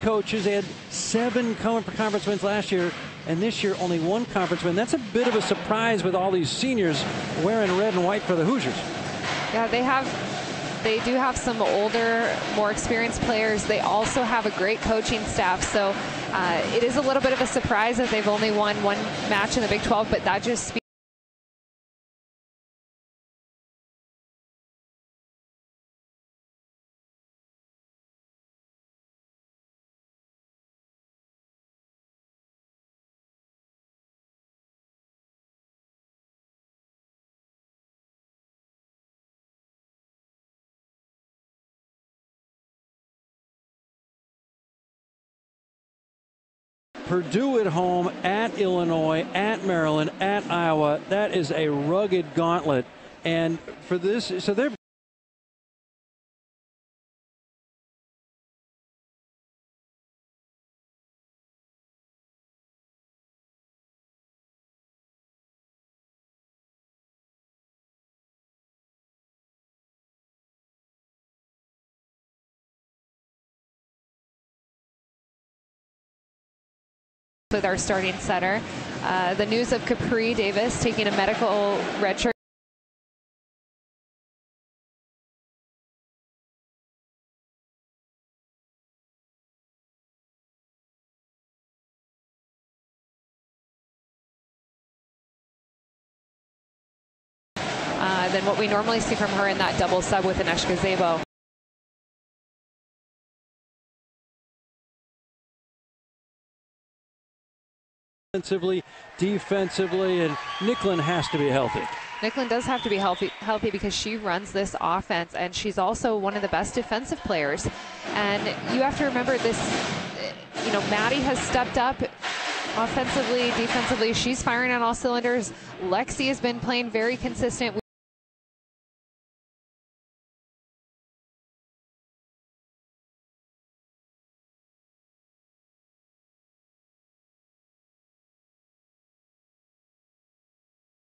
coaches. They had 7 conference wins last year, and this year only 1 conference win. That's a bit of a surprise with all these seniors wearing red and white for the Hoosiers. Yeah, they do have some older, more experienced players. They also have a great coaching staff. So it is a little bit of a surprise that they've only won 1 match in the Big 12, but that just speaks. Purdue at home, at Illinois, at Maryland, at Iowa. That is a rugged gauntlet. And for this, so they're with our starting center. The news of Capri Davis taking a medical redshirt. Than what we normally see from her in that double sub with Aneshka Szabo. Defensively, and Nicklin has to be healthy. Nicklin does have to be healthy because she runs this offense, and she's also one of the best defensive players. And you have to remember this, you know, Maddie has stepped up offensively, defensively. She's firing on all cylinders. Lexi has been playing very consistent.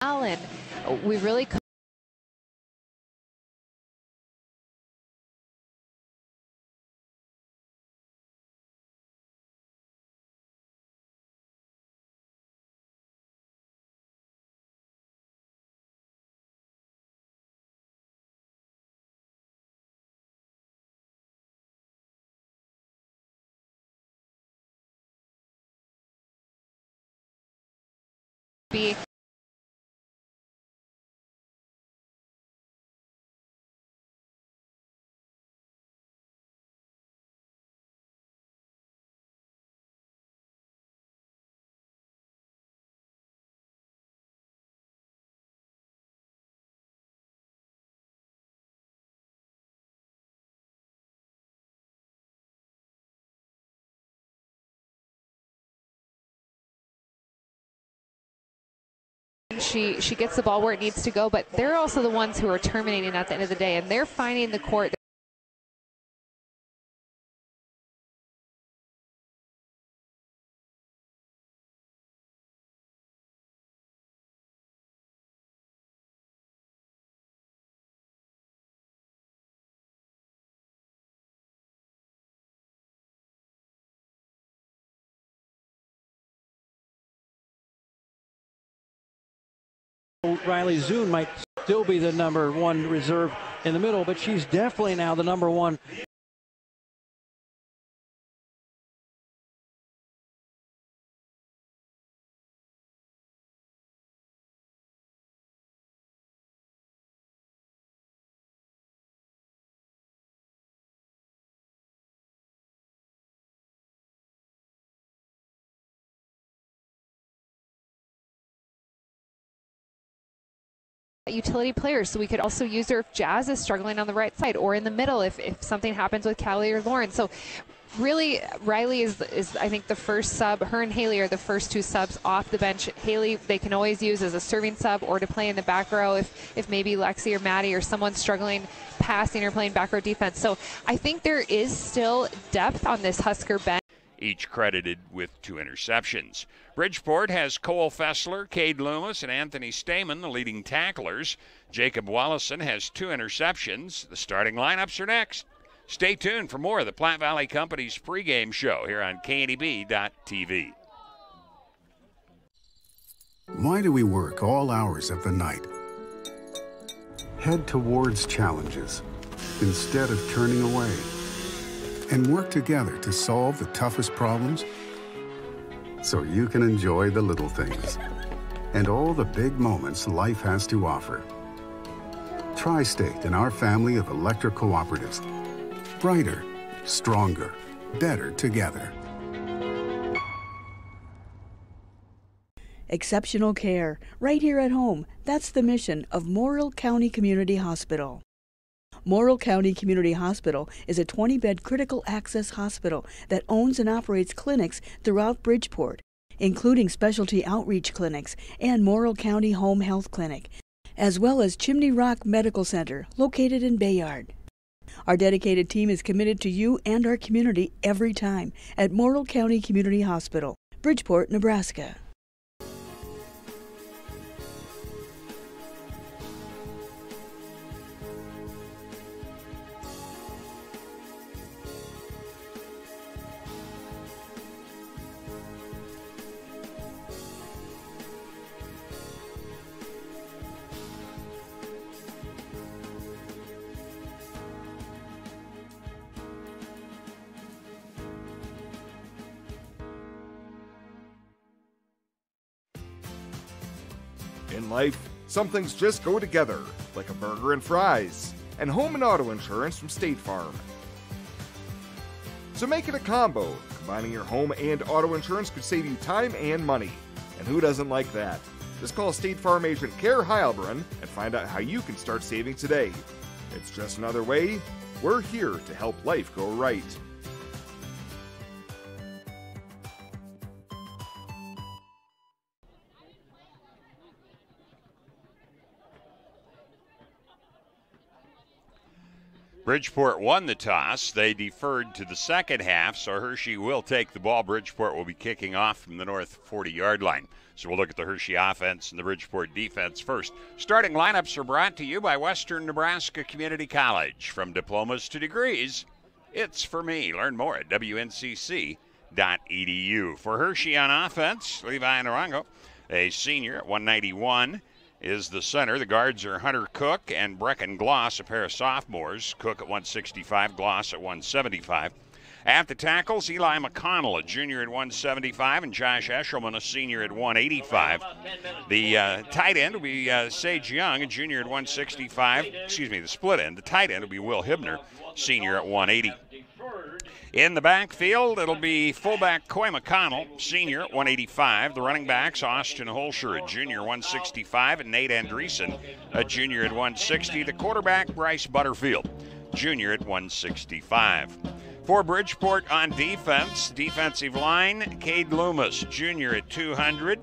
Allen, we really be She gets the ball where it needs to go, but they're also the ones who are terminating at the end of the day, and they're finding the court. Riley Zune might still be the #1 reserve in the middle, but she's definitely now the #1. Utility players, so we could also use her if Jazz is struggling on the right side or in the middle if something happens with Callie or Lauren. So really, Riley is I think the first sub. Her and Haley are the first 2 subs off the bench. Haley they can always use as a serving sub or to play in the back row if maybe Lexi or Maddie or someone's struggling passing or playing back row defense. So I think there is still depth on this Husker bench. Each credited with 2 interceptions. Bridgeport has Cole Fessler, Cade Loomis, and Anthony Stamen, the leading tacklers. Jacob Wallison has 2 interceptions. The starting lineups are next. Stay tuned for more of the Platte Valley Company's pregame show here on KNEB.TV. Why do we work all hours of the night? Head towards challenges instead of turning away, and work together to solve the toughest problems so you can enjoy the little things and all the big moments life has to offer. Tri-State and our family of electric cooperatives. Brighter, stronger, better together. Exceptional care, right here at home. That's the mission of Morrill County Community Hospital. Morrill County Community Hospital is a 20-bed critical access hospital that owns and operates clinics throughout Bridgeport, including specialty outreach clinics and Morrill County Home Health Clinic, as well as Chimney Rock Medical Center, located in Bayard. Our dedicated team is committed to you and our community every time at Morrill County Community Hospital, Bridgeport, Nebraska. In life, some things just go together, like a burger and fries, and home and auto insurance from State Farm. So make it a combo. Combining your home and auto insurance could save you time and money. And who doesn't like that? Just call State Farm agent Kerr Heilbrunn and find out how you can start saving today. It's just another way. We're here to help life go right. Bridgeport won the toss. They deferred to the second half, so Hershey will take the ball. Bridgeport will be kicking off from the north 40-yard line. So we'll look at the Hershey offense and the Bridgeport defense first. Starting lineups are brought to you by Western Nebraska Community College. From diplomas to degrees, it's for me. Learn more at WNCC.edu. For Hershey on offense, Levi Narango, a senior at 191. Is the center. The guards are Hunter Cook and Brecken Gloss, a pair of sophomores. Cook at 165, Gloss at 175. At the tackles, Eli McConnell, a junior at 175, and Josh Eshelman, a senior at 185. The tight end will be Sage Young, a junior at 165. Excuse me, the split end. The tight end will be Will Hibner, senior at 180. In the backfield, it'll be fullback Coy McConnell, senior, 185. The running backs, Austin Holscher, a junior, 165, and Nate Andreessen, a junior at 160. The quarterback, Bryce Butterfield, junior at 165. For Bridgeport on defense, defensive line, Cade Loomis, junior at 200.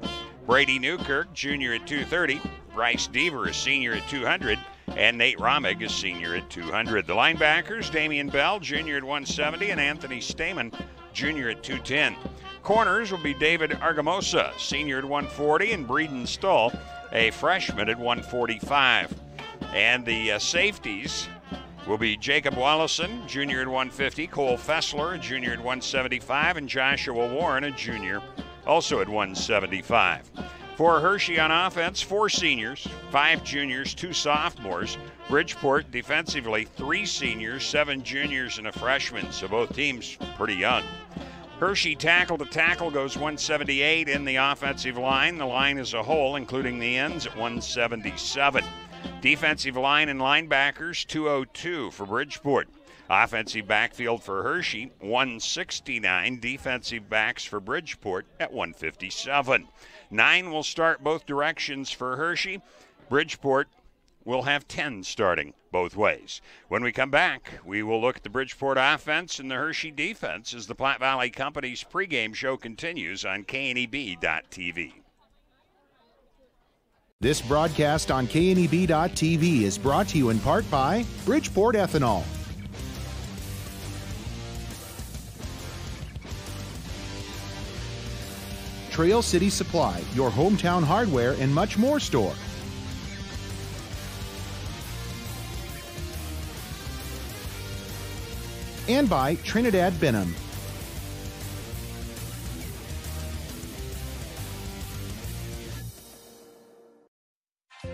Brady Newkirk, junior at 230. Bryce Deaver, a senior at 200. And Nate Romig, a senior at 200. The linebackers, Damian Bell, junior at 170, and Anthony Stamen, junior at 210. Corners will be David Argamosa, senior at 140, and Breeden Stull, a freshman at 145. And the safeties will be Jacob Wallison, junior at 150, Cole Fessler, a junior at 175, and Joshua Warren, a junior, also at 175. For Hershey on offense, 4 seniors, 5 juniors, 2 sophomores. Bridgeport defensively, 3 seniors, 7 juniors, and a freshman, so both teams pretty young. Hershey tackle to tackle goes 178 in the offensive line. The line as a whole, including the ends, at 177. Defensive line and linebackers, 202 for Bridgeport. Offensive backfield for Hershey, 169. Defensive backs for Bridgeport at 157. 9 will start both directions for Hershey. Bridgeport will have 10 starting both ways. When we come back, we will look at the Bridgeport offense and the Hershey defense as the Platte Valley Company's pregame show continues on KNEB.TV. This broadcast on KNEB.TV is brought to you in part by Bridgeport Ethanol. Trail City Supply, your hometown hardware and much more store. and by Trinidad Benham.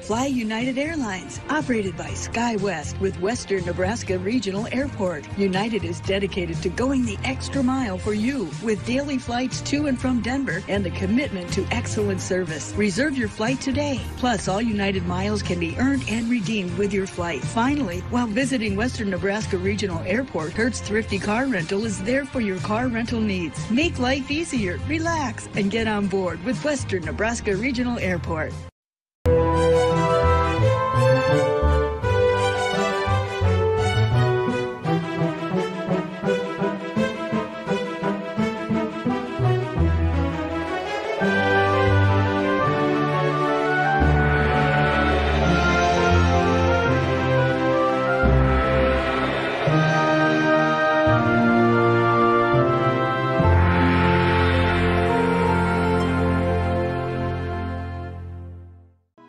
Fly United Airlines, operated by SkyWest with Western Nebraska Regional Airport. United is dedicated to going the extra mile for you with daily flights to and from Denver and a commitment to excellent service. Reserve your flight today. Plus, all United miles can be earned and redeemed with your flight. Finally, while visiting Western Nebraska Regional Airport, Hertz Thrifty Car Rental is there for your car rental needs. Make life easier, relax, and get on board with Western Nebraska Regional Airport.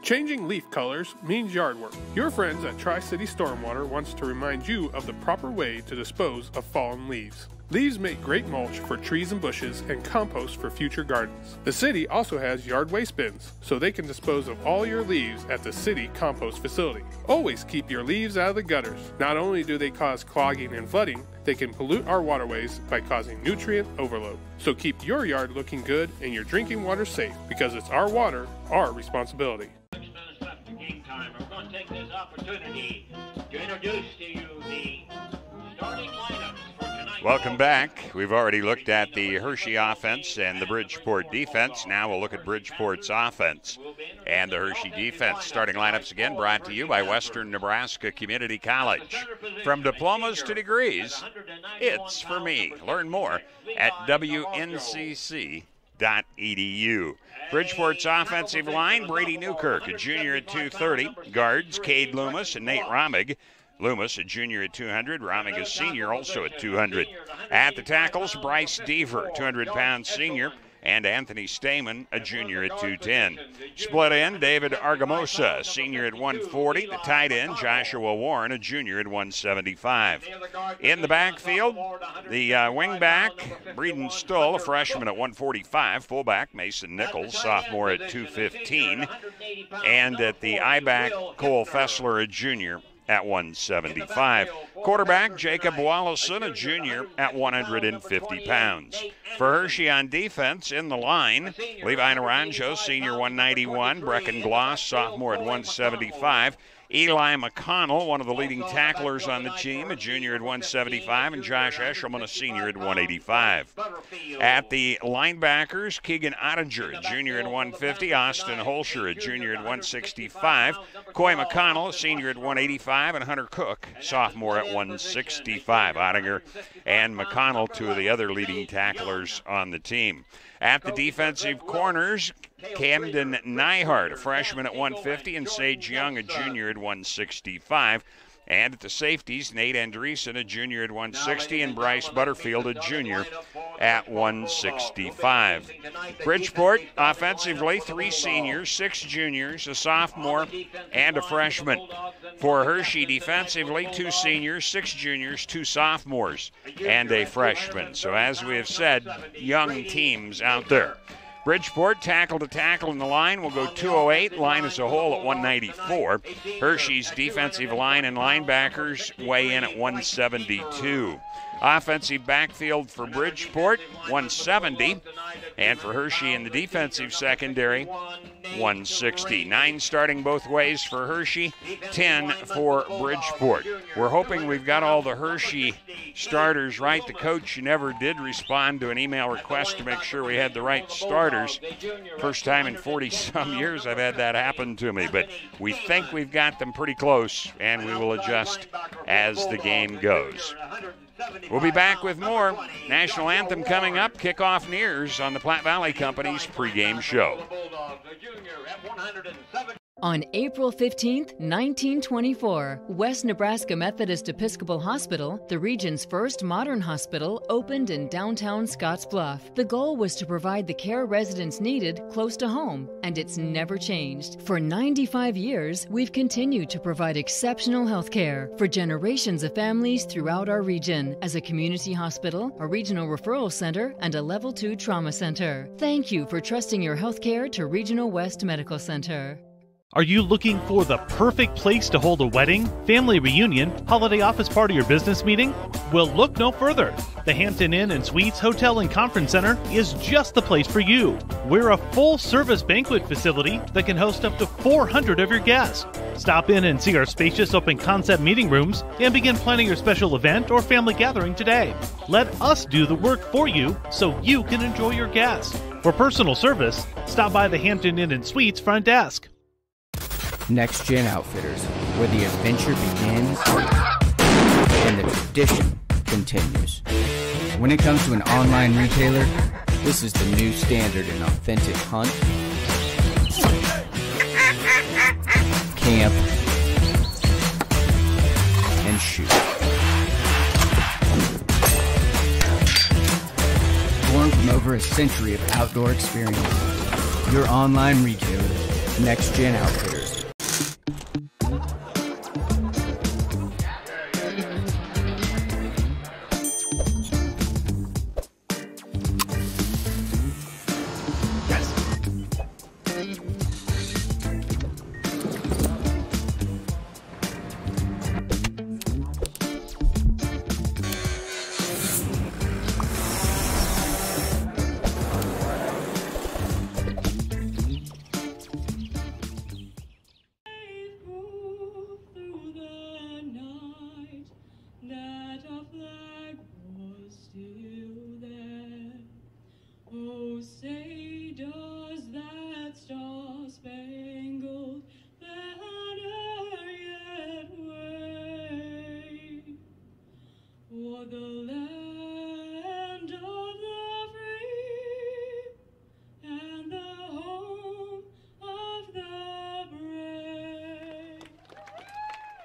Changing leaf colors means yard work. Your friends at Tri-City Stormwater wants to remind you of the proper way to dispose of fallen leaves. Leaves make great mulch for trees and bushes and compost for future gardens. The city also has yard waste bins, so they can dispose of all your leaves at the city compost facility. Always keep your leaves out of the gutters. Not only do they cause clogging and flooding, they can pollute our waterways by causing nutrient overload. So keep your yard looking good and your drinking water safe, because it's our water, our responsibility. Game time. We're going to take this opportunity to introduce to you the starting lineups for tonight. Welcome back. We've already looked at the Hershey offense and the Bridgeport defense. Now we'll look at Bridgeport's offense and the Hershey defense. Starting lineups again brought to you by Western Nebraska Community College. From diplomas to degrees, it's for me. Learn more at WNCC.edu. Bridgeport's offensive line, Brady Newkirk, a junior at 230. Guards, Cade Loomis and Nate Romig. Loomis, a junior at 200. Romig, a senior, also at 200. At the tackles, Bryce Deaver, 200-pound senior. And Anthony Stamen, a junior at 210. Split end, David Argamosa, a senior at 140. The tight end, Joshua Warren, a junior at 175. In the backfield, the wingback, Breeden Stull, a freshman at 145. Fullback, Mason Nichols, sophomore at 215. And at the I-back, Cole Fessler, a junior at 175. Quarterback, Jacob Wallison, a junior at 150 pounds. For Hershey on defense, in the line, Levi Naranjo, senior 191. Brecken Gloss, sophomore at 175. Eli McConnell, one of the leading tacklers on the team, a junior at 175, and Josh Eshelman, a senior at 185. At the linebackers, Keegan Ottinger, a junior at 150, Austin Holscher, a junior at 165, Coy McConnell, a senior at 185, and Hunter Cook, sophomore at 165. Ottinger and McConnell, two of the other leading tacklers on the team. At the defensive corners, Camden Nyhart, a freshman at 150, and Sage Young, a junior at 165. And at the safeties, Nate Andreessen, a junior at 160, and Bryce Butterfield, a junior at 165. Bridgeport, offensively, 3 seniors, 6 juniors, a sophomore, and a freshman. For Hershey, defensively, 2 seniors, 6 juniors, 2 sophomores, and a freshman. So as we have said, young teams out there. Bridgeport, tackle to tackle in the line, will go 208. Line as a whole at 194. Hershey's defensive line and linebackers weigh in at 172. Offensive backfield for Bridgeport, 170. And for Hershey in the defensive secondary, 160. 9 starting both ways for Hershey, 10 for Bridgeport. We're hoping we've got all the Hershey starters right. The coach never did respond to an email request to make sure we had the right starters. First time in 40-some years I've had that happen to me, but we think we've got them pretty close, and we will adjust as the game goes. We'll be back with more. National Anthem coming up. Kickoff nears on the Platte Valley Company's pregame show. On April 15, 1924, West Nebraska Methodist Episcopal Hospital, the region's first modern hospital, opened in downtown Scottsbluff. The goal was to provide the care residents needed close to home, and it's never changed. For 95 years, we've continued to provide exceptional health care for generations of families throughout our region as a community hospital, a regional referral center, and a Level 2 trauma center. Thank you for trusting your health care to Regional West Medical Center. Are you looking for the perfect place to hold a wedding, family reunion, holiday office party, or business meeting? Well, look no further. The Hampton Inn and Suites Hotel and Conference Center is just the place for you. We're a full-service banquet facility that can host up to 400 of your guests. Stop in and see our spacious open-concept meeting rooms and begin planning your special event or family gathering today. Let us do the work for you so you can enjoy your guests. For personal service, stop by the Hampton Inn and Suites front desk. Next Gen Outfitters, where the adventure begins and the tradition continues. When it comes to an online retailer, this is the new standard in authentic hunt, camp, and shoot. Born from over a century of outdoor experience, your online retailer, Next Gen Outfitters.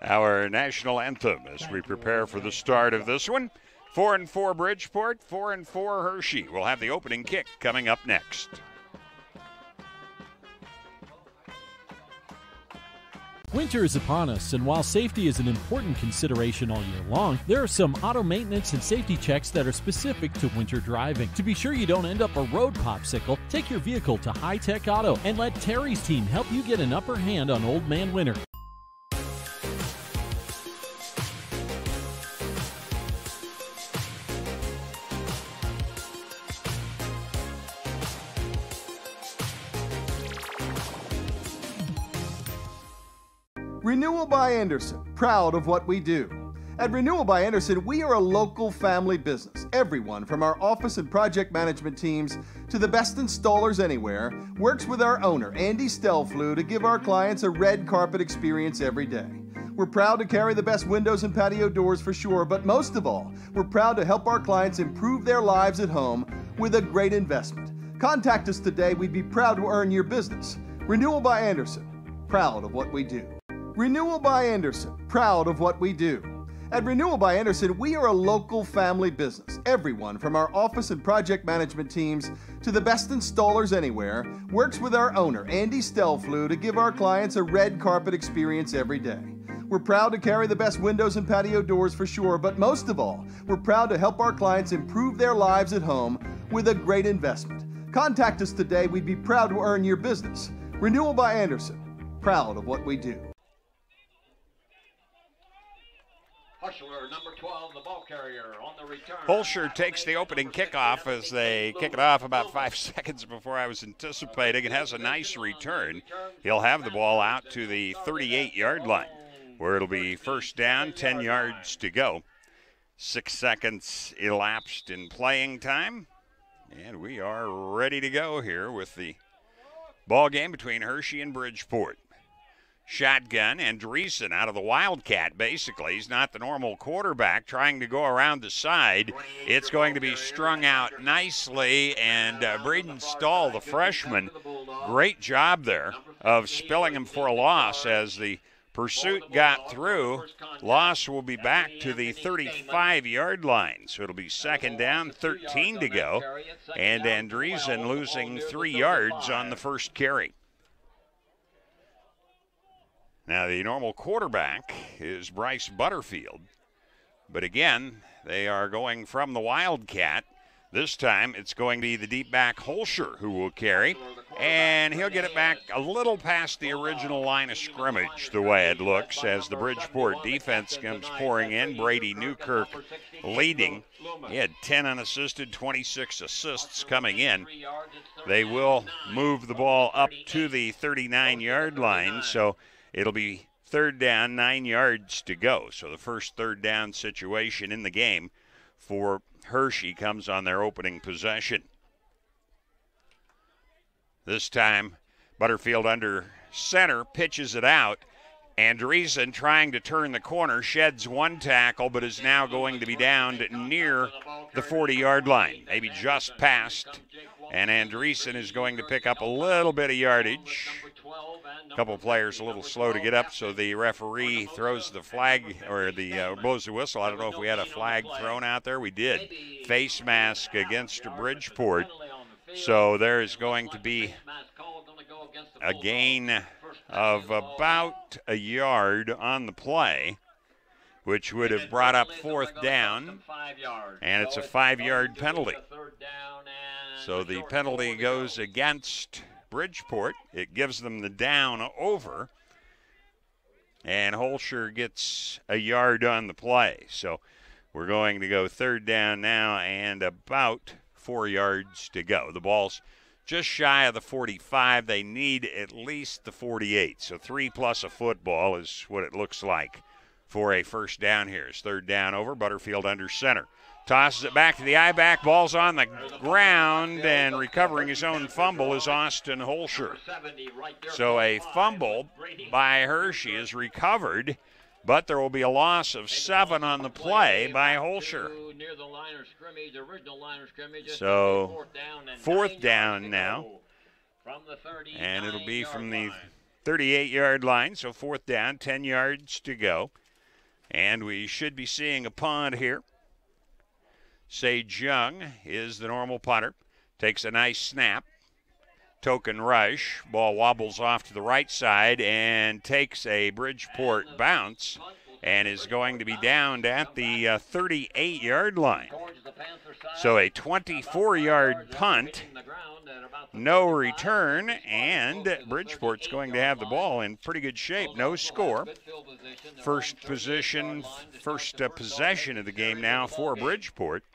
Our national anthem as we prepare for the start of this one. 4-4 Bridgeport, 4-4 Hershey. We'll have the opening kick coming up next. Winter is upon us, and while safety is an important consideration all year long, there are some auto maintenance and safety checks that are specific to winter driving. To be sure you don't end up a road popsicle, take your vehicle to High Tech Auto and let Terry's team help you get an upper hand on Old Man Winter. Renewal by Anderson, proud of what we do. At Renewal by Anderson, we are a local family business. Everyone from our office and project management teams to the best installers anywhere works with our owner, Andy Stelflew, to give our clients a red carpet experience every day. We're proud to carry the best windows and patio doors for sure, but most of all, we're proud to help our clients improve their lives at home with a great investment. Contact us today. We'd be proud to earn your business. Renewal by Anderson, proud of what we do. Renewal by Anderson, proud of what we do. At Renewal by Anderson, we are a local family business. Everyone from our office and project management teams to the best installers anywhere works with our owner, Andy Stelflew, to give our clients a red carpet experience every day. We're proud to carry the best windows and patio doors for sure, but most of all, we're proud to help our clients improve their lives at home with a great investment. Contact us today. We'd be proud to earn your business. Renewal by Anderson, proud of what we do. Hushler, number 12, the ball carrier on the return. Holscher takes the opening kickoff as they kick it off about 5 seconds before I was anticipating. It has a nice return. He'll have the ball out to the 38-yard line, where it'll be first down, 10 yards to go. 6 seconds elapsed in playing time, and we are ready to go here with the ball game between Hershey and Bridgeport. Shotgun, Andreessen out of the Wildcat, basically. He's not the normal quarterback trying to go around the side. It's going to be strung out nicely, and Braden Stahl, the freshman, great job there. of spilling him for a loss as the pursuit got through. Loss will be back to the 35-yard line. So it'll be second down, 13 to go. And Andreessen losing 3 yards on the first carry. Now the normal quarterback is Bryce Butterfield. But again, they are going from the Wildcat. This time it's going to be the deep back Holscher who will carry. And he'll get it back a little past the original line of scrimmage, the way it looks, as the Bridgeport defense comes pouring in. Brady Newkirk leading. He had 10 unassisted, 26 assists coming in. They will move the ball up to the 39-yard line, so it'll be third down, 9 yards to go. So the first third down situation in the game for Hershey comes on their opening possession. This time, Butterfield under center, pitches it out. Andreessen trying to turn the corner, sheds one tackle, but is now going to be down near the 40-yard line, maybe just past. And Andreessen is going to pick up a little bit of yardage. A couple of players a little slow to get up, so the referee throws the flag, or the blows the whistle. I don't know if we had a flag thrown out there. We did. Face mask against Bridgeport. So there is going to be a gain of about a yard on the play, which would have brought up fourth down, and it's a 5-yard penalty. So the penalty goes against Bridgeport. It gives them the down over, and Holscher gets a yard on the play. So we're going to go third down now and about 4 yards to go. The ball's just shy of the 45. They need at least the 48. So 3 plus a football is what it looks like for a first down here. It's third down over. Butterfield under center. Tosses it back to the I-back. Ball's on the ground, and recovering his own fumble is Austin Holscher. So a fumble by Hershey is recovered, but there will be a loss of 7 on the play by Holscher. So fourth down now, and it'll be from the 38-yard line. So fourth down, 10 yards to go, and we should be seeing a punt here. Sage Young is the normal punter. Takes a nice snap. Token rush. Ball wobbles off to the right side and takes a Bridgeport bounce and is going to be downed at the 38-yard line. So a 24-yard punt, no return, and Bridgeport's going to have the ball in pretty good shape. No score. First possession of the game now for Bridgeport,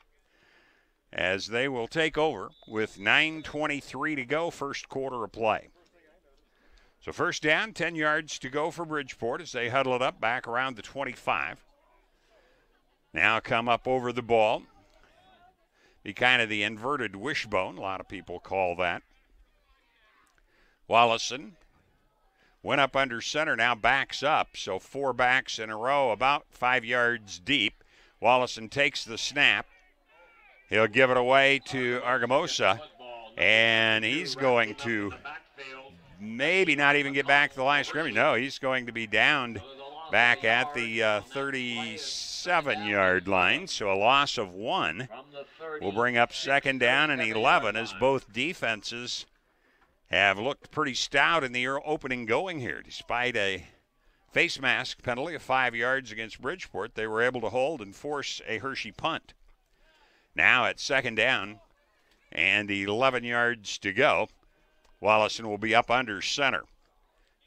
as they will take over with 9:23 to go, first quarter of play. So first down, 10 yards to go for Bridgeport as they huddle it up back around the 25. Now come up over the ball. Be kind of the inverted wishbone, a lot of people call that. Wallison went up under center, now backs up. So 4 backs in a row, about 5 yards deep. Wallison takes the snap. He'll give it away to Argamosa, and he's going to maybe not even get back to the line of scrimmage. No, he's going to be downed back at the 37-yard line. So a loss of 1 will bring up second down and 11, as both defenses have looked pretty stout in the opening going here. Despite a face mask penalty of 5 yards against Bridgeport, they were able to hold and force a Hershey punt. Now at second down and 11 yards to go, Wallison will be up under center.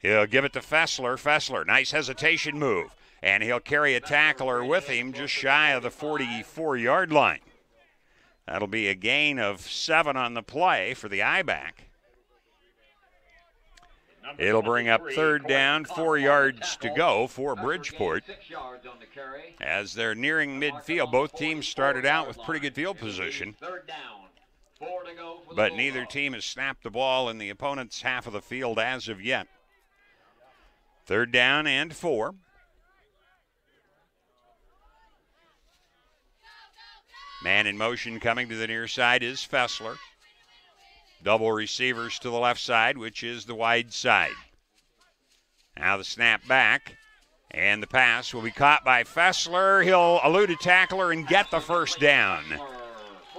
He'll give it to Fessler. Fessler, nice hesitation move, and he'll carry a tackler with him just shy of the 44-yard line. That'll be a gain of 7 on the play for the I-back. It'll bring up third down, 4 yards to go for Bridgeport. As they're nearing midfield, both teams started out with pretty good field position, but neither team has snapped the ball in the opponent's half of the field as of yet. Third down and 4. Man in motion coming to the near side is Fessler. Double receivers to the left side, which is the wide side. Now the snap back, and the pass will be caught by Fessler. He'll elude a tackler and get the first down.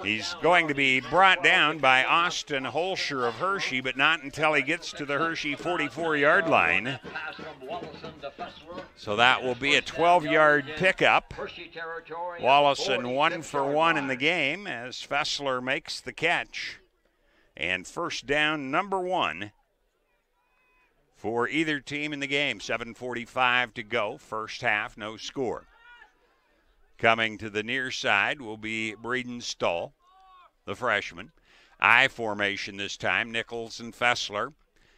He's going to be brought down by Austin Holscher of Hershey, but not until he gets to the Hershey 44-yard line. So that will be a 12-yard pickup. Wallison 1 for 1 in the game as Fessler makes the catch. And first down number 1 for either team in the game. 7:45 to go, first half, no score. Coming to the near side will be Breeden Stull, the freshman. I formation this time, Nichols and Fessler.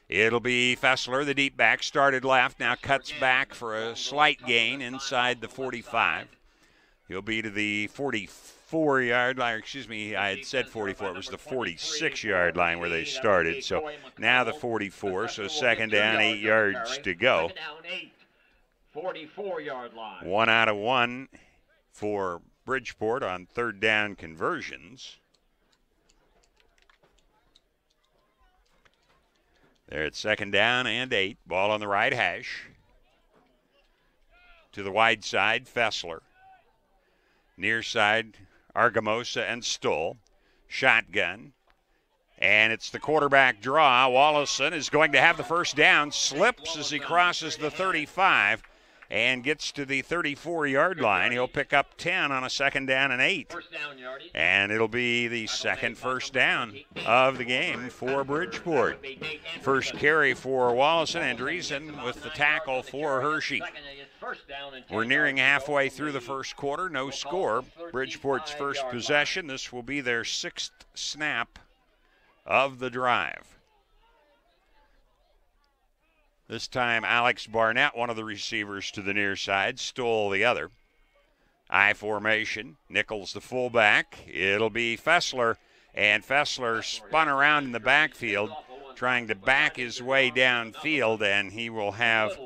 It'll be Fessler, the deep back, started left, now cuts back for a slight gain inside the 45. He'll be to the 44-yard line, excuse me, I had said 44, it was the 46-yard line where they started. So now the 44, so second down, 8 yards to go. 44-yard line. 1 out of 1 for Bridgeport on third down conversions. They're at second down and 8. Ball on the right hash. To the wide side, Fessler. Near side, Argamosa and Stull. Shotgun. And it's the quarterback draw. Wallison is going to have the first down. Slips as he crosses the 35 and gets to the 34-yard line. He'll pick up 10 on a second down and 8. And it'll be the second first down of the game for Bridgeport. First carry for Wallison and Andreessen with the tackle for Hershey. We're nearing halfway through the first quarter. No score. Bridgeport's first possession. This will be their 6th snap of the drive. This time, Alex Barnett, one of the receivers to the near side, Stull the other. I formation. Nichols the fullback. It'll be Fessler, and Fessler spun around in the backfield, trying to back his way downfield, and he will have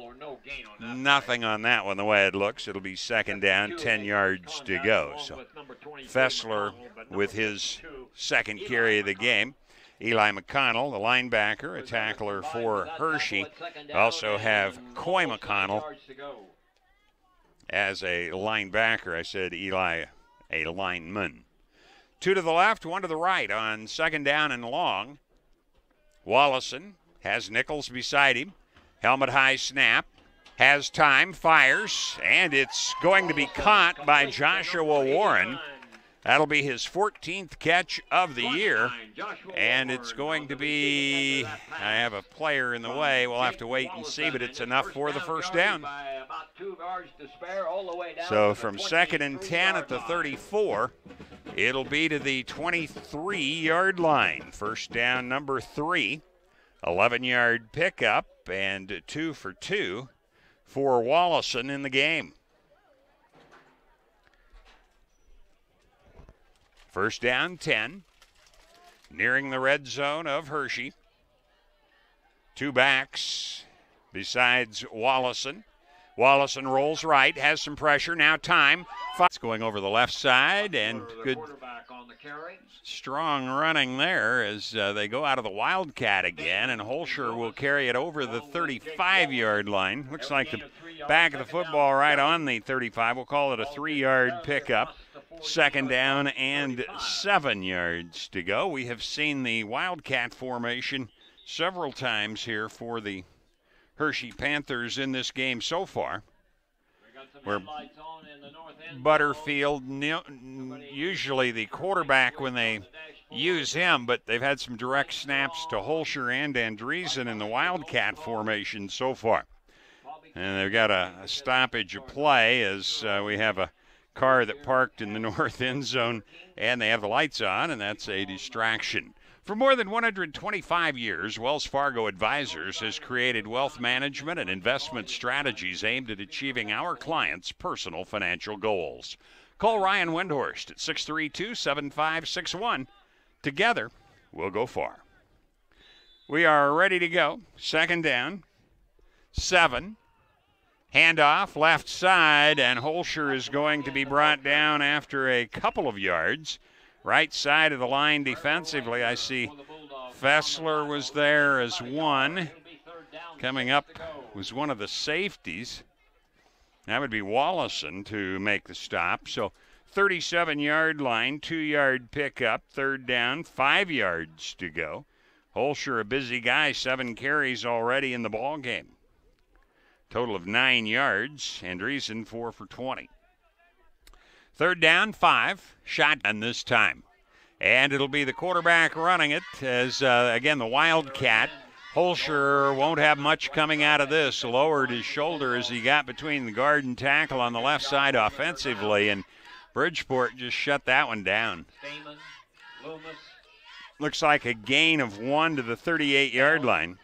nothing on that one the way it looks. It'll be second down, 10 yards to go. So Fessler with his second carry of the game. Eli McConnell, the linebacker, a tackler for Hershey. Also have Coy McConnell as a linebacker. I said Eli, a lineman. 2 to the left, 1 to the right on second down and long. Wallison has Nichols beside him. Helmet high snap. Has time, fires, and it's going to be caught by Joshua Warren. That'll be his 14th catch of the year, and it's going to be, I have a player in the way, we'll have to wait and see, but it's enough for the first down. So from second and 10 at the 34, it'll be to the 23-yard line. First down number 3, 11-yard pickup, and 2 for 2 for Wallison in the game. First down, 10. Nearing the red zone of Hershey. 2 backs besides Wallison. Wallison rolls right, has some pressure. Now time. It's going over the left side, and good strong running there as they go out of the Wildcat again, and Holscher will carry it over the 35-yard line. Looks like the back of the football right on the 35. We'll call it a 3-yard pickup. Second down and 7 yards to go. We have seen the Wildcat formation several times here for the Hershey Panthers in this game so far, where Butterfield, usually the quarterback when they use him, but they've had some direct snaps to Holscher and Andreessen in the Wildcat formation so far. And they've got a stoppage of play as we have a car that parked in the north end zone, and they have the lights on, and that's a distraction. For more than 125 years, Wells Fargo Advisors has created wealth management and investment strategies aimed at achieving our clients' personal financial goals. Call Ryan Windhorst at 632-7561. Together, we'll go far. We are ready to go. Second down, 7. Handoff, left side, and Holscher is going to be brought down after a couple of yards. Right side of the line defensively, I see Fessler was there as one. Coming up was one of the safeties. That would be Wallison to make the stop. So 37-yard line, 2-yard pickup, third down, 5 yards to go. Holscher, a busy guy, 7 carries already in the ball game. Total of 9 yards. Andreessen 4 for 20. Third down, 5. Shotgun this time. And it'll be the quarterback running it as, again, the Wildcat. Holscher won't have much coming out of this. Lowered his shoulder as he got between the guard and tackle on the left side offensively, and Bridgeport just shut that one down. Looks like a gain of 1 to the 38-yard line.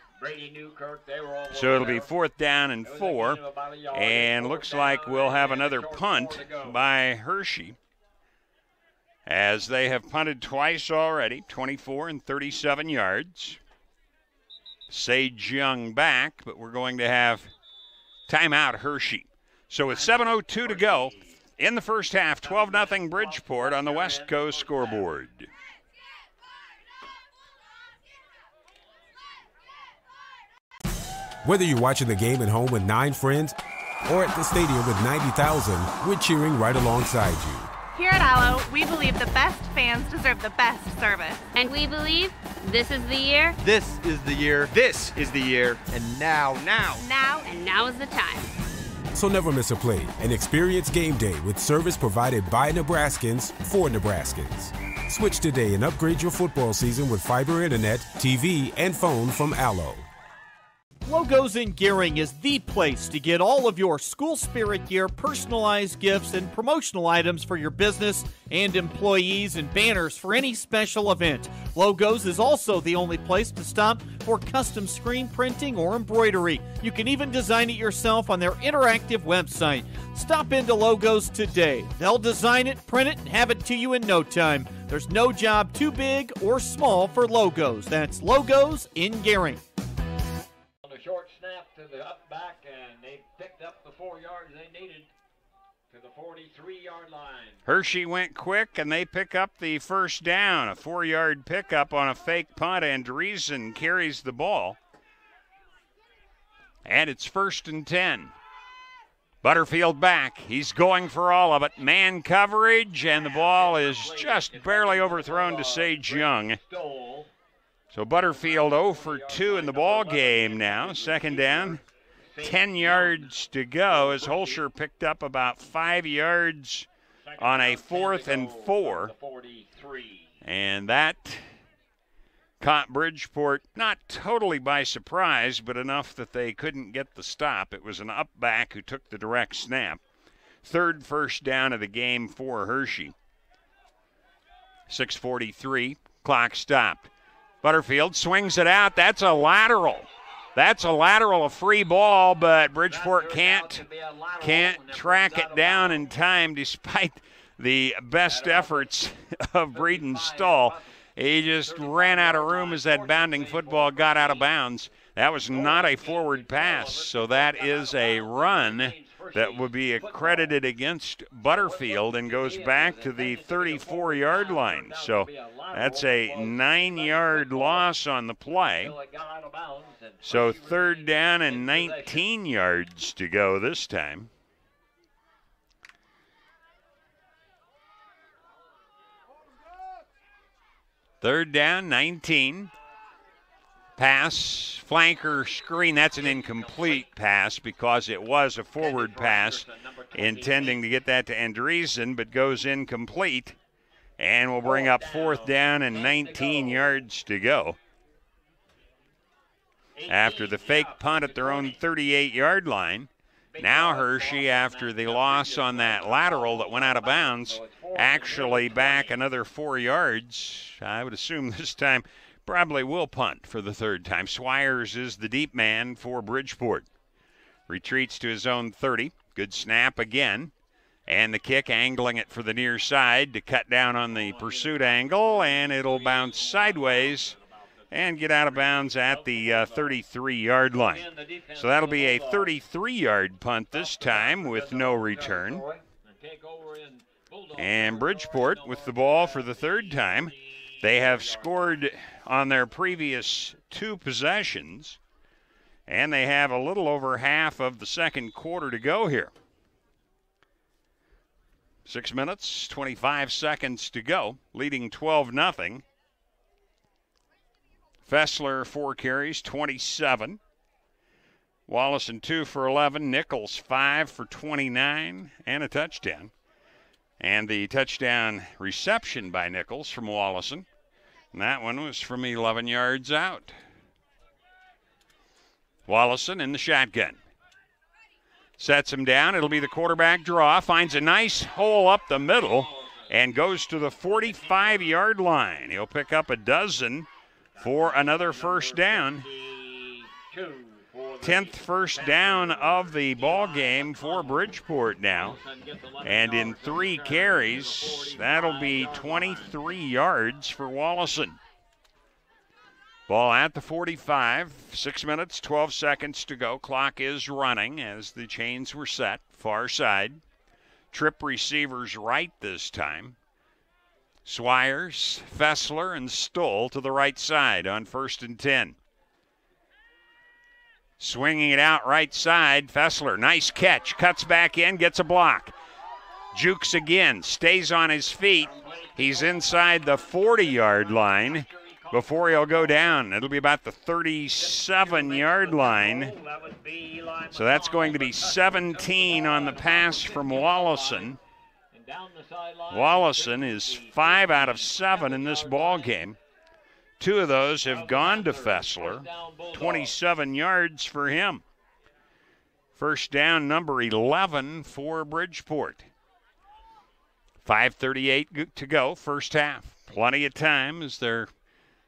So it'll be 4th down and 4, and looks like we'll have another punt by Hershey, as they have punted twice already, 24 and 37 yards. Sage Young back, but we're going to have timeout Hershey. So with 7:02 to go in the first half, 12-0 Bridgeport on the West Coast scoreboard. Whether you're watching the game at home with 9 friends or at the stadium with 90,000, we're cheering right alongside you. Here at Allo, we believe the best fans deserve the best service. And we believe this is the year. This is the year. This is the year. And now. And now is the time. So never miss a play and experience game day with service provided by Nebraskans for Nebraskans. Switch today and upgrade your football season with fiber internet, TV, and phone from Allo. Logos in Gearing is the place to get all of your school spirit gear, personalized gifts, and promotional items for your business and employees, and banners for any special event. Logos is also the only place to stop for custom screen printing or embroidery. You can even design it yourself on their interactive website. Stop into Logos today. They'll design it, print it, and have it to you in no time. There's no job too big or small for Logos. That's Logos in Gearing. Short snap to the up back, and they picked up the 4 yards they needed to the 43-yard line. Hershey went quick, and they pick up the first down. A 4-yard pickup on a fake punt. Andreessen carries the ball. And it's 1st and 10. Butterfield back. He's going for all of it. Man coverage, and the ball is just barely overthrown to Sage Young. So Butterfield 0 for 2 in the ball game now. 2nd down, 10 yards to go as Holscher picked up about 5 yards on a 4th and 4. And that caught Bridgeport not totally by surprise, but enough that they couldn't get the stop. It was an up back who took the direct snap. 3rd first down of the game for Hershey. 6:43, clock stopped. Butterfield swings it out. That's a lateral. A free ball, but Bridgeport can't track it down in time despite the best efforts of Breeden Stahl. He just ran out of room as that bounding football got out of bounds. That was not a forward pass, so that is a run that would be accredited against Butterfield and goes back to the 34-yard line. So that's a 9-yard loss on the play. So 3rd down and 19 yards to go this time. Third down, 19. Pass, flanker screen. That's an incomplete pass because it was a forward pass intending to get that to Andreessen, but goes incomplete. And will bring up 4th down and 19 yards to go. After the fake punt at their own 38-yard line, now Hershey, after the loss on that lateral that went out of bounds, actually back another 4 yards. I would assume this time probably will punt for the 3rd time. Swires is the deep man for Bridgeport. Retreats to his own 30. Good snap again. And the kick, angling it for the near side to cut down on the pursuit angle, and it'll bounce sideways and get out of bounds at the 33-yard line. So that'll be a 33-yard punt this time with no return. And Bridgeport with the ball for the 3rd time. They have scored on their previous 2 possessions. And they have a little over half of the second quarter to go here. 6 minutes, 25 seconds to go, leading 12-0. Fessler, 4 carries, 27. Wallison, 2 for 11. Nichols, 5 for 29, and a touchdown. And the touchdown reception by Nichols from Wallison. And that one was from 11 yards out. Wallison in the shotgun. Sets him down. It'll be the quarterback draw. Finds a nice hole up the middle and goes to the 45-yard line. He'll pick up a dozen for another first down. 10th first down of the ball game for Bridgeport now. And in 3 carries, that'll be 23 yards for Wallison. Ball at the 45, 6 minutes, 12 seconds to go. Clock is running as the chains were set. Far side. Trip receivers right this time. Swires, Fessler, and Stoll to the right side on 1st and 10. Swinging it out right side, Fessler. Nice catch. Cuts back in, gets a block. Jukes again, stays on his feet. He's inside the 40-yard line before he'll go down. It'll be about the 37-yard line. So that's going to be 17 on the pass from Wallison. Wallison is 5 out of 7 in this ball game. 2 of those have gone to Fessler. 27 yards for him. First down, number 11 for Bridgeport. 5:38 to go, first half. Plenty of time as they're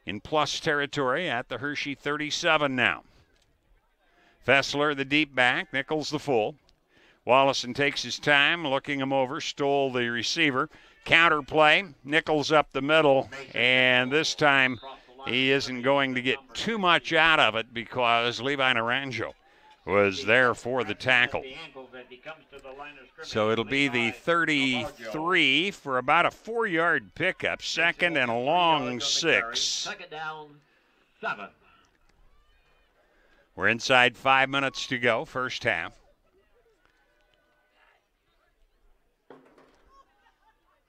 in plus territory at the Hershey 37 now. Fessler, the deep back, Nichols the full. Wallison takes his time, looking him over, Stoll the receiver. Counter play, Nichols up the middle, and this time he isn't going to get too much out of it because Levi Naranjo was there for the tackle. So it'll be the 33 for about a 4-yard pickup. Second and a long 6. Second down, 7. We're inside 5 minutes to go, first half.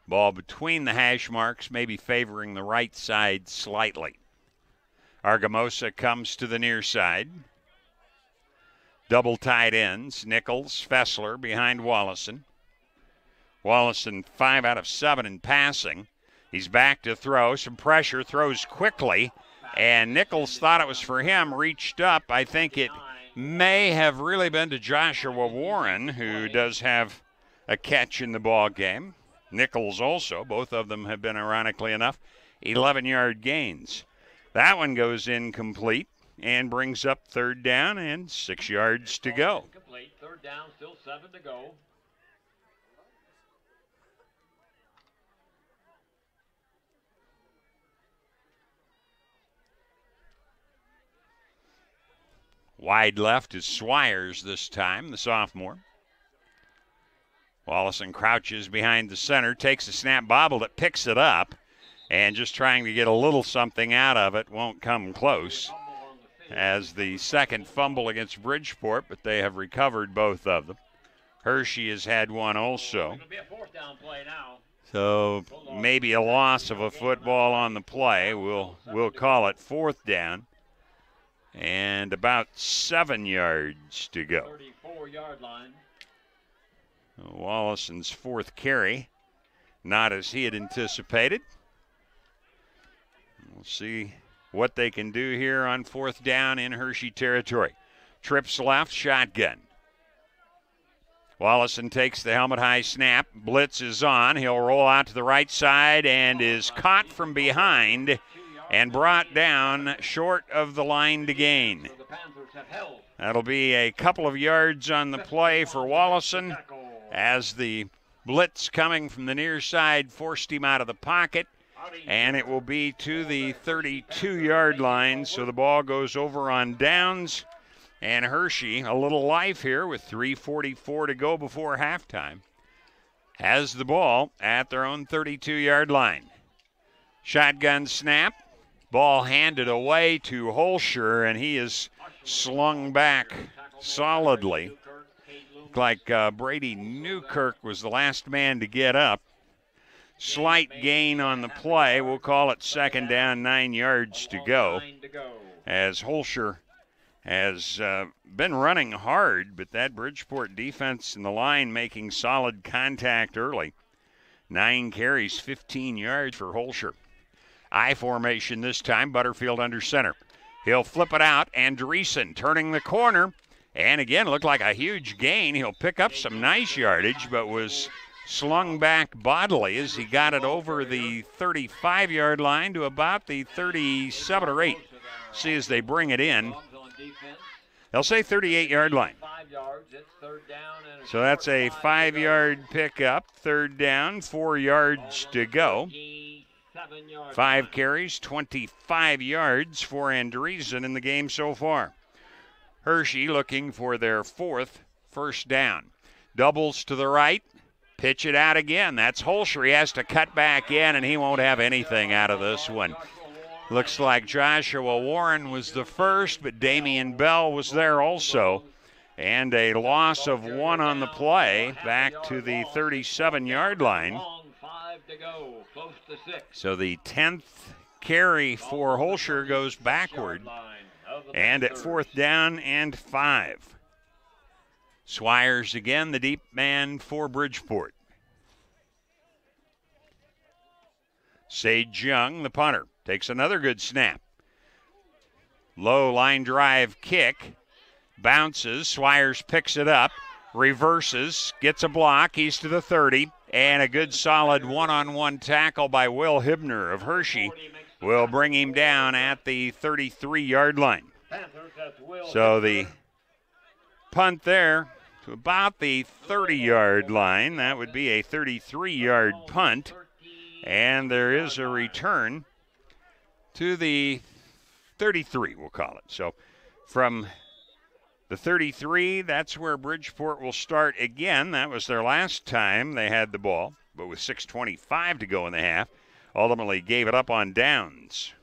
Ball between the hash marks, maybe favoring the right side slightly. Argamosa comes to the near side. Double tight ends, Nichols, Fessler behind Wallison. Wallison 5 out of 7 in passing. He's back to throw, some pressure, throws quickly, and Nichols thought it was for him, reached up. I think it may have really been to Joshua Warren, who does have a catch in the ball game. Nichols also, both of them have been, ironically enough, 11-yard gains. That one goes incomplete and brings up third down and 6 yards to go. Complete. Third down, still 7 to go. Wide left is Swires this time, the sophomore. Wallison crouches behind the center, takes a snap, bobbled it, picks it up, and just trying to get a little something out of it. Won't come close as the second fumble against Bridgeport, but they have recovered both of them. Hershey has had one also. So maybe a loss of a football on the play. We'll call it fourth down. And about 7 yards to go. 34-yard line. Wallison's fourth carry, not as he had anticipated. We'll see what they can do here on fourth down in Hershey territory. Trips left, shotgun. Wallison takes the helmet-high snap. Blitz is on. He'll roll out to the right side and is caught from behind and brought down short of the line to gain. That'll be a couple of yards on the play for Wallison as the blitz coming from the near side forced him out of the pocket, and it will be to the 32-yard line, so the ball goes over on downs. And Hershey, a little life here with 3:44 to go before halftime, has the ball at their own 32-yard line. Shotgun snap, ball handed away to Holscher, and he is slung back solidly. Looked like Brady Newkirk was the last man to get up. Slight gain on the play. We'll call it second down, 9 yards to go. As Holscher has been running hard, but that Bridgeport defense and the line making solid contact early. 9 carries, 15 yards for Holscher. I formation this time, Butterfield under center. He'll flip it out. Andreessen turning the corner. And again, looked like a huge gain. He'll pick up some nice yardage, but was slung back bodily as he got it over the 35-yard line to about the 37 or 8. See as they bring it in. They'll say 38-yard line. So that's a 5-yard pickup. Third down, 4 yards to go. 5 carries, 25 yards for Andreessen in the game so far. Hershey looking for their 4th first down. Doubles to the right. Pitch it out again. That's Holscher. He has to cut back in, and he won't have anything out of this one. Looks like Joshua Warren was the first, but Damian Bell was there also. And a loss of 1 on the play back to the 37-yard line. So the 10th carry for Holscher goes backward. And at 4th down and 5. Swires again, the deep man for Bridgeport. Sage Young, the punter, takes another good snap. Low line drive kick. Bounces. Swires picks it up. Reverses. Gets a block. He's to the 30. And a good solid one-on-one tackle by Will Hibner of Hershey will bring him down at the 33-yard line. So the punt there to about the 30-yard line. That would be a 33-yard punt. And there is a return to the 33, we'll call it. So from the 33, that's where Bridgeport will start again. That was their last time they had the ball, but with 6:25 to go in the half, ultimately gave it up on downs.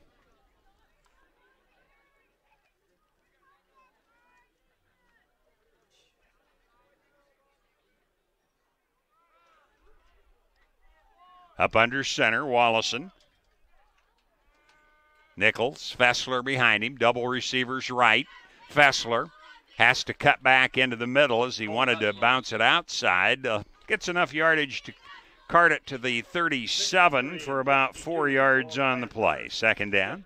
Up under center, Wallison. Nichols, Fessler behind him, double receivers right. Fessler has to cut back into the middle as he wanted to bounce it outside. Gets enough yardage to cart it to the 37 for about 4 yards on the play. Second down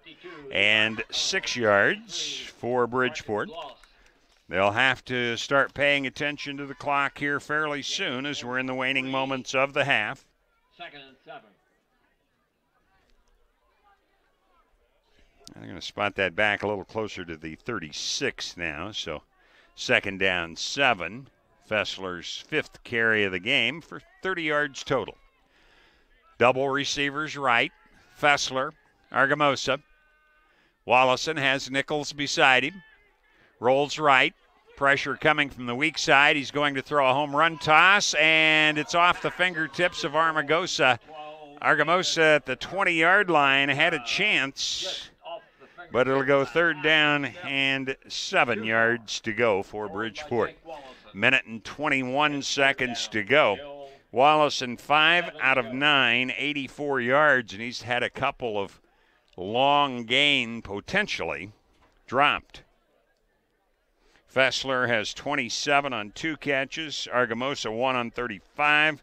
and 6 yards for Bridgeport. They'll have to start paying attention to the clock here fairly soon as we're in the waning moments of the half. 2nd and 7. I'm going to spot that back a little closer to the 36 now. So 2nd down, 7. Fessler's 5th carry of the game for 30 yards total. Double receivers right. Fessler, Argamosa. Wallison has Nichols beside him. Rolls right. Pressure coming from the weak side. He's going to throw a home run toss, and it's off the fingertips of Argamosa. Argamosa at the 20-yard line had a chance, but it'll go 3rd down and 7 yards to go for Bridgeport. Minute and 21 seconds to go. Wallison 5 out of 9, 84 yards, and he's had a couple of long gain potentially dropped. Fessler has 27 on 2 catches. Argamosa 1 on 35.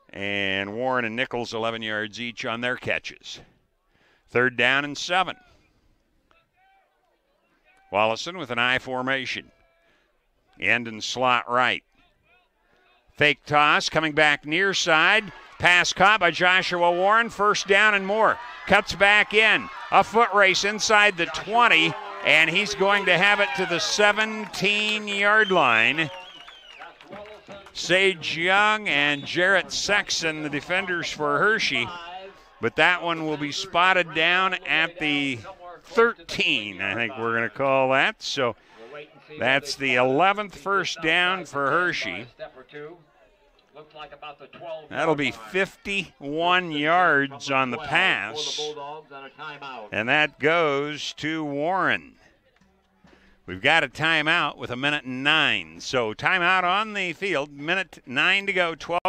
And Warren and Nichols 11 yards each on their catches. 3rd down and 7. Wallison with an I formation. End and slot right. Fake toss coming back near side. Pass caught by Joshua Warren. 1st down and more. Cuts back in. A foot race inside the 20. And he's going to have it to the 17-yard line. Sage Young and Jarrett Sexton, the defenders for Hershey. But that one will be spotted down at the 13, I think we're going to call that. So that's the 11th first down for Hershey. That'll be 51 yards on the pass. And that goes to Warren. We've got a timeout with 1:09. So timeout on the field, 1:09 to go, 12.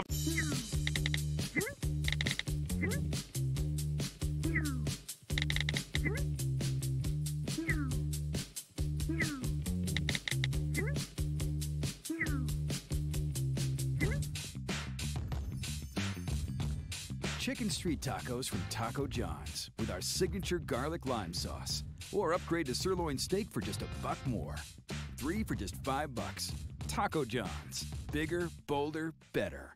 Chicken street tacos from Taco John's with our signature garlic lime sauce. Or upgrade to sirloin steak for just $1 more. 3 for just $5. Taco John's. Bigger, bolder, better.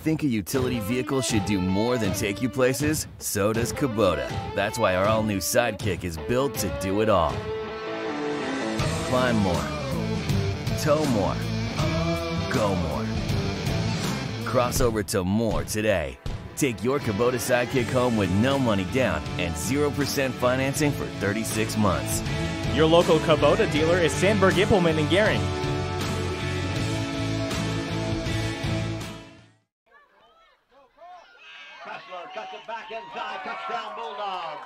Think a utility vehicle should do more than take you places? So does Kubota. That's why our all-new Sidekick is built to do it all. Climb more. Tow more. Go more. Cross over to more today. Take your Kubota Sidekick home with no money down and 0% financing for 36 months. Your local Kubota dealer is Sandberg Implement in Gering. Fessler cuts it back inside. Touchdown Bulldogs.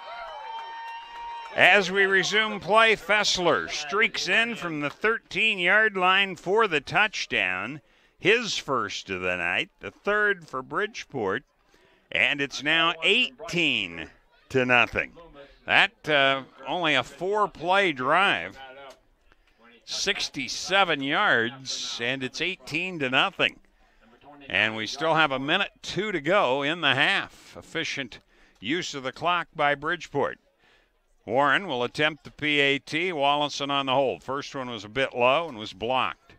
As we resume play, Fessler streaks in from the 13-yard line for the touchdown. His first of the night, the third for Bridgeport. And it's now 18-0. That only a 4-play drive, 67 yards, and it's 18-0. And we still have 1:02 to go in the half. Efficient use of the clock by Bridgeport. Warren will attempt the PAT. Wallison on the hold. First one was a bit low and was blocked.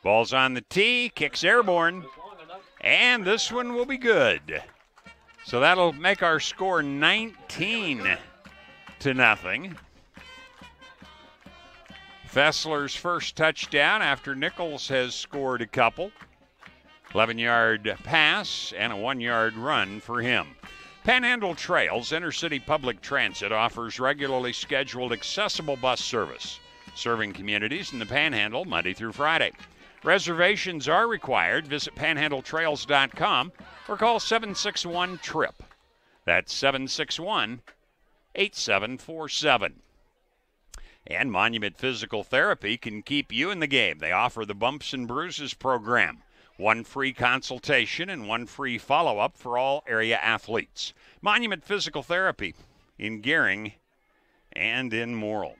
Ball's on the tee, kicks airborne. And this one will be good. So that'll make our score 19-0. Fessler's first touchdown after Nichols has scored a couple. 11-yard pass and a 1-yard run for him. Panhandle Trails Intercity Public Transit offers regularly scheduled accessible bus service, serving communities in the Panhandle Monday through Friday. Reservations are required. Visit panhandletrails.com or call 761-TRIP. That's 761-8747. And Monument Physical Therapy can keep you in the game. They offer the Bumps and Bruises program. 1 free consultation and 1 free follow-up for all area athletes. Monument Physical Therapy in Gering and in Morrill.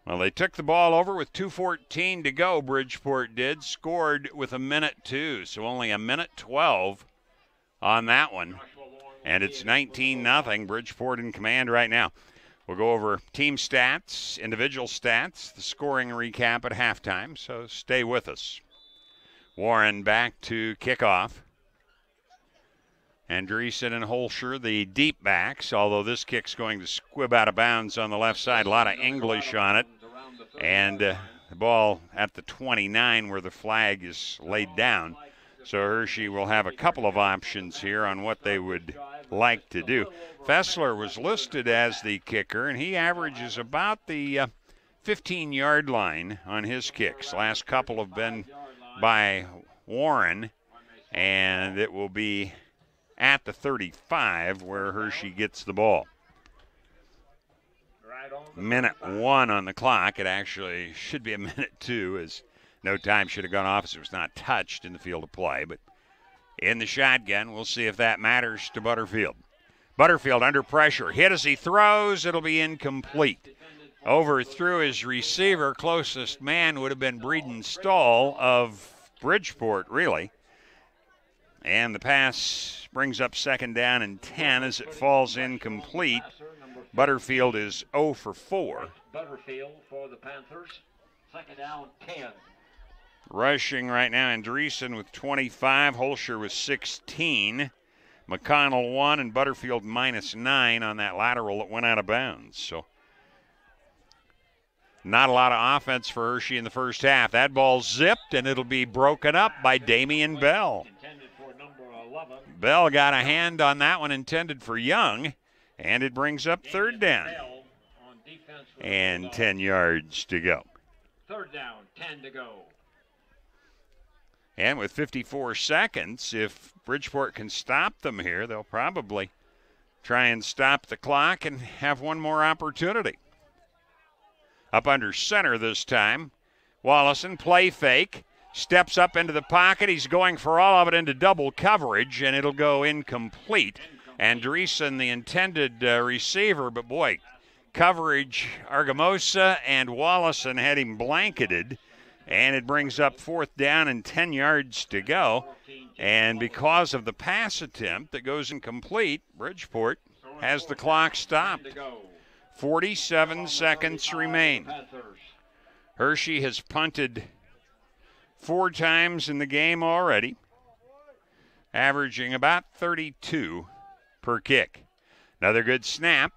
Well, they took the ball over with 2:14 to go, Bridgeport did. Scored with 1:02, so only 1:12 on that one. And it's 19-0. Bridgeport in command right now. We'll go over team stats, individual stats, the scoring recap at halftime, so stay with us. Warren back to kickoff. Andreessen and Holscher, the deep backs, although this kick's going to squib out of bounds on the left side. A lot of English on it. And the ball at the 29 where the flag is laid down. So Hershey will have a couple of options here on what they would like to do. Fessler was listed as the kicker, and he averages about the 15-yard line on his kicks. Last couple have been by Warren, and it will be at the 35 where Hershey gets the ball. 1:01 on the clock. It actually should be 1:02, as no time should have gone off as it was not touched in the field of play. But in the shotgun, we'll see if that matters to Butterfield. Butterfield under pressure. Hit as he throws. It'll be incomplete. Overthrew his receiver. Closest man would have been Breeden Stahl of Bridgeport, really. And the pass brings up 2nd down and 10 as it falls incomplete. Butterfield is 0 for 4. Butterfield for the Panthers. 2nd down, 10. Rushing right now, Andreessen with 25. Holscher with 16. McConnell 1 and Butterfield -9 on that lateral that went out of bounds. So not a lot of offense for Hershey in the first half. That ball zipped, and it'll be broken up by Damian Bell. Bell got a hand on that one intended for Young, and it brings up 3rd down. And 10 yards to go. 3rd down, 10 to go. And with 54 seconds, if Bridgeport can stop them here, they'll probably try and stop the clock and have one more opportunity. Up under center this time. Wallison, play fake. Steps up into the pocket. He's going for all of it into double coverage, and it'll go incomplete. Andreessen, the intended receiver, but boy, coverage, Argamosa and Wallison had him blanketed, and it brings up 4th down and 10 yards to go. And because of the pass attempt that goes incomplete, Bridgeport has the clock stopped. 47 seconds remain. Hershey has punted 4 times in the game already, averaging about 32 per kick. Another good snap,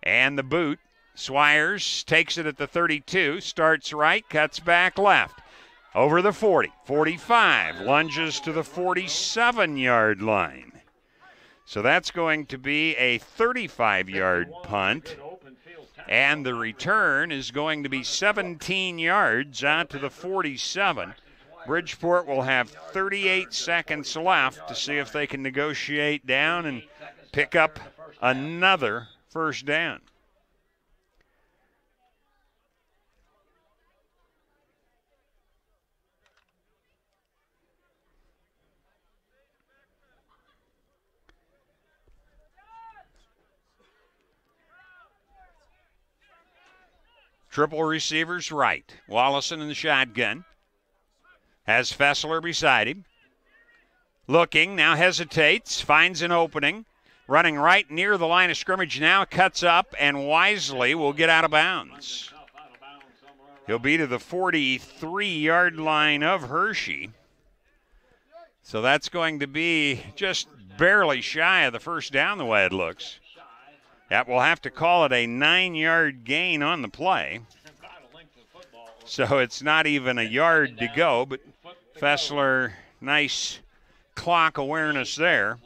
and the boot. Swires takes it at the 32, starts right, cuts back left. Over the 40, 45, lunges to the 47-yard line. So that's going to be a 35-yard punt, and the return is going to be 17 yards out to the 47. Bridgeport will have 38 seconds left to see if they can negotiate down and pick up another first down. Triple receivers right. Wallison in the shotgun. Has Fessler beside him. Looking, now hesitates, finds an opening. Running right near the line of scrimmage now, cuts up, and wisely will get out of bounds. He'll be to the 43-yard line of Hershey. So that's going to be just barely shy of the first down the way it looks. That will have to call it a 9-yard gain on the play. So it's not even a yard to go, but Fessler, nice clock awareness there.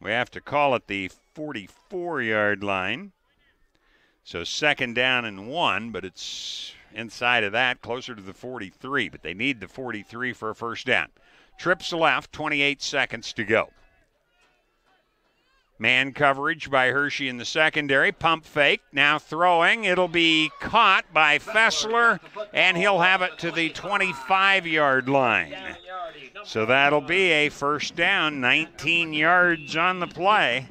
We have to call it the 44-yard line. So 2nd down and 1, but it's inside of that, closer to the 43. But they need the 43 for a first down. Trips left, 28 seconds to go. Man coverage by Hershey in the secondary. Pump fake. Now throwing. It'll be caught by Fessler, and he'll have it to the 25-yard line. So that'll be a first down, 19 yards on the play.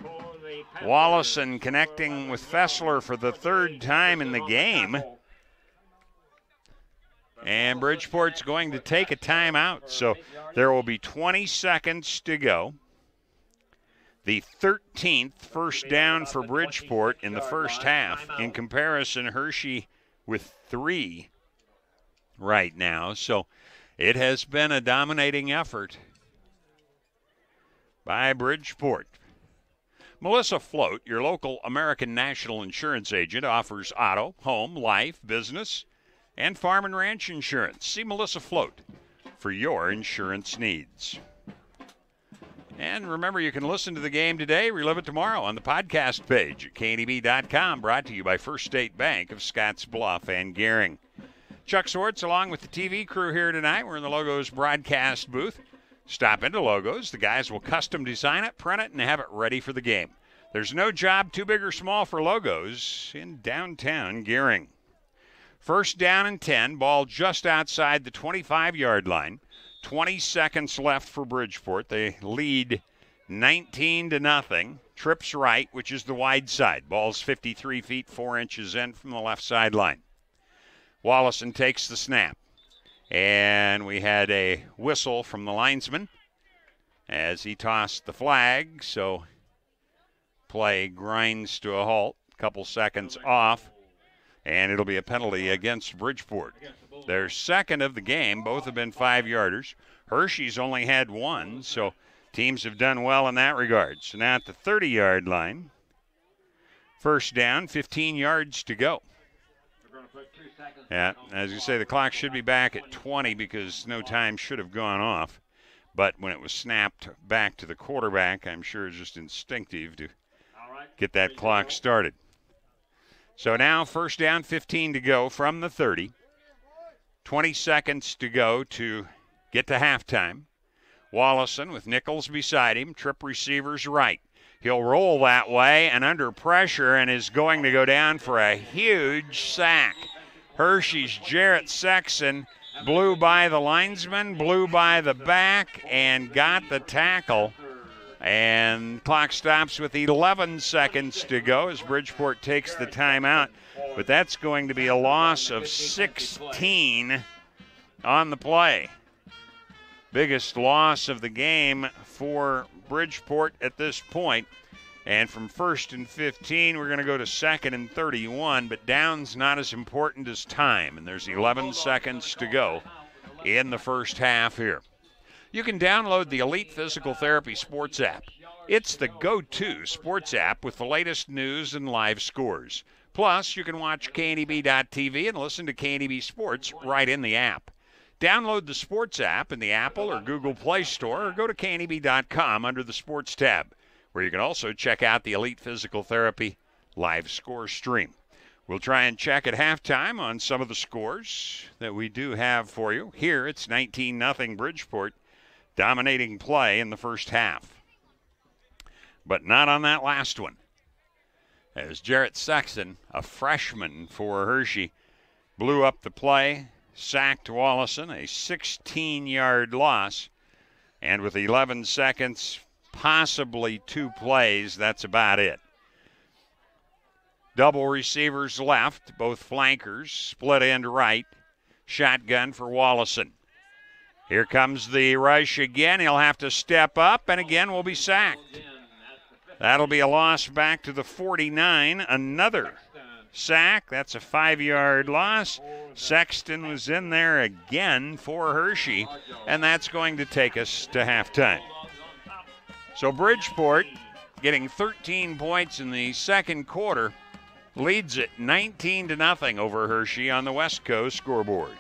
Wallison connecting with Fessler for the 3rd time in the game. And Bridgeport's going to take a timeout. So there will be 20 seconds to go. The 13th first down for Bridgeport in the first half. In comparison, Hershey with 3 right now. So it has been a dominating effort by Bridgeport. Melissa Float, your local American National Insurance agent, offers auto, home, life, business, and farm and ranch insurance. See Melissa Float for your insurance needs. And remember, you can listen to the game today, relive it tomorrow on the podcast page at kneb.com, brought to you by First State Bank of Scotts Bluff and Gering. Chuck Swartz along with the TV crew here tonight. We're in the Logos broadcast booth. Stop into Logos. The guys will custom design it, print it, and have it ready for the game. There's no job too big or small for Logos in downtown Gering. First down and 10, ball just outside the 25-yard line. 20 seconds left for Bridgeport. They lead 19-0. Trips right, which is the wide side. Ball's 53 feet 4 inches in from the left sideline. Wallison takes the snap. And we had a whistle from the linesman as he tossed the flag. So play grinds to a halt. Couple seconds off. And it'll be a penalty against Bridgeport. Their second of the game. Both have been 5-yarders. Hershey's only had 1, so teams have done well in that regard. So now at the 30-yard line. First down, 15 yards to go. Yeah, as you say, the clock should be back at 20 because no time should have gone off. But when it was snapped back to the quarterback, I'm sure it's just instinctive to get that clock started. So now first down, 15 to go from the 30. 20 seconds to go to get to halftime. Wallison with Nichols beside him. Trip receivers right. He'll roll that way and under pressure and is going to go down for a huge sack. Hershey's Jarrett Sexton blew by the linesman, blew by the back, and got the tackle. And clock stops with 11 seconds to go as Bridgeport takes the timeout. But that's going to be a loss of 16 on the play. Biggest loss of the game for Bridgeport at this point. And from 1st and 15, we're going to go to 2nd and 31, but down's not as important as time, and there's 11 seconds to go in the first half here. You can download the Elite Physical Therapy Sports app. It's the go-to sports app with the latest news and live scores. Plus, you can watch KNEB.TV and listen to KNEB Sports right in the app. Download the Sports app in the Apple or Google Play Store or go to kneb.com under the Sports tab, where you can also check out the Elite Physical Therapy live score stream. We'll try and check at halftime on some of the scores that we do have for you. Here it's 19-0 Bridgeport, dominating play in the first half. But not on that last one, as Jarrett Sexton, a freshman for Hershey, blew up the play, sacked Wallison, a 16-yard loss, and with 11 seconds, possibly 2 plays, that's about it. Double receivers left, both flankers, split end right, shotgun for Wallison. Here comes the rush again. He'll have to step up, and again will be sacked. That'll be a loss back to the 49. Another sack. That's a 5-yard loss. Sexton was in there again for Hershey, and that's going to take us to halftime. So Bridgeport, getting 13 points in the second quarter, leads it 19-0 over Hershey on the West Coast scoreboard.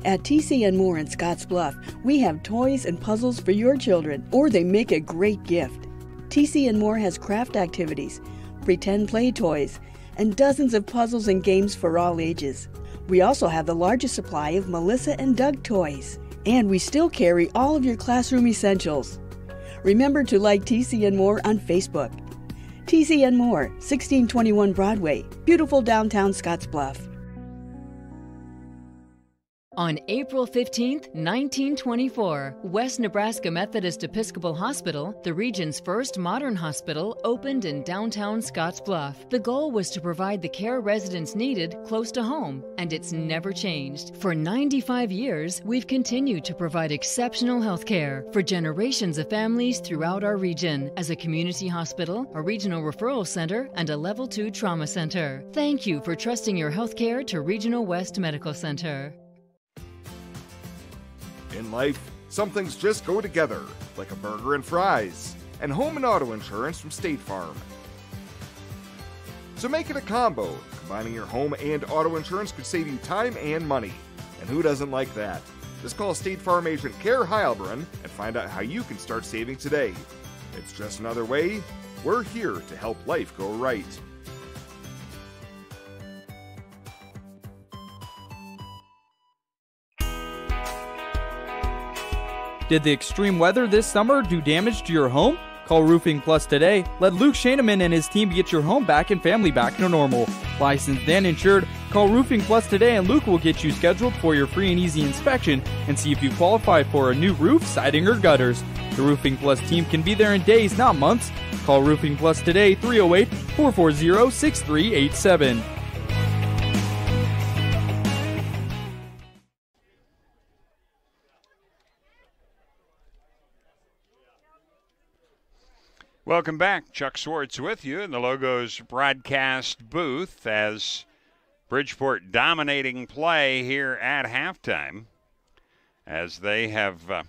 At TC & More in Scottsbluff, we have toys and puzzles for your children, or they make a great gift. TC & More has craft activities, pretend play toys, and dozens of puzzles and games for all ages. We also have the largest supply of Melissa and Doug toys, and we still carry all of your classroom essentials. Remember to like TC & More on Facebook. TC & More, 1621 Broadway, beautiful downtown Scottsbluff. On April 15, 1924, West Nebraska Methodist Episcopal Hospital, the region's first modern hospital, opened in downtown Scottsbluff. The goal was to provide the care residents needed close to home, and it's never changed. For 95 years, we've continued to provide exceptional health care for generations of families throughout our region as a community hospital, a regional referral center, and a Level 2 trauma center. Thank you for trusting your health care to Regional West Medical Center. In life, some things just go together, like a burger and fries, and home and auto insurance from State Farm. So make it a combo. Combining your home and auto insurance could save you time and money. And who doesn't like that? Just call State Farm agent Care Heilbrunn and find out how you can start saving today. It's just another way. We're here to help life go right. Did the extreme weather this summer do damage to your home? Call Roofing Plus today. Let Luke Shaneman and his team get your home back and family back to normal. Licensed and insured, call Roofing Plus today and Luke will get you scheduled for your free and easy inspection and see if you qualify for a new roof, siding, or gutters. The Roofing Plus team can be there in days, not months. Call Roofing Plus today, 308-440-6387. Welcome back. Chuck Swartz with you in the Logos broadcast booth as Bridgeport dominating play here at halftime as they have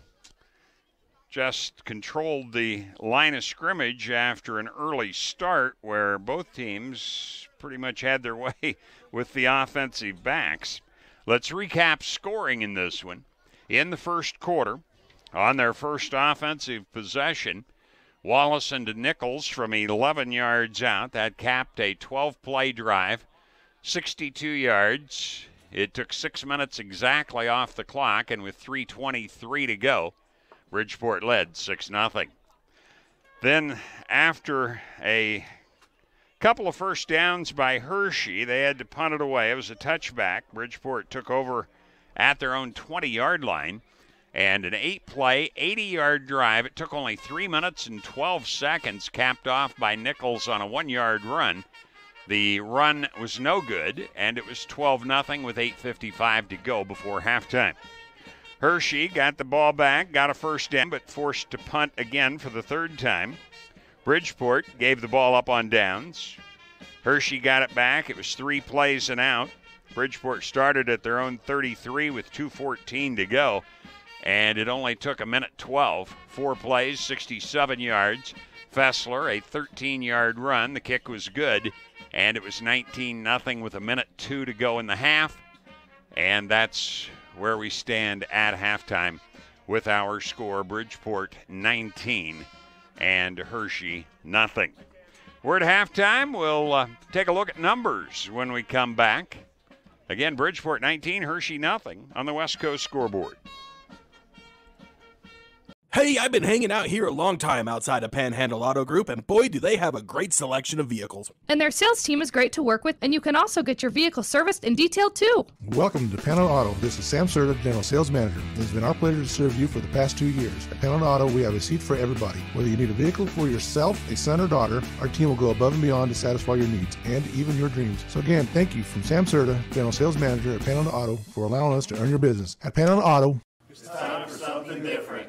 just controlled the line of scrimmage after an early start where both teams pretty much had their way with the offensive backs. Let's recap scoring in this one. In the first quarter, on their first offensive possession, Wallison to Nichols from 11 yards out. That capped a 12-play drive, 62 yards. It took 6 minutes exactly off the clock, and with 3:23 to go, Bridgeport led 6-0. Then after a couple of first downs by Hershey, they had to punt it away. It was a touchback. Bridgeport took over at their own 20-yard line. And an 8-play, 80-yard drive. It took only 3 minutes and 12 seconds, capped off by Nichols on a 1-yard run. The run was no good, and it was 12-0 with 8:55 to go before halftime. Hershey got the ball back, got a first down, but forced to punt again for the third time. Bridgeport gave the ball up on downs. Hershey got it back. It was 3 plays and out. Bridgeport started at their own 33 with 2:14 to go. And it only took a minute 12. 4 plays, 67 yards. Fessler, a 13-yard run. The kick was good, and it was 19-0 with a minute 2 to go in the half. And that's where we stand at halftime with our score, Bridgeport 19 and Hershey nothing. We're at halftime. We'll take a look at numbers when we come back. Again, Bridgeport 19, Hershey nothing on the West Coast scoreboard. Hey, I've been hanging out here a long time outside of Panhandle Auto Group, and boy, do they have a great selection of vehicles. And their sales team is great to work with, and you can also get your vehicle serviced and detailed too. Welcome to Panhandle Auto. This is Sam Serta, General Sales Manager. It has been our pleasure to serve you for the past 2 years. At Panhandle Auto, we have a seat for everybody. Whether you need a vehicle for yourself, a son, or daughter, our team will go above and beyond to satisfy your needs and even your dreams. So again, thank you from Sam Serta, General Sales Manager at Panhandle Auto, for allowing us to earn your business. At Panhandle Auto, it's time for something different.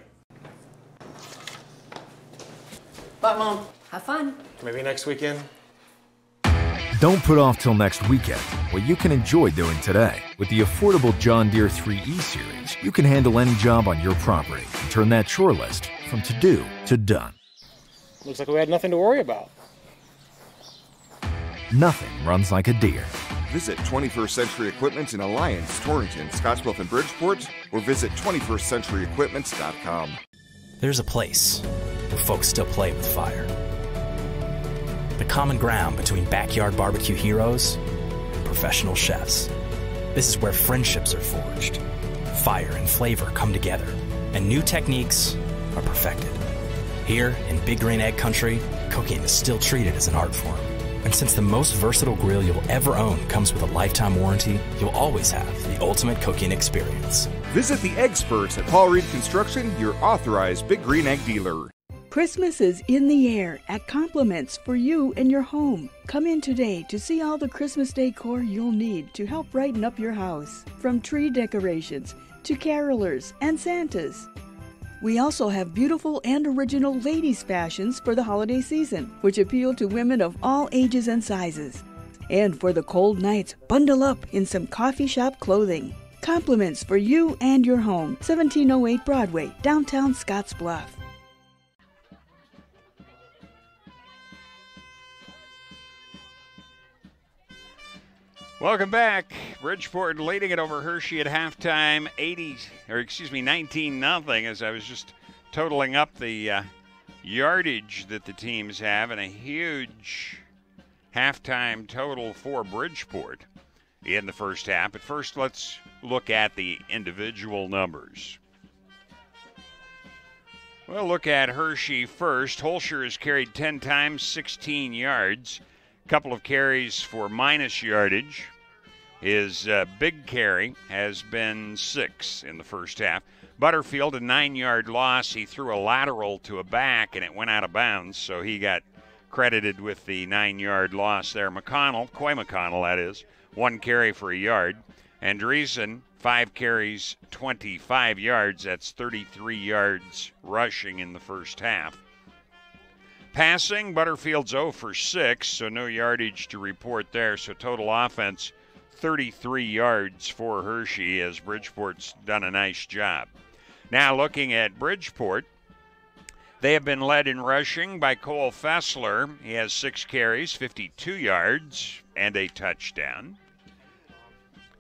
Bye, Mom. Have fun. Maybe next weekend. Don't put off till next weekend what you can enjoy doing today. With the affordable John Deere 3E Series, you can handle any job on your property and turn that chore list from to-do to done. Looks like we had nothing to worry about. Nothing runs like a Deere. Visit 21st Century Equipment in Alliance, Torrington, Scottsbluff, and Bridgeport, or visit 21stcenturyequipment.com. There's a place where folks still play with fire. The common ground between backyard barbecue heroes and professional chefs. This is where friendships are forged, fire and flavor come together, and new techniques are perfected. Here in Big Green Egg Country, cooking is still treated as an art form. And since the most versatile grill you'll ever own comes with a lifetime warranty, you'll always have the ultimate cooking experience. Visit the experts at Paul Reed Construction, your authorized Big Green Egg dealer. Christmas is in the air at Compliments for you and your home. Come in today to see all the Christmas decor you'll need to help brighten up your house, from tree decorations to carolers and Santas. We also have beautiful and original ladies' fashions for the holiday season, which appeal to women of all ages and sizes. And for the cold nights, bundle up in some coffee shop clothing. Compliments for you and your home, 1708 Broadway, downtown Scottsbluff. Welcome back. Bridgeport leading it over Hershey at halftime, 19-0, as I was just totaling up the yardage that the teams have, and a huge halftime total for Bridgeport in the first half. But first, let's look at the individual numbers. We'll look at Hershey first. Holscher has carried 10 times, 16 yards. A couple of carries for minus yardage. His big carry has been 6 in the first half. Butterfield, a 9-yard loss. He threw a lateral to a back, and it went out of bounds, so he got credited with the 9-yard loss there. McConnell, Coy McConnell, that is, 1 carry for a yard. Andreessen, 5 carries, 25 yards. That's 33 yards rushing in the first half. Passing, Butterfield's 0 for 6, so no yardage to report there. So total offense, 33 yards for Hershey, as Bridgeport's done a nice job. Now looking at Bridgeport, they have been led in rushing by Cole Fessler. He has 6 carries, 52 yards, and a touchdown.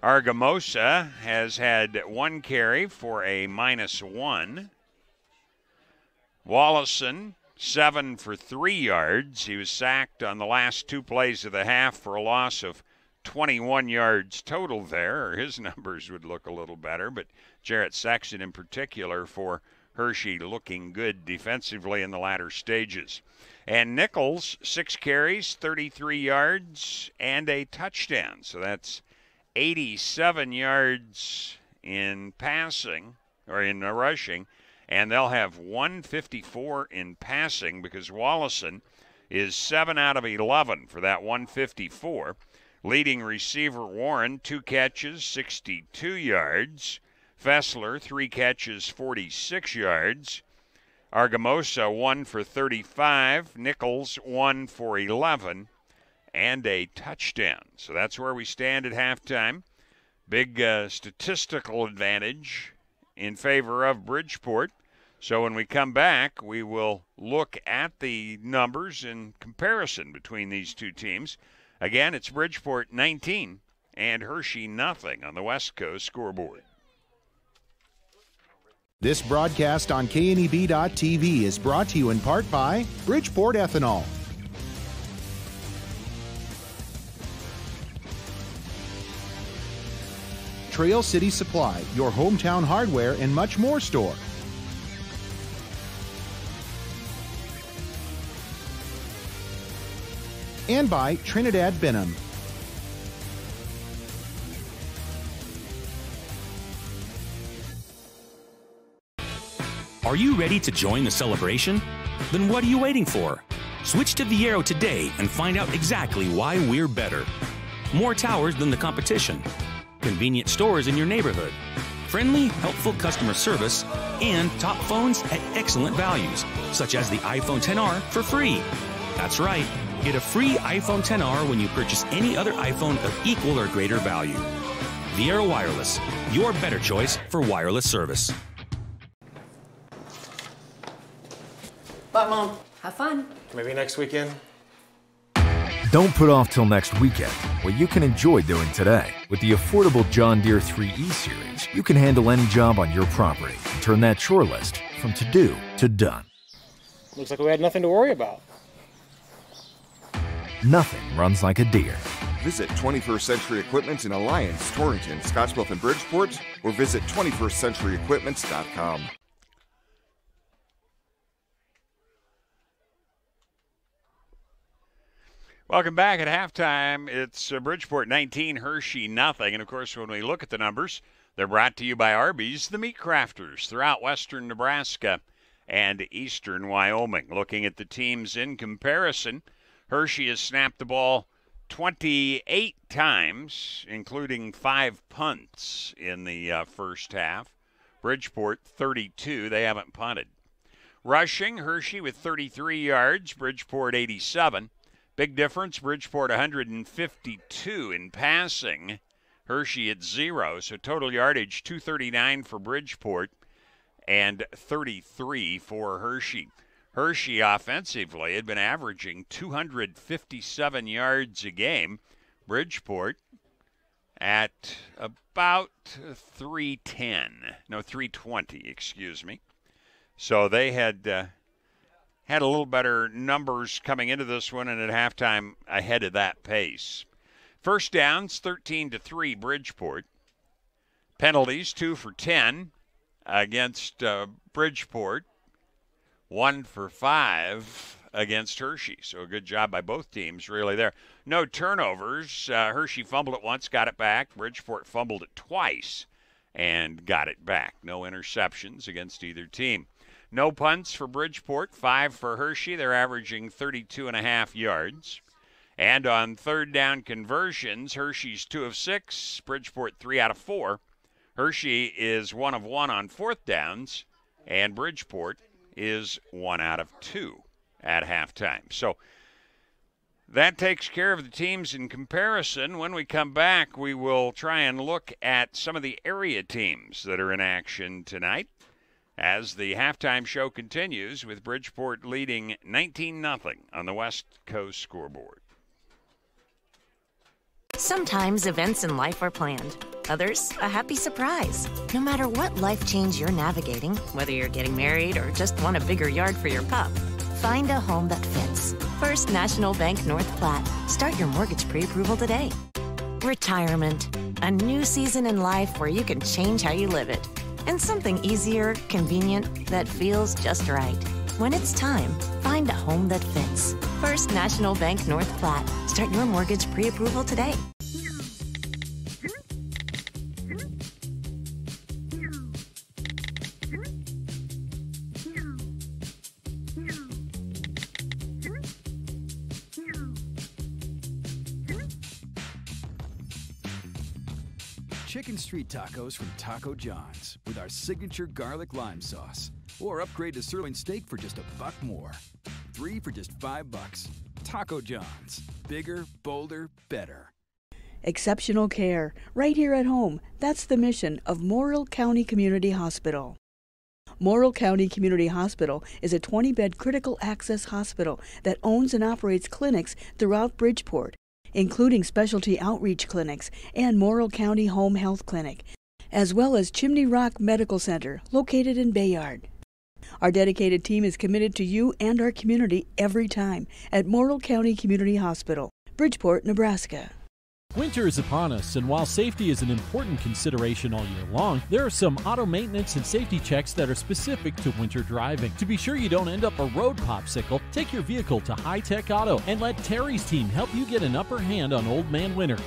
Argamosa has had 1 carry for a -1. Wallison, 7 for 3 yards. He was sacked on the last 2 plays of the half for a loss of 21 yards total there, or his numbers would look a little better, but Jarrett Sexton in particular for Hershey looking good defensively in the latter stages. And Nichols, 6 carries, 33 yards, and a touchdown. So that's 87 yards in passing, or in rushing, and they'll have 154 in passing because Wallison is 7 out of 11 for that 154. Leading receiver Warren, 2 catches, 62 yards. Fessler, 3 catches, 46 yards. Argamosa, 1 for 35. Nichols, 1 for 11, and a touchdown. So that's where we stand at halftime. Big statistical advantage in favor of Bridgeport. So when we come back, we will look at the numbers in comparison between these two teams. Again, it's Bridgeport 19 and Hershey nothing on the West Coast scoreboard. This broadcast on KNEB.TV is brought to you in part by Bridgeport Ethanol. Trail City Supply, your hometown hardware and much more store. And by Trinidad Benham. Are you ready to join the celebration? Then what are you waiting for? Switch to Viero today and find out exactly why we're better. More towers than the competition. Convenient stores in your neighborhood. Friendly, helpful customer service, and top phones at excellent values, such as the iPhone XR for free. That's right. Get a free iPhone XR when you purchase any other iPhone of equal or greater value. Viero Wireless, your better choice for wireless service. Bye, Mom. Have fun. Maybe next weekend. Don't put off till next weekend what you can enjoy doing today. With the affordable John Deere 3E Series, you can handle any job on your property and turn that chore list from to-do to done. Looks like we had nothing to worry about. Nothing runs like a Deere. Visit 21st Century Equipment in Alliance, Torrington, Scottsbluff, and Bridgeport, or visit 21stcenturyequipment.com. Welcome back. At halftime, it's Bridgeport 19, Hershey nothing. And, of course, when we look at the numbers, they're brought to you by Arby's, the meat crafters throughout western Nebraska and eastern Wyoming. Looking at the teams in comparison, Hershey has snapped the ball 28 times, including 5 punts in the first half. Bridgeport, 32. They haven't punted. Rushing, Hershey with 33 yards, Bridgeport 87. Big difference, Bridgeport 152 in passing, Hershey at 0. So total yardage 239 for Bridgeport and 33 for Hershey. Hershey offensively had been averaging 257 yards a game. Bridgeport at about 320, excuse me. So they had a little better numbers coming into this one, and at halftime ahead of that pace. First downs, 13-3 Bridgeport. Penalties, 2 for 10 against Bridgeport. 1 for 5 against Hershey. So a good job by both teams really there. No turnovers. Hershey fumbled it once, got it back. Bridgeport fumbled it twice and got it back. No interceptions against either team. No punts for Bridgeport, 5 for Hershey. They're averaging 32.5 yards. And on third down conversions, Hershey's 2 of 6, Bridgeport 3 out of 4. Hershey is 1 of 1 on fourth downs, and Bridgeport is 1 out of 2 at halftime. So that takes care of the teams in comparison. When we come back, we will try and look at some of the area teams that are in action tonight as the halftime show continues with Bridgeport leading 19-0 on the West Coast scoreboard. Sometimes events in life are planned. Others, a happy surprise. No matter what life change you're navigating, whether you're getting married or just want a bigger yard for your pup, find a home that fits. First National Bank North Platte. Start your mortgage pre-approval today. Retirement. A new season in life where you can change how you live it. and something easier, convenient, that feels just right. When it's time, find a home that fits. First National Bank North Platte. Start your mortgage pre-approval today. Chicken street tacos from Taco John's with our signature garlic lime sauce. Or upgrade to sirloin steak for just $1 more. 3 for just $5. Taco John's. Bigger, bolder, better. Exceptional care, right here at home. That's the mission of Morrill County Community Hospital. Morrill County Community Hospital is a 20-bed critical access hospital that owns and operates clinics throughout Bridgeport, including specialty outreach clinics and Morrill County Home Health Clinic, as well as Chimney Rock Medical Center, located in Bayard. Our dedicated team is committed to you and our community every time at Morrill County Community Hospital, Bridgeport, Nebraska. Winter is upon us, and while safety is an important consideration all year long, there are some auto maintenance and safety checks that are specific to winter driving. To be sure you don't end up a road popsicle, take your vehicle to High Tech Auto and let Terry's team help you get an upper hand on Old Man Winter.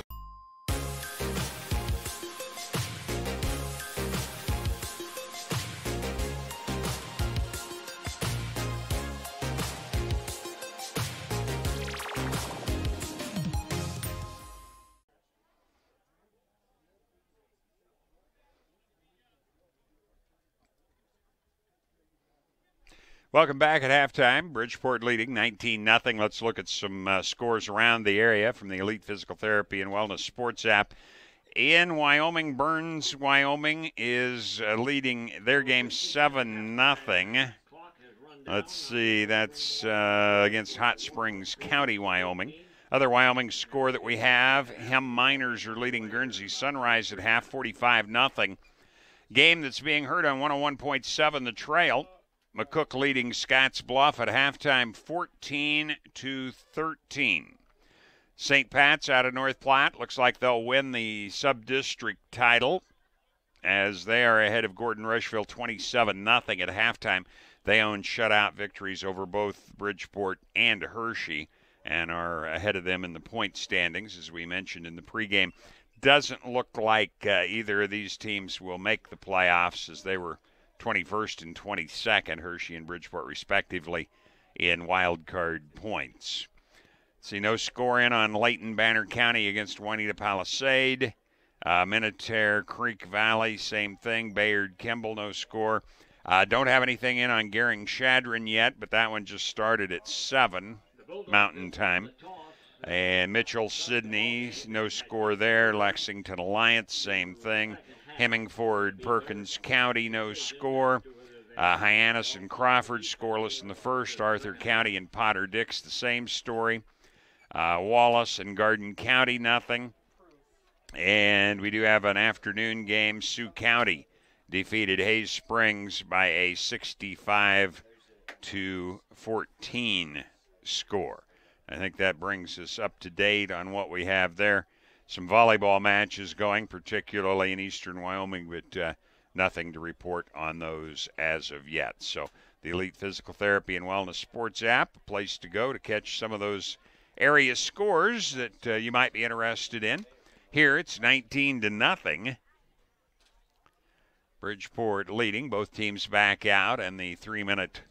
Welcome back at halftime. Bridgeport leading 19-0. Let's look at some scores around the area from the Elite Physical Therapy and Wellness Sports app. In Wyoming, Burns, Wyoming is leading their game 7-0. Let's see, that's against Hot Springs County, Wyoming. Other Wyoming score that we have, Hem Miners are leading Guernsey Sunrise at half, 45-0. Game that's being heard on 101.7 The Trail. McCook leading Scotts Bluff at halftime 14-13. St. Pat's out of North Platte. Looks like they'll win the sub-district title as they are ahead of Gordon Rushville 27-0 at halftime. They own shutout victories over both Bridgeport and Hershey and are ahead of them in the point standings, as we mentioned in the pregame. Doesn't look like either of these teams will make the playoffs, as they were 21st and 22nd, Hershey and Bridgeport respectively, in wild card points. See, no score in on Layton Banner County against Juanita Palisade. Minutair Creek Valley, same thing. Bayard Kimball, no score. Don't have anything in on Gering Shadron yet, but that one just started at 7 Mountain Time. And Mitchell Sidney, no score there. Lexington Alliance, same thing. Hemingford, Perkins County, no score. Hyannis and Crawford, scoreless in the first. Arthur County and Potter Dix, the same story. Wallace and Garden County, nothing. And we do have an afternoon game. Sioux County defeated Hayes Springs by a 65-14 score. I think that brings us up to date on what we have there. Some volleyball matches going, particularly in eastern Wyoming, but nothing to report on those as of yet. So the Elite Physical Therapy and Wellness Sports app, a place to go to catch some of those area scores that you might be interested in. Here it's 19-0. Bridgeport leading, both teams back out, and the 3-minute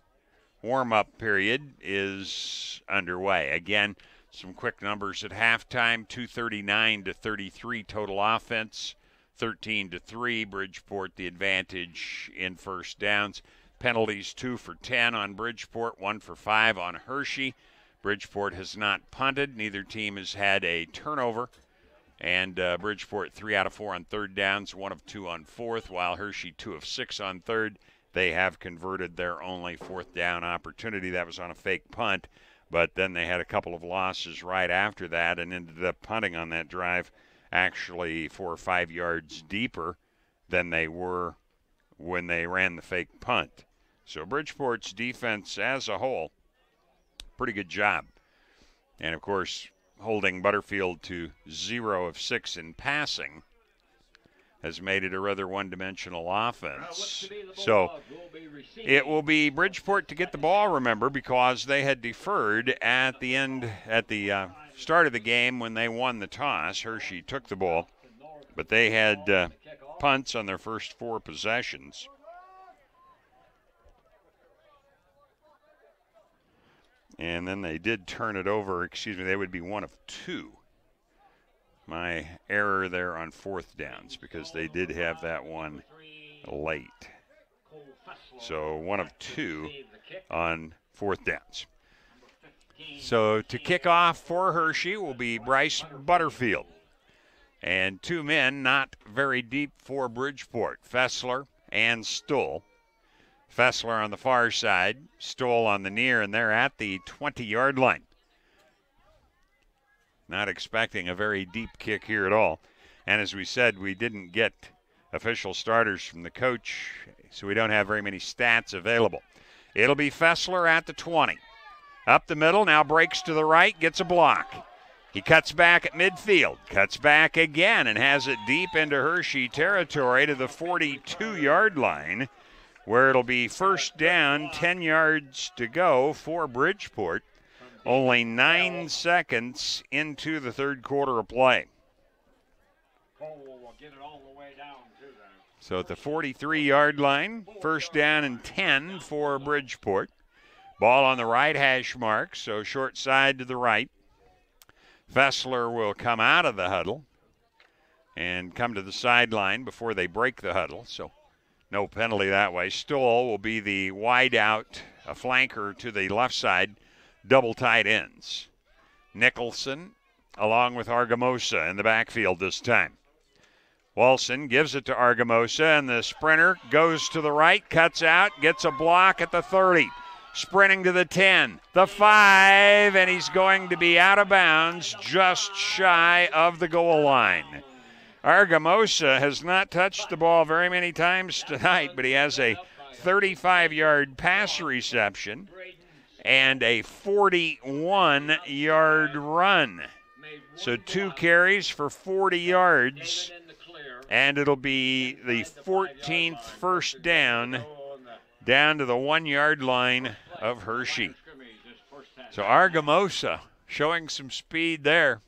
warm-up period is underway. Again, some quick numbers at halftime, 239-33 total offense, 13-3. Bridgeport the advantage in first downs. Penalties 2 for 10 on Bridgeport, 1 for 5 on Hershey. Bridgeport has not punted. Neither team has had a turnover. And Bridgeport 3 out of 4 on third downs, 1 of 2 on fourth, while Hershey 2 of 6 on third. They have converted their only fourth down opportunity. That was on a fake punt. But then they had a couple of losses right after that and ended up punting on that drive actually 4 or 5 yards deeper than they were when they ran the fake punt. So Bridgeport's defense as a whole, pretty good job. And, of course, holding Butterfield to 0 of 6 in passing has made it a rather one-dimensional offense. So it will be Bridgeport to get the ball, remember, because they had deferred at the start of the game when they won the toss. Hershey took the ball, but they had punts on their first 4 possessions. And then they did turn it over. They would be 1 of 2. My error there on 4th downs, because they did have that one late. So 1 of 2 on 4th downs. So to kick off for Hershey will be Bryce Butterfield. And 2 men not very deep for Bridgeport, Fessler and Stoll. Fessler on the far side, Stoll on the near, and they're at the 20-yard line. Not expecting a very deep kick here at all. And as we said, we didn't get official starters from the coach, so we don't have very many stats available. It'll be Fessler at the 20. Up the middle, now breaks to the right, gets a block. He cuts back at midfield, cuts back again, and has it deep into Hershey territory to the 42-yard line, where it'll be first down, 10 yards to go for Bridgeport. Only 9 seconds into the third quarter of play. So at the 43-yard line, first down and 10 for Bridgeport. Ball on the right hash mark, so short side to the right. Fessler will come out of the huddle and come to the sideline before they break the huddle, so no penalty that way. Stoll will be the wide out, a flanker to the left side. Double tight ends. Nicholson along with Argamosa in the backfield this time. Walson gives it to Argamosa, and the sprinter goes to the right, cuts out, gets a block at the 30. Sprinting to the 10, the 5, and he's going to be out of bounds just shy of the goal line. Argamosa has not touched the ball very many times tonight, but he has a 35-yard pass reception and a 41-yard run. So 2 carries for 40 yards, and it'll be the 14th first down to the 1-yard line of Hershey. So Argamosa showing some speed there.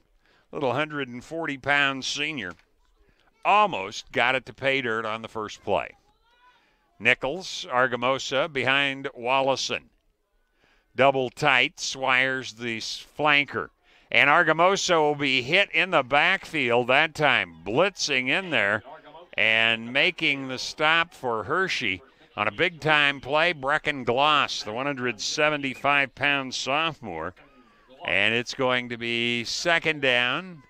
Little 140-pound senior. Almost got it to pay dirt on the first play. Nichols, Argamosa behind Wallison. Double tight, Swires the flanker. And Argamosa will be hit in the backfield that time, blitzing in there and making the stop for Hershey on a big-time play. Brecken Gloss, the 175-pound sophomore. And it's going to be second down.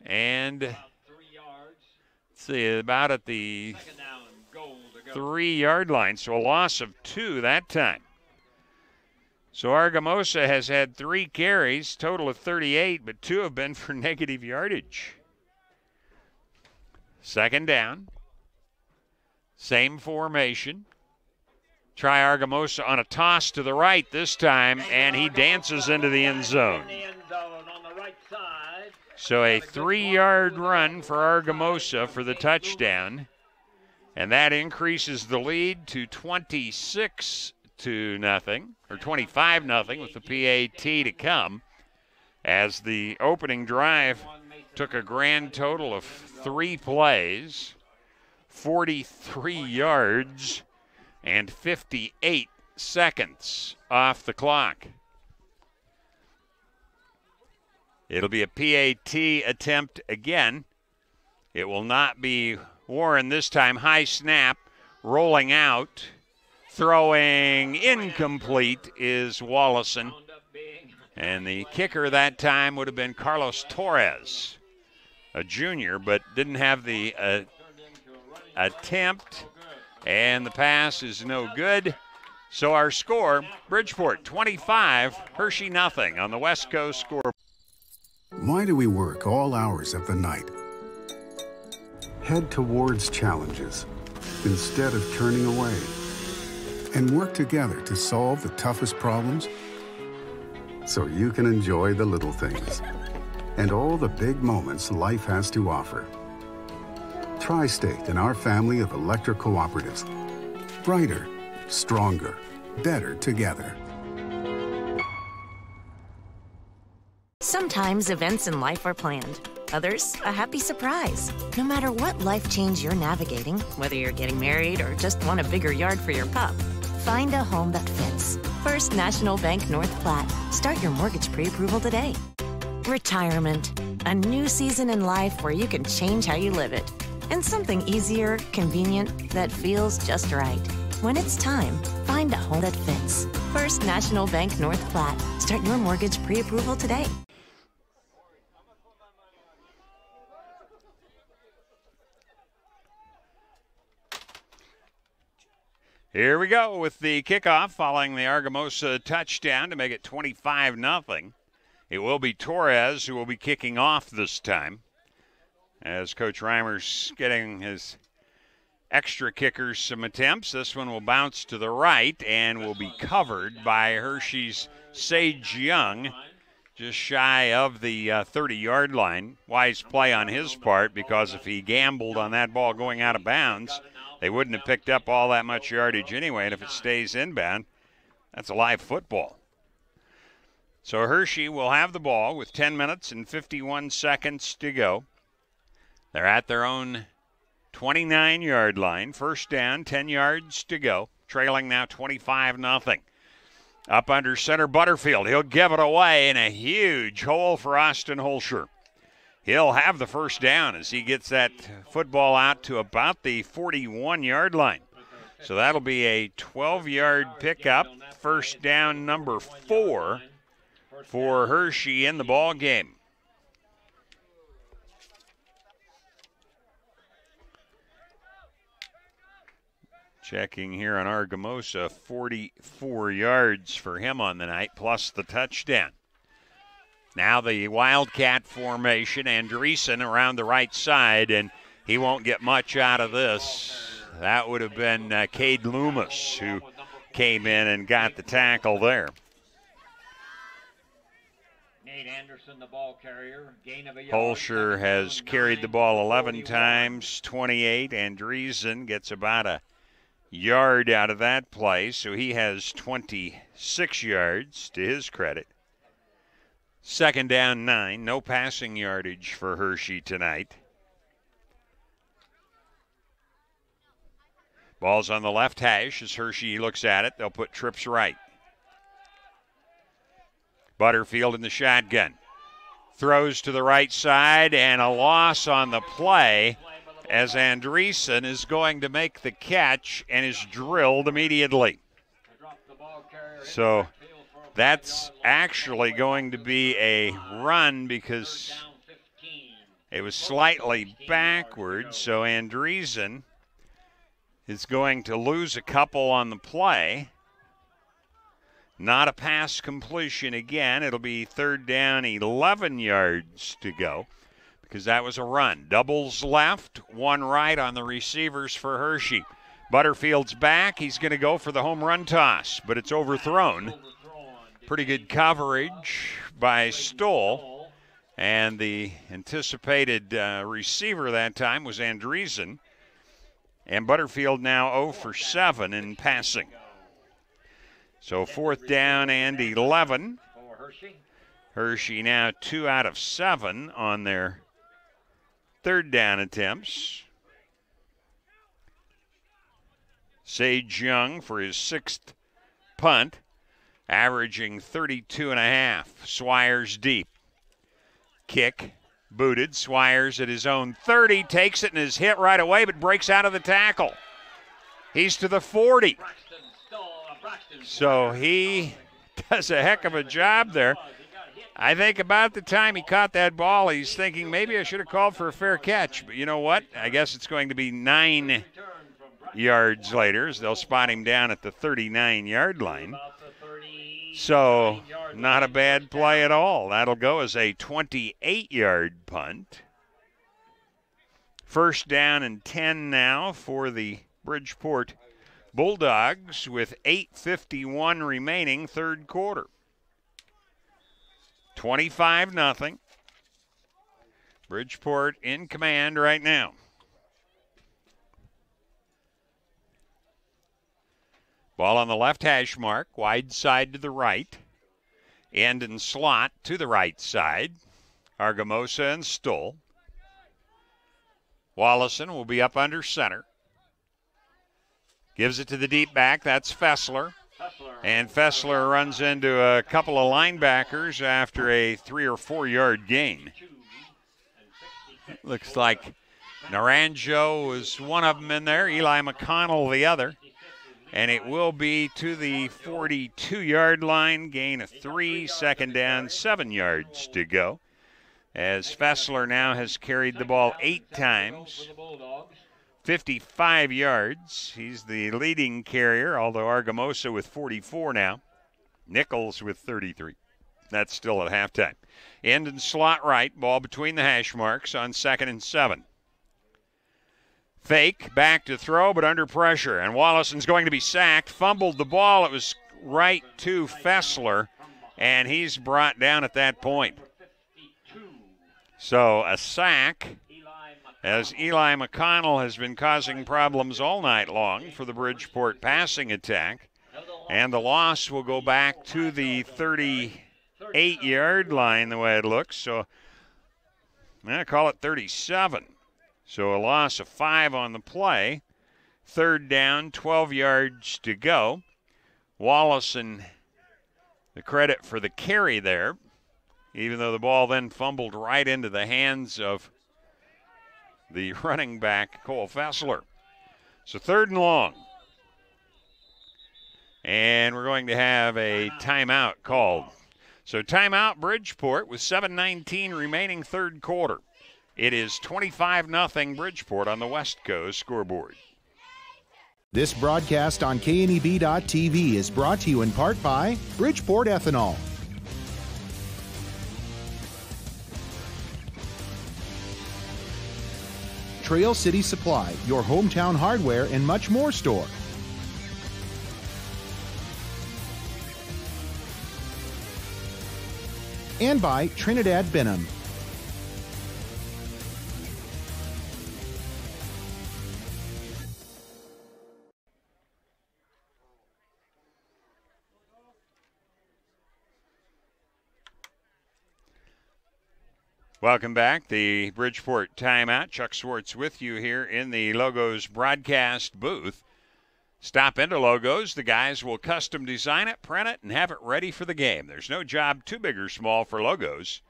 And, let's see, about at the 3-yard line. So a loss of 2 that time. So Argamosa has had 3 carries, total of 38, but 2 have been for negative yardage. Second down. Same formation. Try Argamosa on a toss to the right this time, and he dances into the end zone. So a 3-yard run for Argamosa for the touchdown, and that increases the lead to 26-0, or 25-0 with the PAT to come, as the opening drive took a grand total of 3 plays, 43 yards, and 58 seconds off the clock. It'll be a PAT attempt again. It will not be Warren this time. High snap, rolling out. Throwing incomplete is Wallison. And the kicker that time would have been Carlos Torres, a junior, but didn't have the attempt. And the pass is no good. So our score, Bridgeport 25, Hershey nothing on the West Coast score. Why do we work all hours of the night? Head towards challenges instead of turning away. And work together to solve the toughest problems so you can enjoy the little things and all the big moments life has to offer. Tri-State and our family of electric cooperatives. Brighter, stronger, better together. Sometimes events in life are planned. Others, a happy surprise. No matter what life change you're navigating, whether you're getting married or just want a bigger yard for your pup, find a home that fits. First National Bank North Platte. Start your mortgage pre-approval today. Retirement. A new season in life where you can change how you live it. And something easier, convenient, that feels just right. When it's time, find a home that fits. First National Bank North Platte. Start your mortgage pre-approval today. Here we go with the kickoff following the Argamosa touchdown to make it 25-0. It will be Torres who will be kicking off this time, as Coach Reimer's getting his extra kickers some attempts. This one will bounce to the right and will be covered by Hershey's Sage Young, just shy of the 30-yard line. Wise play on his part, because if he gambled on that ball going out of bounds, they wouldn't have picked up all that much yardage anyway, and if it stays inbound, that's a live football. So Hershey will have the ball with 10 minutes and 51 seconds to go. They're at their own 29-yard line. First down, 10 yards to go. Trailing now 25-0. Up under center, Butterfield. He'll give it away in a huge hole for Austin Holscher. He'll have the first down as he gets that football out to about the 41-yard line. So that'll be a 12-yard pickup. First down number 4 for Hershey in the ball game. Checking here on Argamosa, 44 yards for him on the night, plus the touchdown. Now the Wildcat formation, Andreessen around the right side, and he won't get much out of this. That would have been Cade Loomis who came in and got the tackle there. Nate Anderson, the ball carrier, gain of a yard. Holscher has carried the ball 11 times, 28. Andreessen gets about a yard out of that play, so he has 26 yards to his credit. Second down 9, no passing yardage for Hershey tonight. Ball's on the left hash as Hershey looks at it. They'll put trips right. Butterfield in the shotgun. Throws to the right side and a loss on the play as Andreessen is going to make the catch and is drilled immediately. So that's actually going to be a run because it was slightly backwards, so Andreessen is going to lose a couple on the play. Not a pass completion again. It'll be third down, 11 yards to go because that was a run. Doubles left, one right on the receivers for Hershey. Butterfield's back. He's going to go for the home run toss, but it's overthrown. Pretty good coverage by Stoll, and the anticipated receiver that time was Andreessen. And Butterfield now 0 for 7 in passing. So fourth down and 11. Hershey now 2 out of 7 on their third down attempts. Sage Young for his 6th punt, averaging 32.5. Swires deep. Kick. Booted. Swires at his own 30. Takes it and is hit right away, but breaks out of the tackle. He's to the 40. So he does a heck of a job there. I think about the time he caught that ball, he's thinking maybe I should have called for a fair catch. But you know what? I guess it's going to be 9 yards later as they'll spot him down at the 39-yard line. So not a bad play at all. That'll go as a 28-yard punt. First down and 10 now for the Bridgeport Bulldogs with 8:51 remaining third quarter. 25-0. Bridgeport in command right now. Ball on the left hash mark, wide side to the right. End and slot to the right side. Argamosa and Stoll. Wallison will be up under center. Gives it to the deep back. That's Fessler. And Fessler runs into a couple of linebackers after a 3 or 4 yard gain. Looks like Naranjo was one of them in there. Eli McConnell the other. And it will be to the 42-yard line. Gain of 3. Second down, 7 yards to go. As Fessler now has carried the ball 8 times. 55 yards. He's the leading carrier, although Argamosa with 44 now. Nichols with 33. That's still at halftime. End and slot right. Ball between the hash marks on 2nd and 7. Fake, back to throw, but under pressure. And Wallison's going to be sacked. Fumbled the ball. It was right to Fessler, and he's brought down at that point. So a sack, as Eli McConnell has been causing problems all night long for the Bridgeport passing attack. And the loss will go back to the 38-yard line the way it looks. So I call it 37. So a loss of 5 on the play. 3rd down, 12 yards to go. Wallison, the credit for the carry there, even though the ball then fumbled right into the hands of the running back, Cole Fessler. So 3rd and long. And we're going to have a timeout called. So timeout Bridgeport with 7:19 remaining 3rd quarter. It is 25-0 Bridgeport on the West Coast scoreboard. This broadcast on KNEB.TV is brought to you in part by Bridgeport Ethanol. Trail City Supply, your hometown hardware and much more store. And by Trinidad Benham. Welcome back. The Bridgeport timeout. Chuck Swartz with you here in the Logos broadcast booth. Stop into Logos. The guys will custom design it, print it, and have it ready for the game. There's no job too big or small for Logos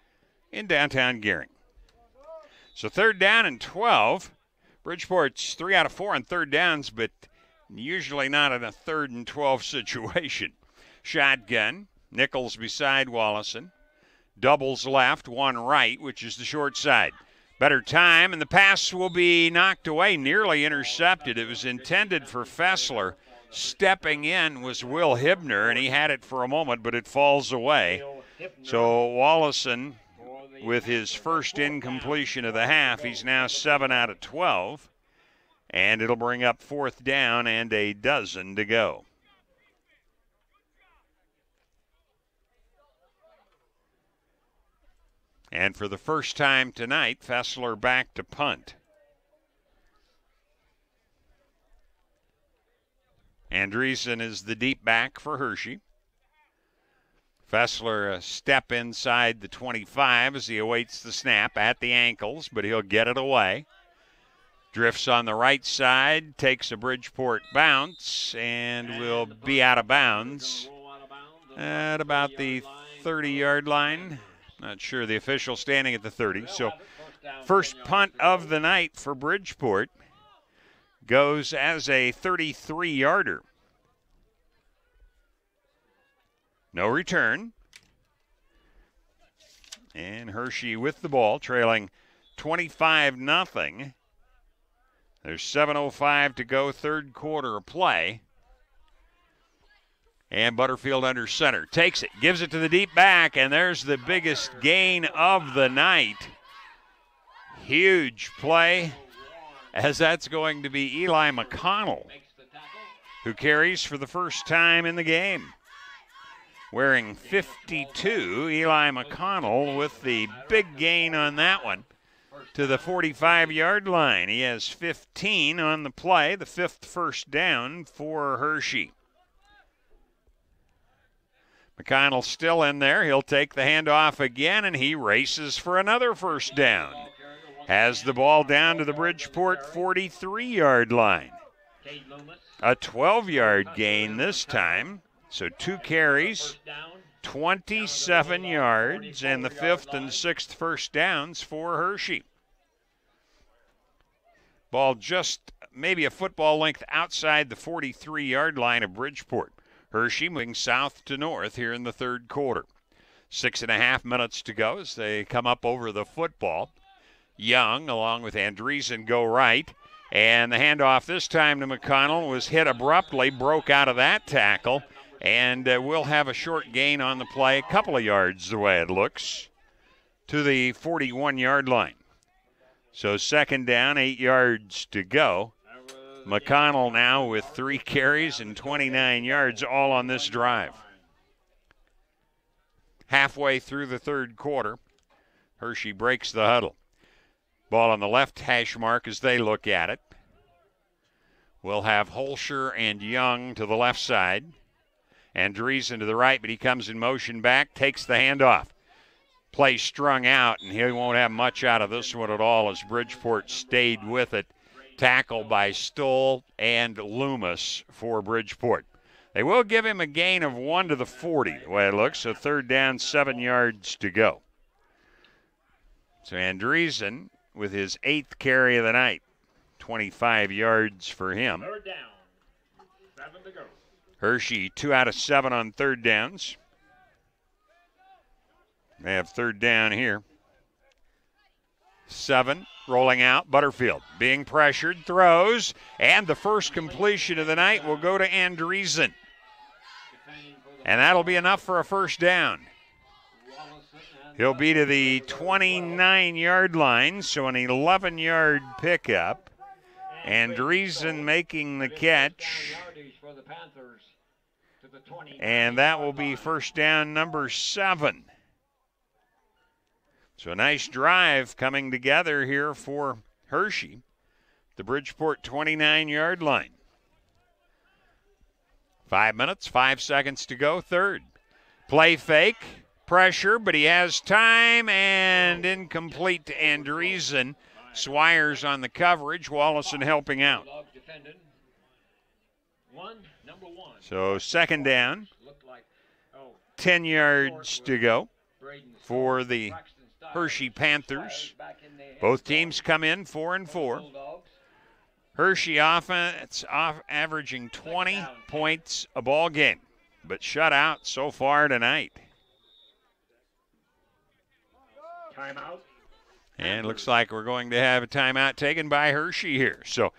in downtown Gearing. So 3rd down and 12. Bridgeport's 3 out of 4 on 3rd downs, but usually not in a 3rd and 12 situation. Shotgun. Nichols beside Wallison. Doubles left, 1 right, which is the short side. Better time, and the pass will be knocked away, nearly intercepted. It was intended for Fessler. Stepping in was Will Hibner, and he had it for a moment, but it falls away. So Wallison, with his first incompletion of the half, he's now 7 out of 12. And it'll bring up 4th down and a dozen to go. And for the first time tonight, Fessler back to punt. Andreessen is the deep back for Hershey. Fessler a step inside the 25 as he awaits the snap at the ankles, but he'll get it away. Drifts on the right side, takes a Bridgeport bounce, and will be out of bounds at about the 30-yard line. Not sure, the official standing at the 30. So first punt of the night for Bridgeport goes as a 33-yarder. No return. And Hershey with the ball, trailing 25-0. There's 7:05 to go, 3rd quarter of play. And Butterfield under center. Takes it, gives it to the deep back, and there's the biggest gain of the night. Huge play, as that's going to be Eli McConnell, who carries for the first time in the game. Wearing 52, Eli McConnell with the big gain on that one to the 45-yard line. He has 15 on the play, the 5th first down for Hershey. McConnell still in there. He'll take the handoff again, and he races for another first down. Has the ball down to the Bridgeport 43-yard line. A 12-yard gain this time. So 2 carries, 27 yards, and the 5th and 6th first downs for Hershey. Ball just maybe a football length outside the 43-yard line of Bridgeport. Hershey moving south to north here in the third quarter. 6.5 minutes to go as they come up over the football. Young, along with Andreessen, go right. And the handoff this time to McConnell was hit abruptly, broke out of that tackle. And we'll have a short gain on the play, a couple of yards the way it looks, to the 41-yard line. So 2nd down, 8 yards to go. McConnell now with 3 carries and 29 yards all on this drive. Halfway through the third quarter, Hershey breaks the huddle. Ball on the left hash mark as they look at it. We'll have Holscher and Young to the left side. Andreessen to the right, but he comes in motion back, takes the handoff. Play strung out, and he won't have much out of this one at all as Bridgeport stayed with it. Tackle by Stoll and Loomis for Bridgeport. They will give him a gain of 1 to the 40, the way it looks, so 3rd down, 7 yards to go. So Andreessen with his 8th carry of the night, 25 yards for him. 3rd down, 7 to go. Hershey 2 out of 7 on 3rd downs. They have 3rd down here. 7, rolling out, Butterfield being pressured, throws, and the first completion of the night will go to Andreessen. And that'll be enough for a first down. He'll be to the 29-yard line, so an 11-yard pickup. Andreessen making the catch. And that will be first down number 7. So a nice drive coming together here for Hershey. The Bridgeport 29-yard line. 5 minutes, 5 seconds to go, 3rd. Play fake, pressure, but he has time, and incomplete to Andreessen. Swires on the coverage, Wallison helping out. So 2nd down, 10 yards to go for the Hershey Panthers. Both teams come in 4-4. Hershey offense averaging 20 points a ball game, but shut out so far tonight. Timeout. And looks like we're going to have a timeout taken by Hershey here. So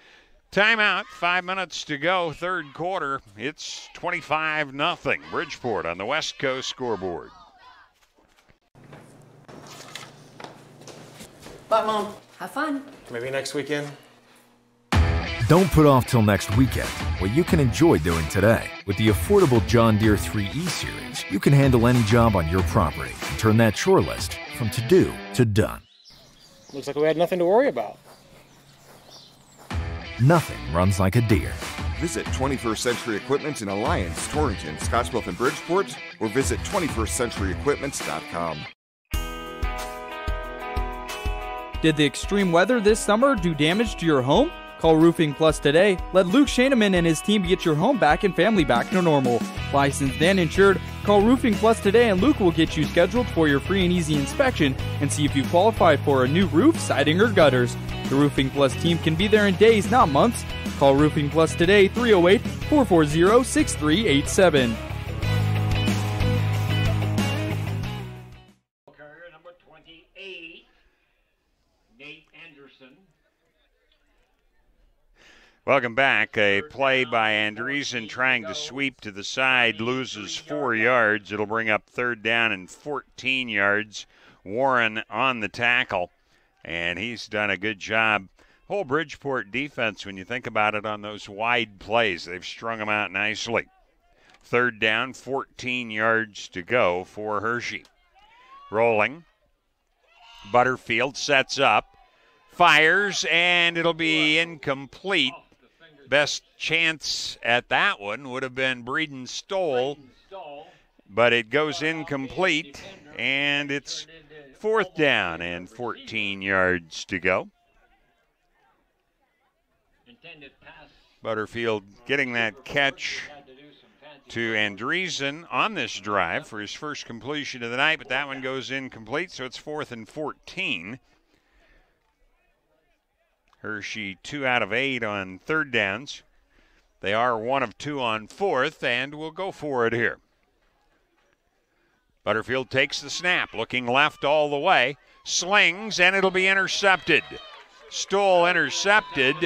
timeout, 5 minutes to go, third quarter. It's 25-0 Bridgeport on the West Coast scoreboard. Bye, Mom. Have fun. Maybe next weekend. Don't put off till next weekend what you can enjoy doing today. With the affordable John Deere 3E Series, you can handle any job on your property and turn that chore list from to-do to done. Looks like we had nothing to worry about. Nothing runs like a Deere. Visit 21st Century Equipment in Alliance, Torrington, Scottsbluff, and Bridgeport, or visit 21stcenturyequipments.com. Did the extreme weather this summer do damage to your home? Call Roofing Plus today. Let Luke Shaneman and his team get your home back and family back to normal. Licensed and insured, call Roofing Plus today and Luke will get you scheduled for your free and easy inspection and see if you qualify for a new roof, siding, or gutters. The Roofing Plus team can be there in days, not months. Call Roofing Plus today, 308-440-6387. Carrier number 28, Nate Anderson. Welcome back. A play by Andreessen trying to sweep to the side, loses 4 yards. It'll bring up third down and 14 yards. Warren on the tackle, and he's done a good job. Whole Bridgeport defense, when you think about it, on those wide plays, they've strung them out nicely. Third down, 14 yards to go for Hershey. Rolling. Butterfield sets up, fires, and it'll be incomplete. Best chance at that one would have been Breeden Stoll but it goes incomplete, and it's 4th down and 14 yards to go. Butterfield getting that catch to Andreessen on this drive for his first completion of the night, but that one goes incomplete, so it's 4th and 14. Hershey 2 out of 8 on 3rd downs. They are 1 of 2 on 4th, and will go for it here. Butterfield takes the snap, looking left all the way, slings, and it'll be intercepted. Stoll intercepted.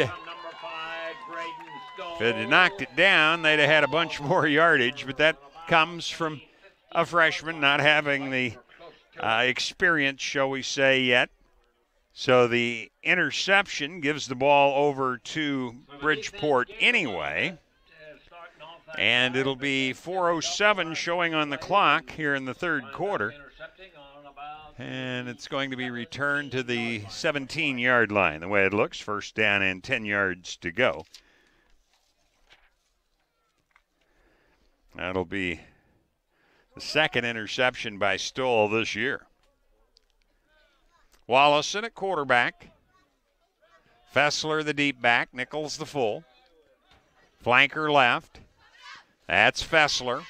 If it had knocked it down, they'd have had a bunch more yardage, but that comes from a freshman not having the experience, shall we say, yet. So the interception gives the ball over to Bridgeport anyway. And it'll be 4:07 showing on the clock here in the 3rd quarter. And it's going to be returned to the 17-yard line, the way it looks. 1st down and 10 yards to go. That'll be the 2nd interception by Stoll this year. Wallison at quarterback. Fessler the deep back. Nichols the full. Flanker left. That's Fessler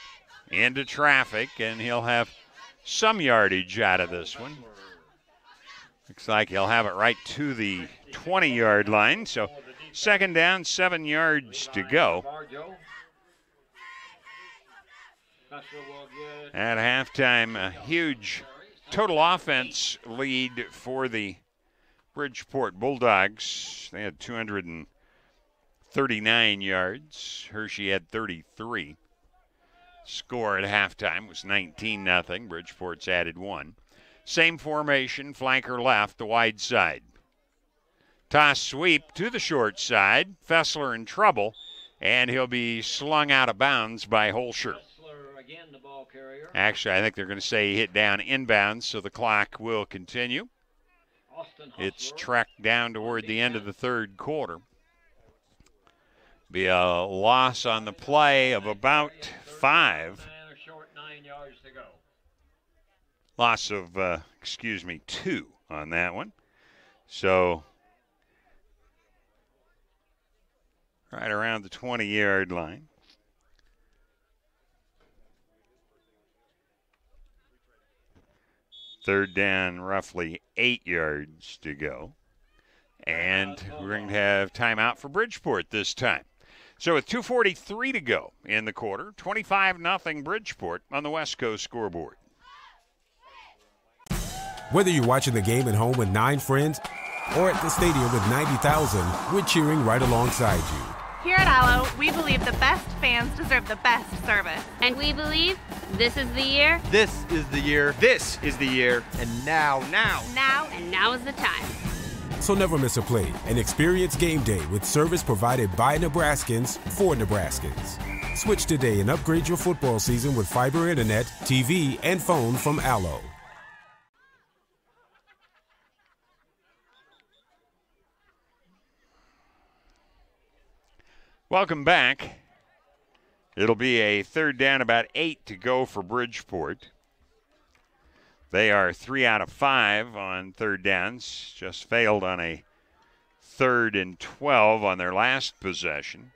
into traffic, and he'll have some yardage out of this one. Looks like he'll have it right to the 20-yard line. So 2nd down, 7 yards to go. At halftime, a huge total offense lead for the Bridgeport Bulldogs. They had 239 yards. Hershey had 33. Score at halftime was 19-0. Bridgeport's added 1. Same formation, flanker left, the wide side. Toss sweep to the short side. Fessler in trouble, and he'll be slung out of bounds by Holscher. Actually, I think they're going to say he hit down inbounds, so the clock will continue. It's tracked down toward the end of the 3rd quarter. Be a loss on the play of about 5. Loss of, 2 on that one. So, right around the 20-yard line. Third down, roughly 8 yards to go. And we're going to have timeout for Bridgeport this time. So with 2:43 to go in the quarter, 25-0 Bridgeport on the West Coast scoreboard. Whether you're watching the game at home with 9 friends or at the stadium with 90,000, we're cheering right alongside you. Here at Allo, we believe the best fans deserve the best service. And we believe this is the year. This is the year. This is the year. And now. And now is the time. So never miss a play and experience game day with service provided by Nebraskans for Nebraskans. Switch today and upgrade your football season with fiber internet, TV, and phone from Allo. Welcome back. It'll be a 3rd down, about 8 to go for Bridgeport. They are 3 out of 5 on 3rd downs. Just failed on a 3rd and 12 on their last possession.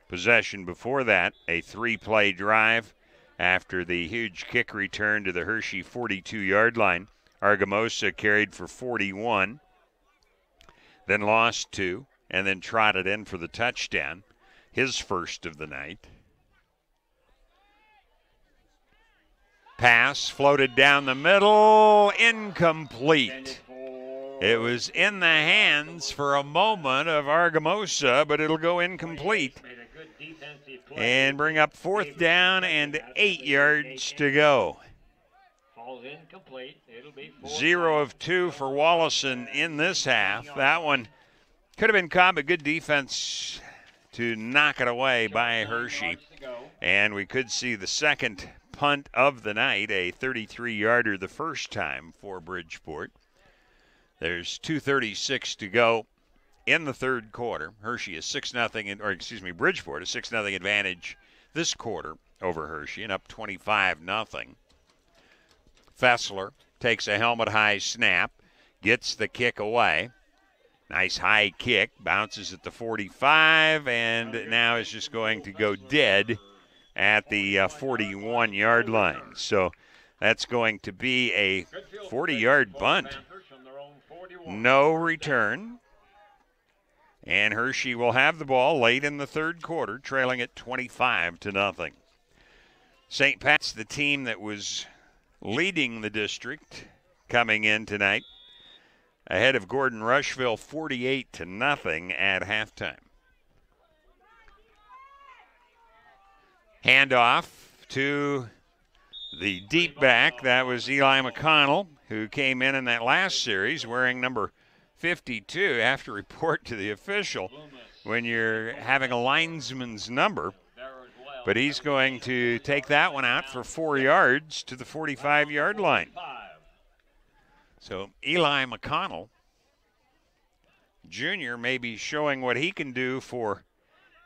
Possession before that, a 3-play drive after the huge kick return to the Hershey 42-yard line. Argamosa carried for 41, then lost 2, and then trotted in for the touchdown. His first of the night. Pass floated down the middle, incomplete. It was in the hands for a moment of Argamosa, but it'll go incomplete. And bring up 4th down and 8 yards to go. 0 of 2 for Wallison in this half. That one could have been caught, but good defense to knock it away by Hershey. And we could see the second punt of the night, a 33-yarder the first time for Bridgeport. There's 2:36 to go in the 3rd quarter. Hershey is 6-0, Bridgeport is 6-0 advantage this quarter over Hershey and up 25-0. Fessler takes a helmet-high snap, gets the kick away. Nice high kick, bounces at the 45, and now is just going to go dead at the 41-yard line. So that's going to be a 40-yard bunt. No return. And Hershey will have the ball late in the third quarter, trailing it 25-0. St. Pat's, the team that was leading the district coming in tonight, ahead of Gordon Rushville 48-0 at halftime. Handoff to the deep back. That was Eli McConnell, who came in that last series wearing number 52. I have to report to the official when you're having a linesman's number. But he's going to take that one out for 4 yards to the 45-yard line. So Eli McConnell, Jr., may be showing what he can do for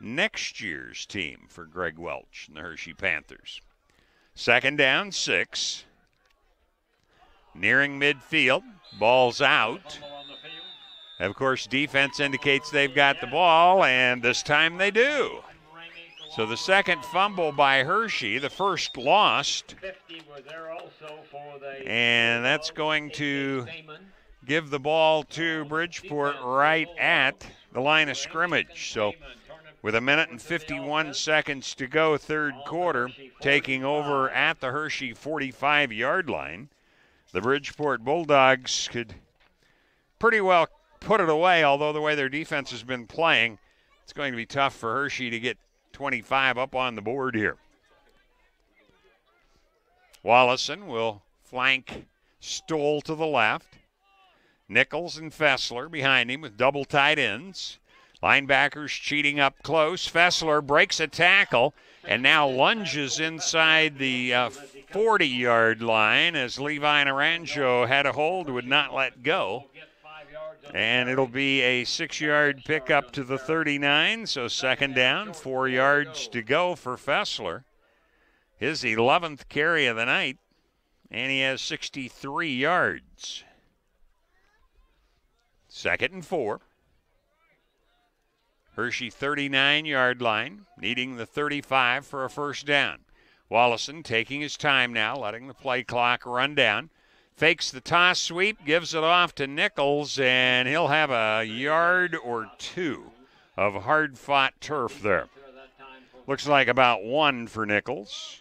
next year's team for Greg Welch and the Hershey Panthers. 2nd down, 6. Nearing midfield, ball's out. Of course, defense indicates they've got the ball, and this time they do. So the second fumble by Hershey, the first lost. And that's going to give the ball to Bridgeport right at the line of scrimmage. So with 1 minute and 51 seconds to go, third quarter, taking over at the Hershey 45-yard line, the Bridgeport Bulldogs could pretty well put it away, although the way their defense has been playing, it's going to be tough for Hershey to get 25 up on the board here. Wallison will flank Stoll to the left. Nichols and Fessler behind him with double tight ends. Linebackers cheating up close. Fessler breaks a tackle and now lunges inside the 40-yard line as Levi Naranjo had a hold, would not let go. And it'll be a 6-yard pickup to the 39, so 2nd down, 4 yards to go for Fessler. His 11th carry of the night, and he has 63 yards. 2nd and 4. Hershey 39-yard line, needing the 35 for a first down. Wallison taking his time now, letting the play clock run down. Fakes the toss sweep, gives it off to Nichols, and he'll have a yard or 2 of hard-fought turf there. Looks like about 1 for Nichols.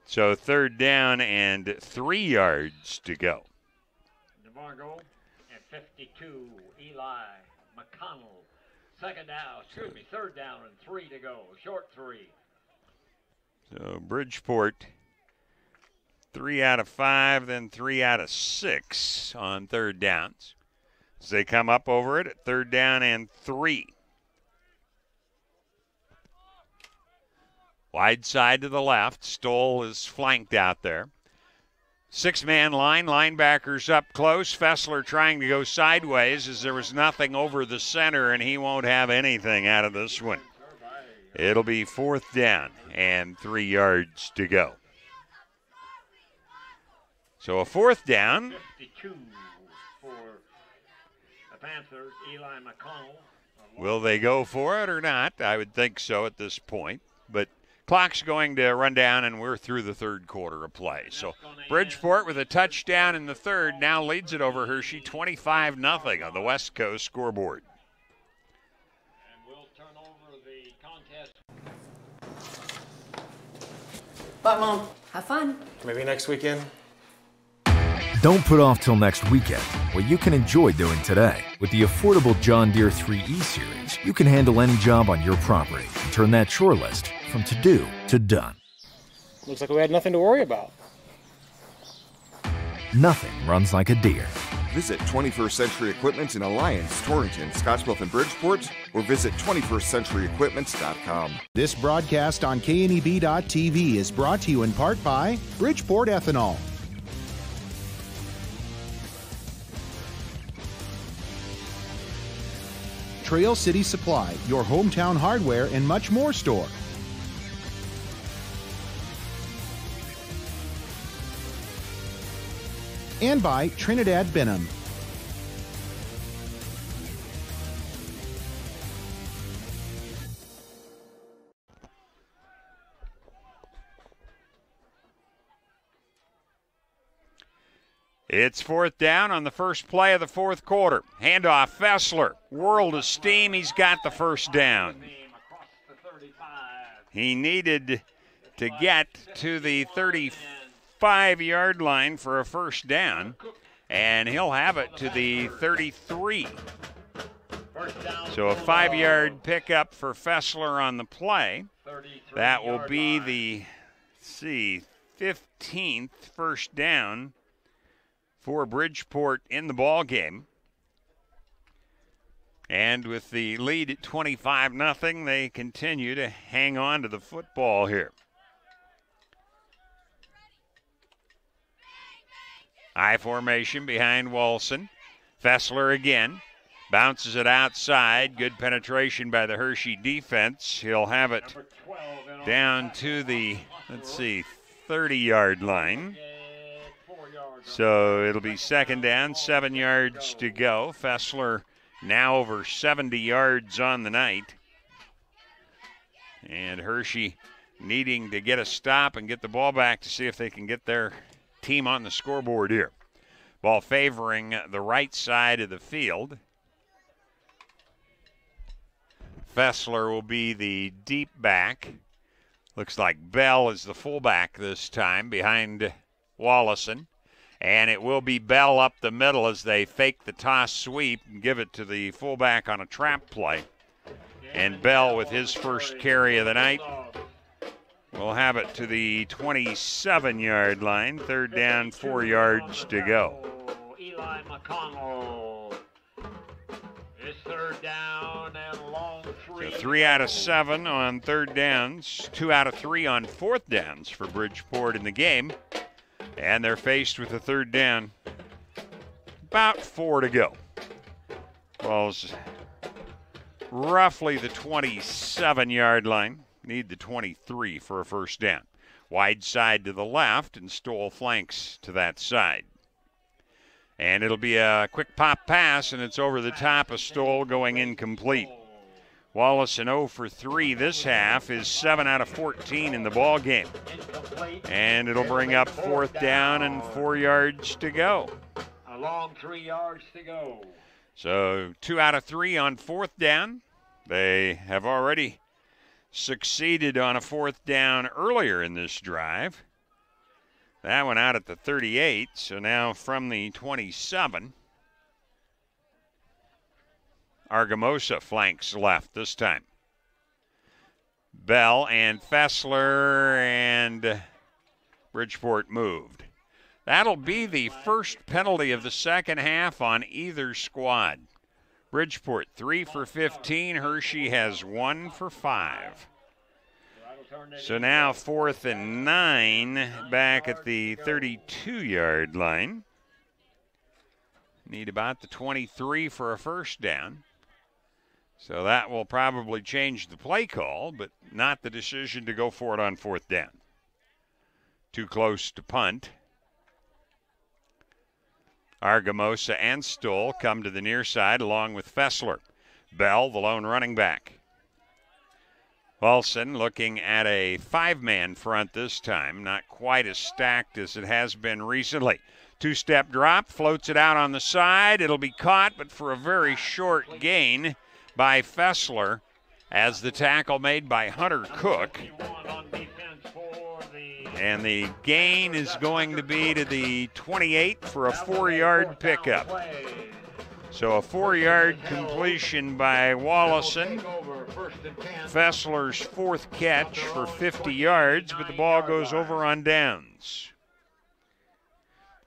So 3rd down and 3 yards to go. DeMarco at 52, Eli McConnell. 3rd down and 3 to go, short 3. So Bridgeport, 3 out of 5, then 3 out of 6 on 3rd downs. As they come up over it at 3rd down and 3. Wide side to the left. Stoll is flanked out there. 6-man line, linebackers up close. Fessler trying to go sideways as there was nothing over the center, and he won't have anything out of this one. It'll be 4th down and 3 yards to go. So a 4th down. 52 for the Panthers, Eli McConnell. Will they go for it or not? I would think so at this point. But clock's going to run down, and we're through the third quarter of play. So Bridgeport with a touchdown in the third now leads it over Hershey 25-0 on the West Coast scoreboard. And we'll turn over the contest. Bye, Mom. Have fun. Maybe next weekend. Don't put off till next weekend what you can enjoy doing today. With the affordable John Deere 3E Series, you can handle any job on your property and turn that chore list from to-do to done. Looks like we had nothing to worry about. Nothing runs like a Deere. Visit 21st Century Equipment in Alliance, Torrington, Scottsbluff, and Bridgeport, or visit 21stcenturyequipment.com. This broadcast on KNEB.TV is brought to you in part by Bridgeport Ethanol. Trail City Supply, your hometown hardware and much more store. And by Trinidad Benham. It's fourth down on the first play of the fourth quarter. Handoff, Fessler. World of steam. He's got the first down. He needed to get to the 35-yard line for a first down, and he'll have it to the 33. So a 5-yard pickup for Fessler on the play. That will be the, 15th first down for Bridgeport in the ball game. And with the lead at 25-0, they continue to hang on to the football here. I formation behind Walson. Fessler again. Bounces it outside. Good penetration by the Hershey defense. He'll have it down to the, 30-yard line. So it'll be second down, 7 yards to go. Fessler now over 70 yards on the night. And Hershey needing to get a stop and get the ball back to see if they can get their team on the scoreboard here. Ball favoring the right side of the field. Fessler will be the deep back. Looks like Bell is the fullback this time behind Wallison. And it will be Bell up the middle as they fake the toss sweep and give it to the fullback on a trap play. And Bell, with his first carry of the night, will have it to the 27-yard line. Third down, 4 yards to go. Eli McConnell. It's third down and a long three. So 3 out of 7 on third downs, 2 out of 3 on fourth downs for Bridgeport in the game. And they're faced with a third down. About 4 to go. Ball's roughly the 27-yard line. Need the 23 for a first down. Wide side to the left, and Stoll flanks to that side. And it'll be a quick pop pass, and it's over the top of Stoll, going incomplete. Wallison 0 for 3 this half is 7 out of 14 in the ball game. And it'll bring up fourth down and 4 yards to go. A long 3 yards to go. So 2 out of 3 on fourth down. They have already succeeded on a fourth down earlier in this drive. That one out at the 38, so now from the 27. Argamosa flanks left this time. Bell and Fessler and Bridgeport moved. That'll be the first penalty of the second half on either squad. Bridgeport 3 for 15. Hershey has 1 for 5. So now 4th and 9 back at the 32-yard line. Need about the 23 for a first down. So that will probably change the play call, but not the decision to go for it on fourth down. Too close to punt. Argamosa and Stoll come to the near side along with Fessler. Bell, the lone running back. Wilson looking at a 5-man front this time, not quite as stacked as it has been recently. Two-step drop, floats it out on the side. It'll be caught, but for a very short gain by Fessler as the tackle made by Hunter Cook. And the gain is going to be to the 28 for a 4-yard pickup. So a 4-yard completion by Wallison. Fessler's 4th catch for 50 yards, but the ball goes over on downs.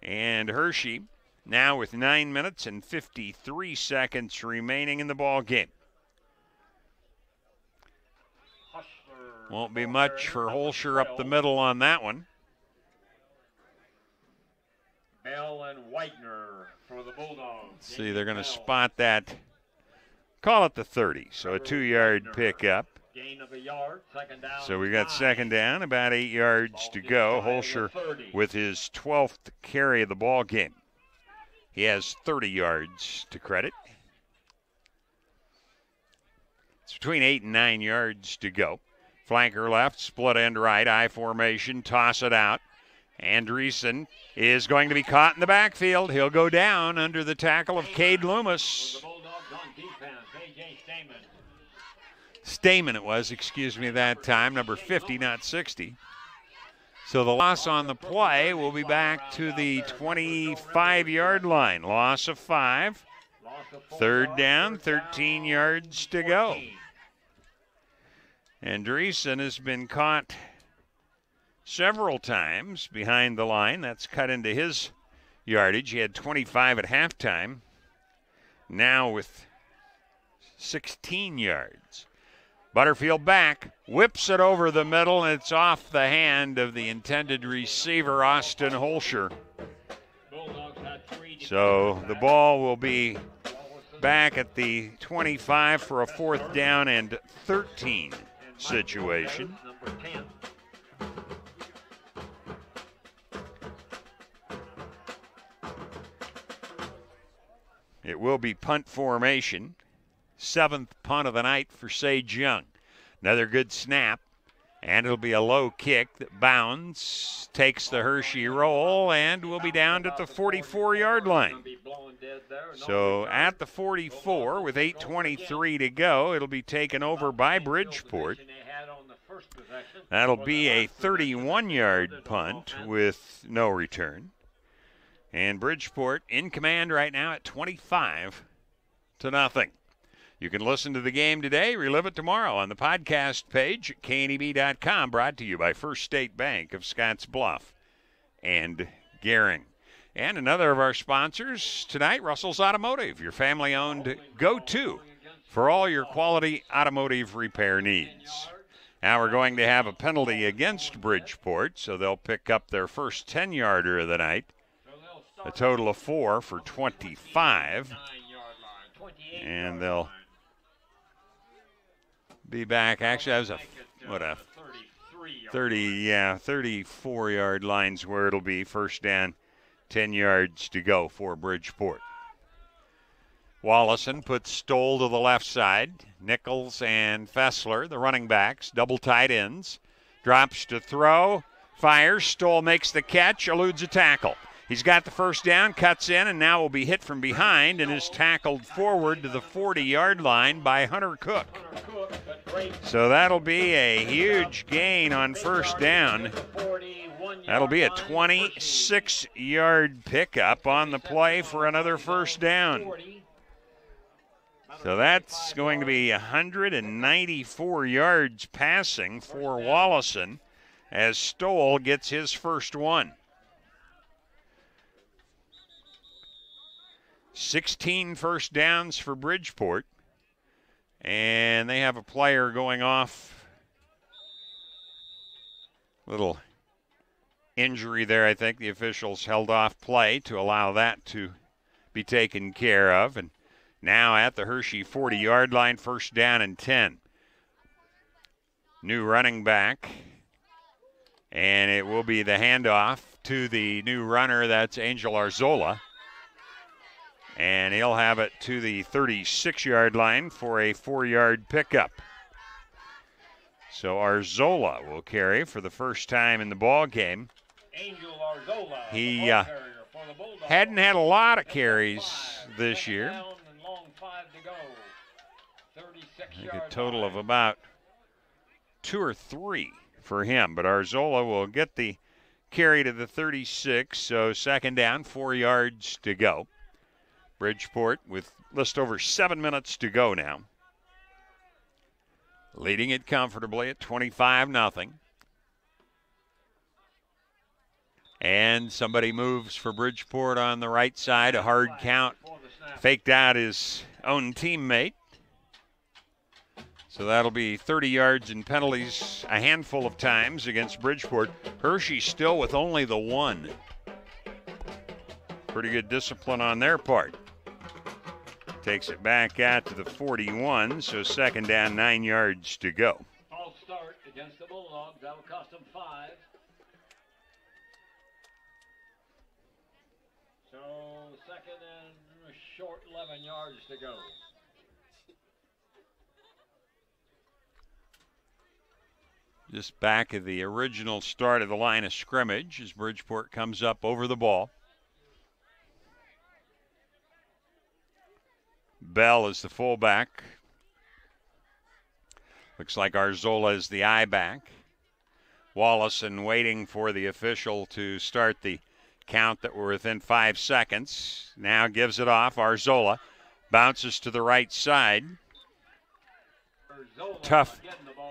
And Hershey now with 9 minutes and 53 seconds remaining in the ball game. Won't be much for Holscher up the middle on that one. Bell and Whitener for the Bulldogs. See, they're going to spot that. Call it the 30, so a 2-yard pickup. Gain of a yard, second down. So we got second down, about 8 yards to go. Holscher with his 12th carry of the ball game. He has 30 yards to credit. It's between 8 and 9 yards to go. Flanker left, split end right, I formation, toss it out. Andreessen is going to be caught in the backfield. He'll go down under the tackle of Cade Loomis. Stamen it was, excuse me, that time, number 50, not 60. So the loss on the play will be back to the 25-yard line. Loss of 5. Third down, 13 yards to go. Andreessen has been caught several times behind the line. That's cut into his yardage. He had 25 at halftime. Now with 16 yards. Butterfield back, whips it over the middle, and it's off the hand of the intended receiver, Austin Holscher. So the ball will be back at the 25 for a 4th down and 13 situation. It will be punt formation. 7th punt of the night for Sage Young. Another good snap, and it'll be a low kick that bounds, takes the Hershey roll, and will be down at the 44-yard line. So at the 44, with 8:23 to go, it'll be taken over by Bridgeport. That'll be a 31-yard punt with no return. And Bridgeport in command right now at 25-0. You can listen to the game today, relive it tomorrow on the podcast page at kneb.com, brought to you by First State Bank of Scotts Bluff and Gering. And another of our sponsors tonight, Russell's Automotive, your family-owned go-to for all your quality automotive repair needs. Now we're going to have a penalty against Bridgeport, so they'll pick up their first 10-yarder of the night. A total of 4 for 25. And they'll be back. Actually, that was a 34-yard line's where it'll be. First down, 10 yards to go for Bridgeport. Wallison puts Stoll to the left side. Nichols and Fessler, the running backs, double tight ends. Drops to throw, fires. Stoll makes the catch, eludes a tackle. He's got the first down, cuts in, and now will be hit from behind and is tackled forward to the 40-yard line by Hunter Cook. So that'll be a huge gain on first down. That'll be a 26-yard pickup on the play for another first down. So that's going to be 194 yards passing for Wallison as Stoll gets his first one. 16 first downs for Bridgeport. And they have a player going off. Little injury there, I think. The officials held off play to allow that to be taken care of. And now at the Hershey 40-yard line, first down and 10. New running back. And it will be the handoff to the new runner. That's Angel Arzola. And he'll have it to the 36-yard line for a 4-yard pickup. So Arzola will carry for the first time in the ball game. He hadn't had a lot of carries this year. I think a total of about 2 or 3 for him. But Arzola will get the carry to the 36, so second down, 4 yards to go. Bridgeport with just over 7 minutes to go now. Leading it comfortably at 25-0. And somebody moves for Bridgeport on the right side. A hard count. Faked out his own teammate. So that'll be 30 yards and penalties a handful of times against Bridgeport. Hershey still with only the 1. Pretty good discipline on their part. Takes it back out to the 41, so second down, 9 yards to go. False start against the Bulldogs. That'll cost them 5. So second and a short 11 yards to go. Just back at the original start of the line of scrimmage as Bridgeport comes up over the ball. Bell is the fullback. Looks like Arzola is the I-back. Wallison waiting for the official to start the count that we're within 5 seconds. Now gives it off. Arzola bounces to the right side. Tough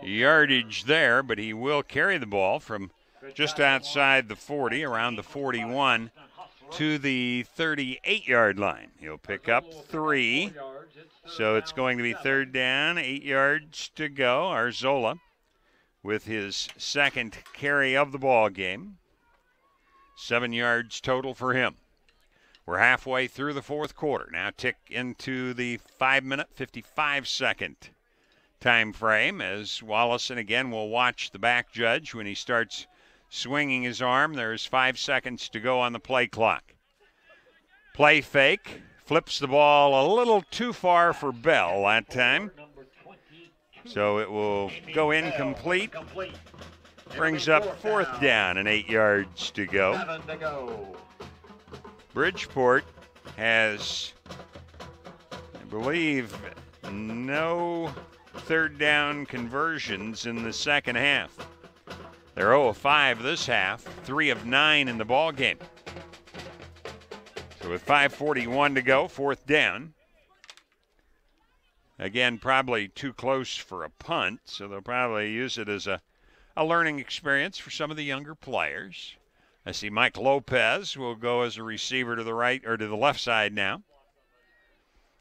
yardage there, but he will carry the ball from just outside the 40, around the 41, to the 38-yard line. He'll pick up 3. So it's going to be third down, 8 yards to go. Arzola with his second carry of the ball game. 7 yards total for him. We're halfway through the fourth quarter. Now tick into the 5-minute, 55-second time frame as Wallison again will watch the back judge when he starts swinging his arm. There's 5 seconds to go on the play clock. Play fake. Flips the ball a little too far for Bell that time. So it will go incomplete. Brings up fourth down and 8 yards to go. Bridgeport has, I believe, no third down conversions in the second half. They're 0 of 5 this half, 3 of 9 in the ball game. So with 5:41 to go, fourth down. Again, probably too close for a punt, so they'll probably use it as a learning experience for some of the younger players. I see Mike Lopez will go as a receiver to the right or to the left side now.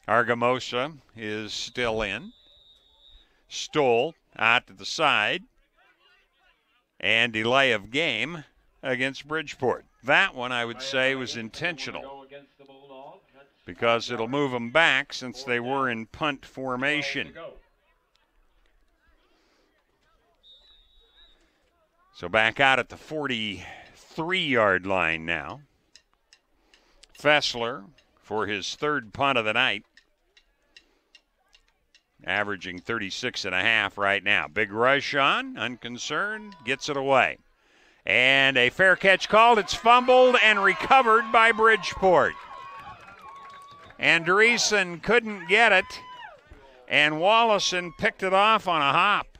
Argamosa is still in. Stoll out to the side. And delay of game against Bridgeport. That one, I would say, was intentional because it'll move them back since they were in punt formation. So back out at the 43-yard line now. Fessler for his third punt of the night, averaging 36.5 right now. Big rush on, unconcerned, gets it away. And a fair catch called. It's fumbled and recovered by Bridgeport. Andreessen couldn't get it, and Wallison picked it off on a hop.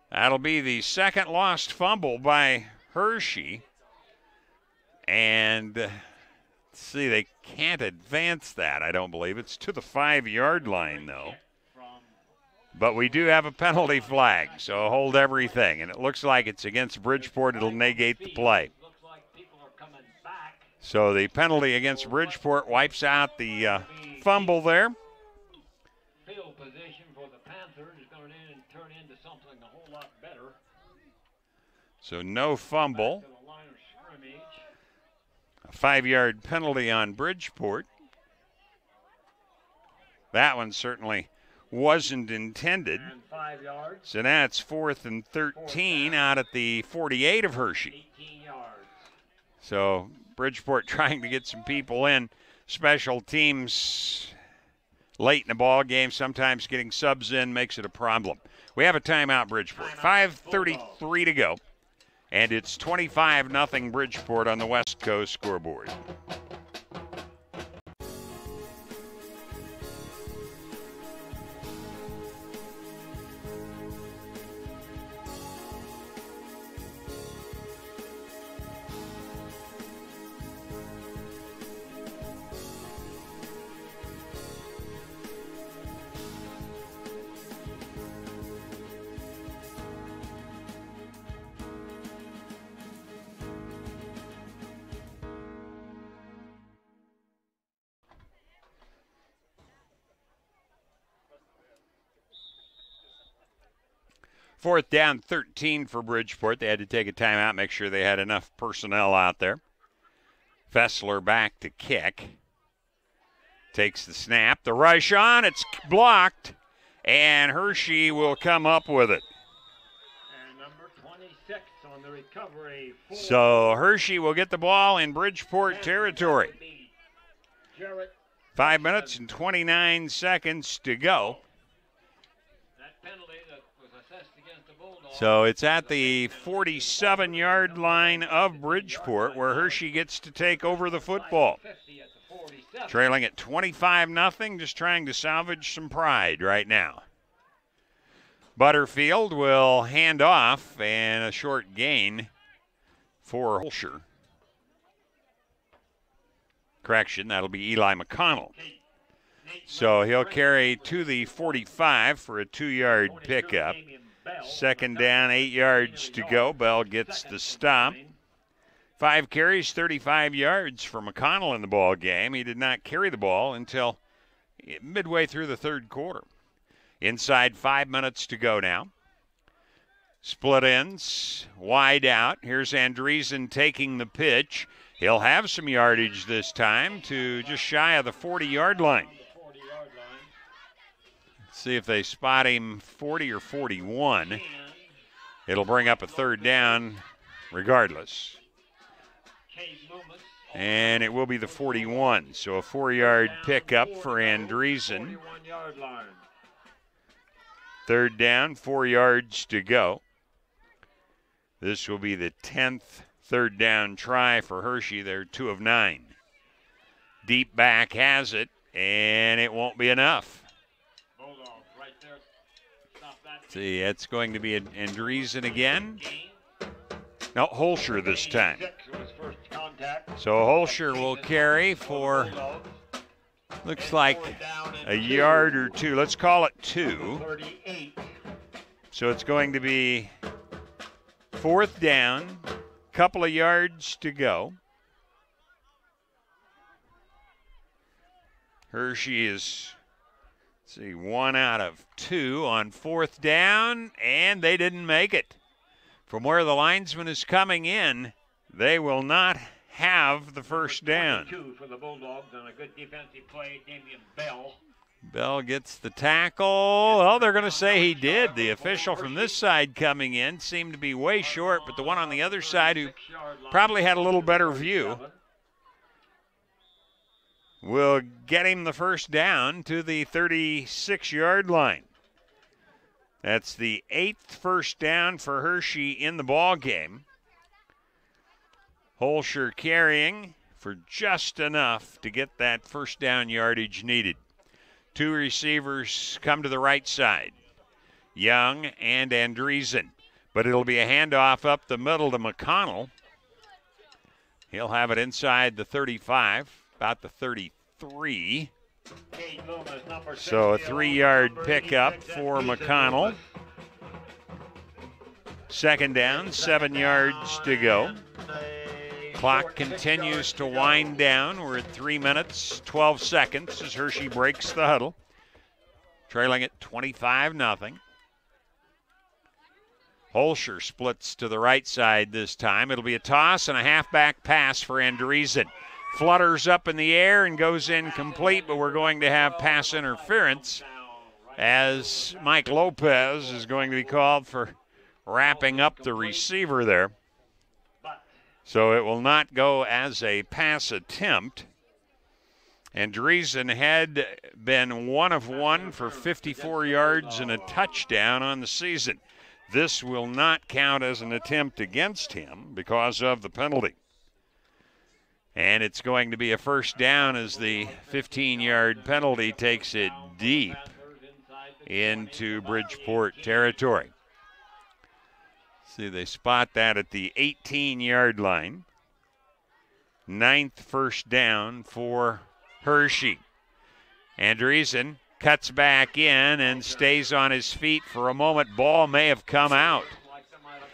That'll be the second lost fumble by Hershey. And let's see, they can't advance that, I don't believe. It's to the 5-yard line, though. But we do have a penalty flag, so hold everything. And it looks like it's against Bridgeport. It'll negate the play. So the penalty against Bridgeport wipes out the fumble there. Field position for the Panthers is going to turn into something a whole lot better. So no fumble. A 5-yard penalty on Bridgeport. That one certainly wasn't intended. So now it's 4th and 13 out at the 48 of Hershey. So Bridgeport trying to get some people in. Special teams late in the ball game, sometimes getting subs in makes it a problem. We have a timeout, Bridgeport. 5:33 to go. And it's 25-0 Bridgeport on the West Coast scoreboard. Fourth down, 13 for Bridgeport. They had to take a timeout, make sure they had enough personnel out there. Fessler back to kick. Takes the snap. The rush on. It's blocked. And Hershey will come up with it. And number 26 on the recovery. So Hershey will get the ball in Bridgeport territory. 5 minutes and 29 seconds to go. So it's at the 47-yard line of Bridgeport where Hershey gets to take over the football. Trailing at 25-0, just trying to salvage some pride right now. Butterfield will hand off, and a short gain for Holscher. Correction, that'll be Eli McConnell. So he'll carry to the 45 for a 2-yard pickup. Second down, 8 yards to go. Bell gets the stop. 5 carries, 35 yards for McConnell in the ball game. He did not carry the ball until midway through the third quarter. Inside 5 minutes to go now. Split ends, wide out. Here's Andreessen taking the pitch. He'll have some yardage this time to just shy of the 40-yard line. Let's see if they spot him 40 or 41. It'll bring up a third down regardless. And it will be the 41. So a 4-yard pickup for Andreessen. Third down, 4 yards to go. This will be the 10th third down try for Hershey. They're 2 of 9. Deep back has it, and it won't be enough. See, it's going to be Andreessen again. No, Holscher this time. So Holscher will carry for, looks like a yard or 2. Let's call it 2. So it's going to be 4th down, couple of yards to go. Hershey is, let's see, 1 out of 2 on 4th down, and they didn't make it. From where the linesman is coming in, they will not have the first down. For the Bulldogs on a good defensive play, Damian Bell. Bell gets the tackle. Well, they're going to say he did. The official from this side coming in seemed to be way short, but the one on the other side who probably had a little better view will get him the first down to the 36-yard line. That's the 8th first down for Hershey in the ball game. Holscher carrying for just enough to get that first down yardage needed. 2 receivers come to the right side, Young and Andreessen. But it'll be a handoff up the middle to McConnell. He'll have it inside the 35, about the 33. So a 3-yard pickup for McConnell. Second down, 7 yards to go. Clock continues to wind down. We're at 3 minutes, 12 seconds as Hershey breaks the huddle. Trailing at 25-0. Holscher splits to the right side this time. It'll be a toss and a halfback pass for Andreessen. Flutters up in the air and goes incomplete, but we're going to have pass interference as Mike Lopez is going to be called for wrapping up the receiver there. So it will not go as a pass attempt. Andreessen had been 1 of 1 for 54 yards and a touchdown on the season. This will not count as an attempt against him because of the penalty. And it's going to be a first down as the 15-yard penalty takes it deep into Bridgeport territory. See, they spot that at the 18-yard line. 9th first down for Hershey. Andreessen cuts back in and stays on his feet for a moment. Ball may have come out.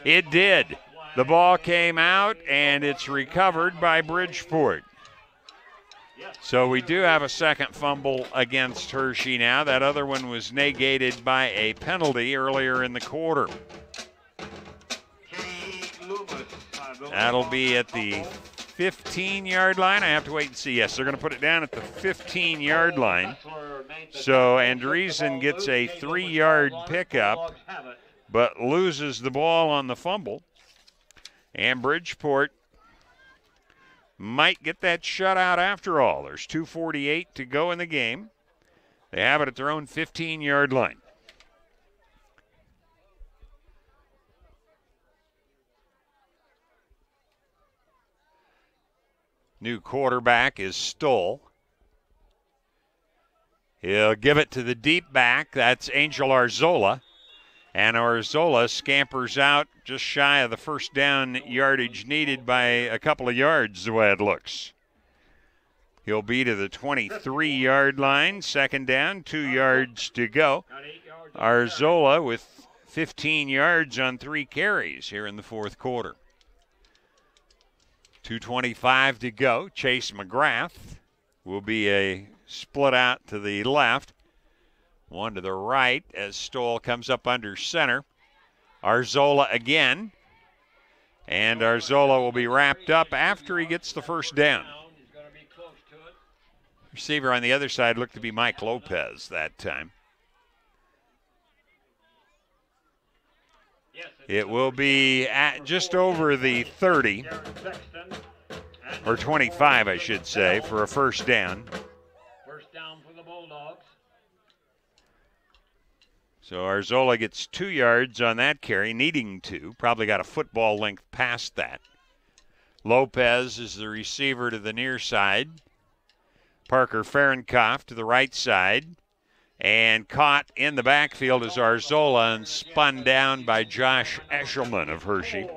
It did. The ball came out, and it's recovered by Bridgeport. So we do have a second fumble against Hershey now. That other one was negated by a penalty earlier in the quarter. That'll be at the 15-yard line. I have to wait and see. Yes, they're going to put it down at the 15-yard line. So Andreessen gets a 3-yard pickup, but loses the ball on the fumble. And Bridgeport might get that shutout after all. There's 2:48 to go in the game. They have it at their own 15-yard line. New quarterback is Stoll. He'll give it to the deep back. That's Angel Arzola. And Arzola scampers out just shy of the first down yardage needed by a couple of yards, the way it looks. He'll be to the 23-yard line. Second down, 2 yards to go. Arzola with 15 yards on 3 carries here in the fourth quarter. 2:25 to go. Chase McGrath will be a split out to the left. One to the right as Stoll comes up under center. Arzola again. And Arzola will be wrapped up after he gets the first down. Receiver on the other side looked to be Mike Lopez that time. It will be at just over the 30, or 25, I should say, for a first down. First down for the Bulldogs. So Arzola gets 2 yards on that carry, needing to. Probably got a football length past that. Lopez is the receiver to the near side. Parker Fahrenkopf to the right side. And caught in the backfield is Arzola and spun down by Josh Eshelman of Hershey.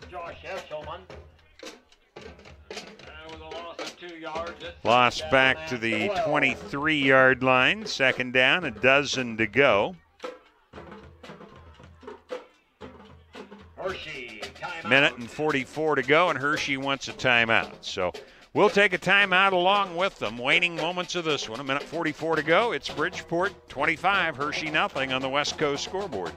Josh Eshelman. With a loss of 2 yards. Lost back to the 23-yard line. Second down, a dozen to go. Hershey, timeout. Minute and 44 to go, and Hershey wants a timeout. So we'll take a timeout along with them. Waning moments of this one. A minute 44 to go. It's Bridgeport 25, Hershey nothing on the West Coast scoreboard.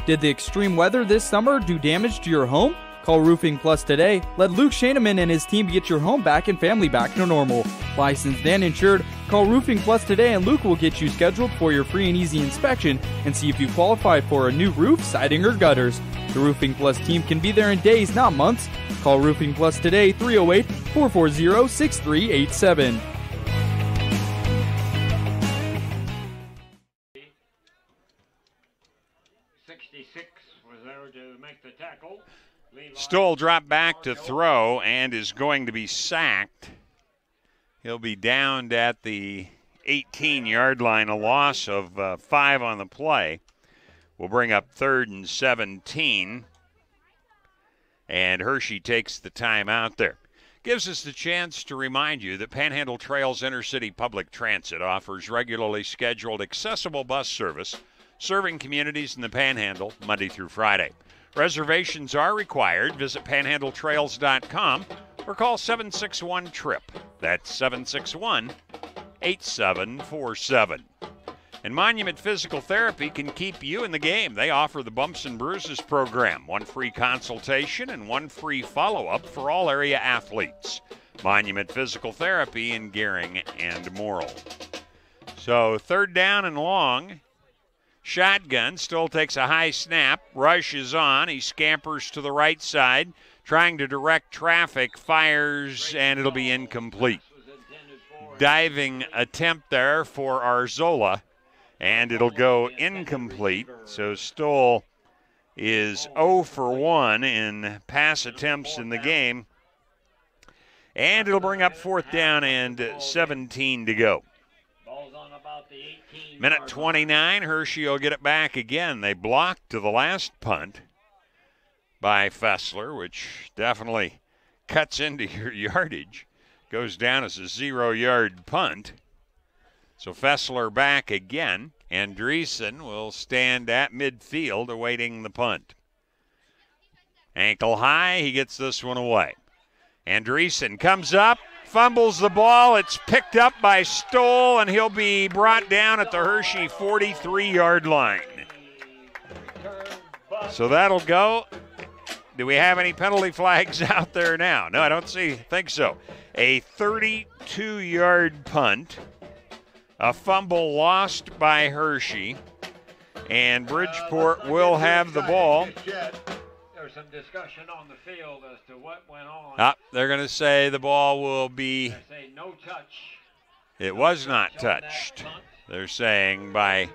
Did the extreme weather this summer do damage to your home? Call Roofing Plus today. Let Luke Shaneman and his team get your home back and family back to normal. Licensed and insured, call Roofing Plus today and Luke will get you scheduled for your free and easy inspection and see if you qualify for a new roof, siding, or gutters. The Roofing Plus team can be there in days, not months. Call Roofing Plus today, 308-440-6387. Stoll dropped back to throw and is going to be sacked. He'll be downed at the 18-yard line, a loss of 5 on the play. Will bring up 3rd and 17. And Hershey takes the time out there. Gives us the chance to remind you that Panhandle Trails Intercity Public Transit offers regularly scheduled accessible bus service serving communities in the Panhandle Monday through Friday. Reservations are required. Visit panhandletrails.com or call 761-TRIP. That's 761-8747. And Monument Physical Therapy can keep you in the game. They offer the Bumps and Bruises program, 1 free consultation and 1 free follow-up for all area athletes. Monument Physical Therapy in Gering and Morrill. So 3rd down and long. Shotgun, Stoll takes a high snap, rush is on, he scampers to the right side, trying to direct traffic, fires, and it'll be incomplete. Diving attempt there for Arzola, and it'll go incomplete. So Stoll is 0 for 1 in pass attempts in the game, and it'll bring up 4th down and 17 to go. Minute 29, Hershey will get it back again. They blocked to the last punt by Fessler, which definitely cuts into your yardage. Goes down as a 0-yard punt. So Fessler back again. Andreessen will stand at midfield awaiting the punt. Ankle high, he gets this one away. Andreessen comes up, fumbles the ball. It's picked up by Stoll, and he'll be brought down at the Hershey 43-yard line. So that'll go. Do we have any penalty flags out there now? No, I don't think so. A 32-yard punt. A fumble lost by Hershey. And Bridgeport will have the ball. There's some discussion on the field as to what went on. They're going to say the ball will be. They say no touch. It was not touched, they're saying, by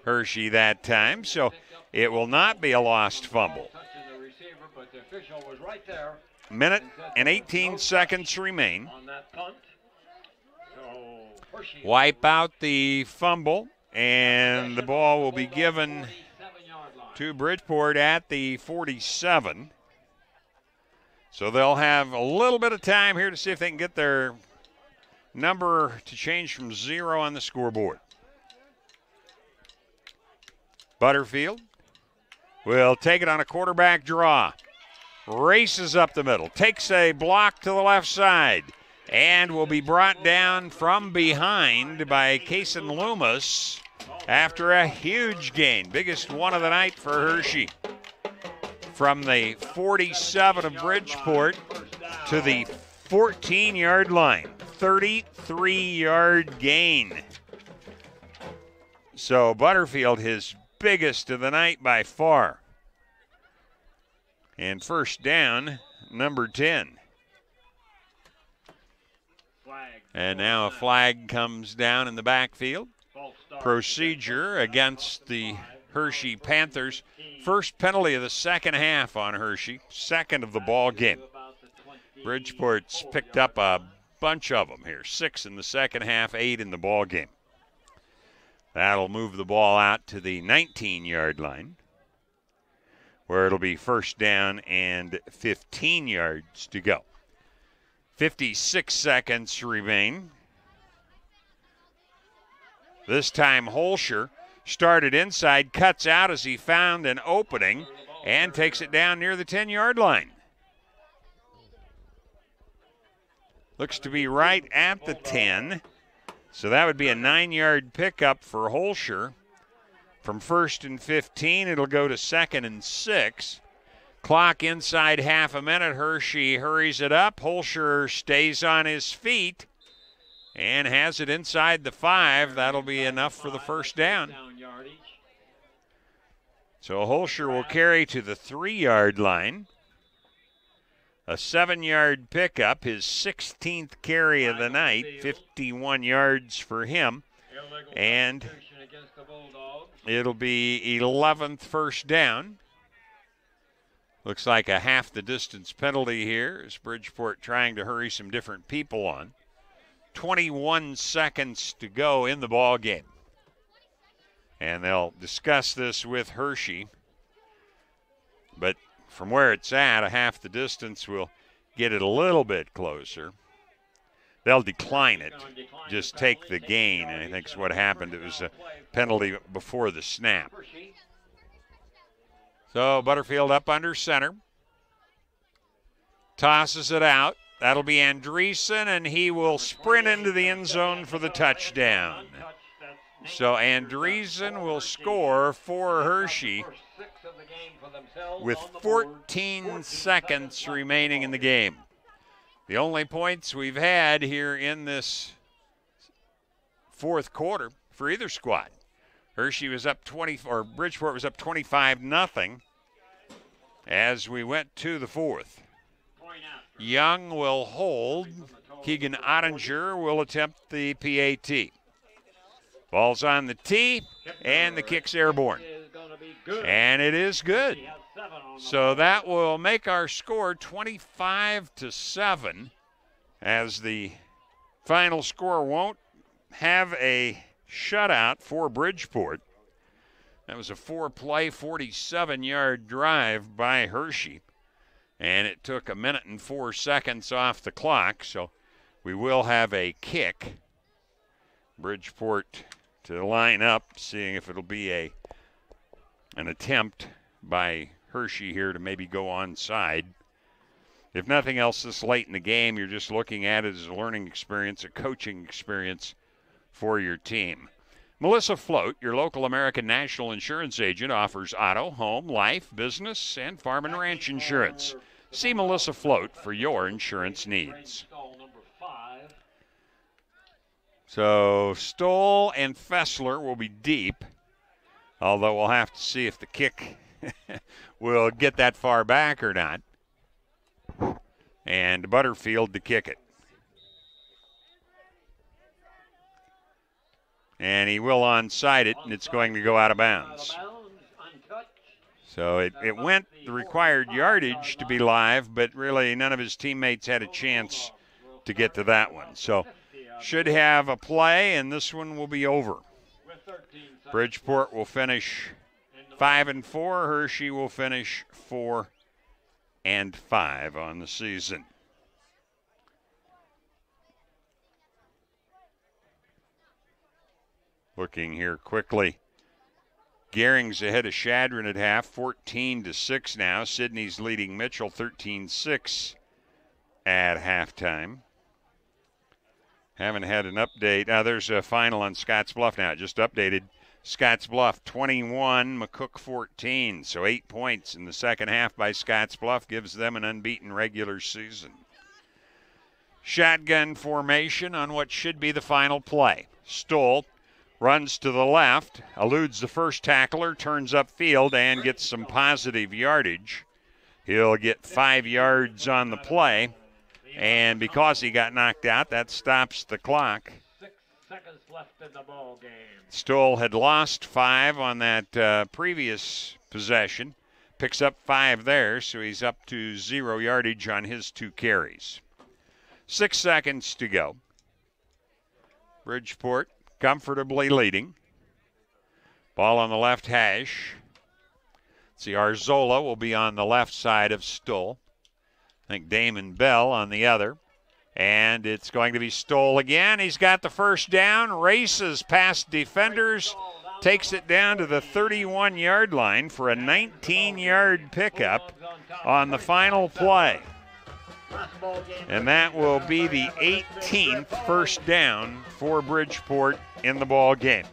Hershey that time. So it will not be a lost fumble. Minute and 18 seconds remain. Wipe out the fumble, and the ball will be given to Bridgeport at the 47. So they'll have a little bit of time here to see if they can get their number to change from 0 on the scoreboard. Butterfield will take it on a quarterback draw. Races up the middle, takes a block to the left side, and will be brought down from behind by Kason Loomis after a huge gain. Biggest one of the night for Hershey. From the 47 of Bridgeport to the 14-yard line. 33-yard gain. So Butterfield, his biggest of the night by far. And first down, number 10. And now a flag comes down in the backfield. Procedure against the Hershey Panthers. First penalty of the second half on Hershey. Second of the ball game. Bridgeport's picked up a bunch of them here. 6 in the second half, 8 in the ball game. That'll move the ball out to the 19-yard line, where it'll be first down and 15 yards to go. 56 seconds remain. This time Holscher started inside, cuts out as he found an opening, and takes it down near the 10-yard line. Looks to be right at the 10. So that would be a 9-yard pickup for Holscher. From 1st and 15, it'll go to 2nd and 6. Clock inside half a minute. Hershey hurries it up. Holscher stays on his feet and has it inside the 5. That'll be enough for the first down. So Holscher will carry to the 3-yard line. A 7-yard pickup, his 16th carry of the night, 51 yards for him. And it'll be 11th first down. Looks like a half the distance penalty here as Bridgeport trying to hurry some different people on. 21 seconds to go in the ball game. And they'll discuss this with Hershey. But from where it's at, a half the distance will get it a little bit closer. They'll decline it, just take the gain, and I think is what happened. It was a penalty before the snap. So Butterfield up under center. Tosses it out. That'll be Andreessen, and he will sprint into the end zone for the touchdown. So Andreessen will score for Hershey with 14 seconds remaining in the game. The only points we've had here in this fourth quarter for either squad. Hershey was up 20, or Bridgeport was up 25-0 as we went to the fourth. Young will hold. Keegan Ottinger will attempt the PAT. Ball's on the tee, and the kick's airborne. And it is good. So that will make our score 25-7, as the final score won't have a shutout for Bridgeport. That was a 4-play, 47-yard drive by Hershey, and it took 1 minute and 4 seconds off the clock, so we will have a kick. Bridgeport to line up, seeing if it'll be an attempt by Hershey here to maybe go onside. If nothing else this late in the game, you're just looking at it as a learning experience, a coaching experience for your team. Melissa Float, your local American National Insurance agent, offers auto, home, life, business, and farm and ranch insurance. See Melissa Float for your insurance needs. So Stoll and Fessler will be deep. Although we'll have to see if the kick will get that far back or not. And Butterfield to kick it. And he will onside it, and it's going to go out of bounds. So it went the required yardage to be live, but really none of his teammates had a chance to get to that one. So should have a play, and this one will be over. Bridgeport will finish 5-4. Hershey will finish 4-5 on the season. Looking here quickly. Gehring's ahead of Shadron at half, 14-6 now. Sidney's leading Mitchell 13-6 at halftime. Haven't had an update. There's a final on Scotts Bluff now. It just updated. Scotts Bluff 21, McCook 14. So 8 points in the second half by Scotts Bluff gives them an unbeaten regular season. Shotgun formation on what should be the final play. Stoll runs to the left, eludes the first tackler, turns upfield, and gets some positive yardage. He'll get 5 yards on the play, and because he got knocked out, that stops the clock. 6 seconds left in the ball game. Stoll had lost 5 on that previous possession, picks up 5 there, so he's up to 0 yardage on his 2 carries. 6 seconds to go. Bridgeport comfortably leading. Ball on the left hash. See, Arzola will be on the left side of Stoll. I think Damon Bell on the other. And it's going to be Stoll again. He's got the first down, races past defenders, takes it down to the 31-yard line for a 19-yard pickup on the final play. And that will be the 18th first down for Bridgeport in the ball game.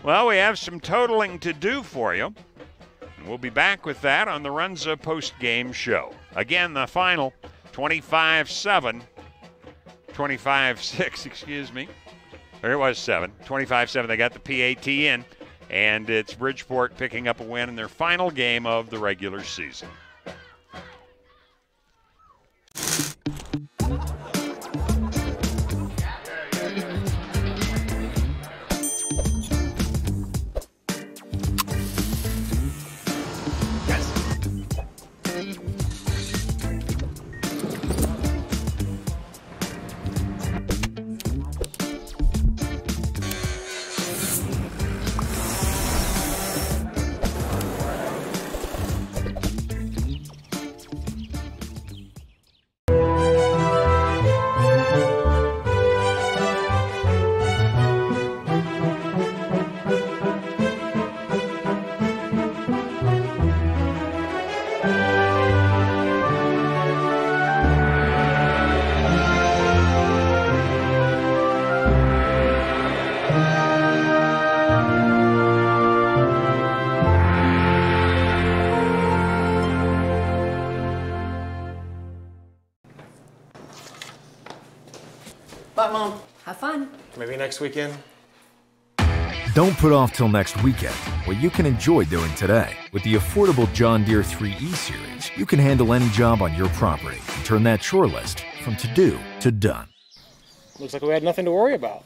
Well, we have some totaling to do for you. And we'll be back with that on the Runza post-game show. Again, the final 25-7, 25-6, excuse me. Or it was 7. 25-7, they got the PAT in. And it's Bridgeport picking up a win in their final game of the regular season. Bye, Mom. Have fun. Maybe next weekend. Don't put off till next weekend what you can enjoy doing today. With the affordable John Deere 3E Series, you can handle any job on your property and turn that chore list from to-do to done. Looks like we had nothing to worry about.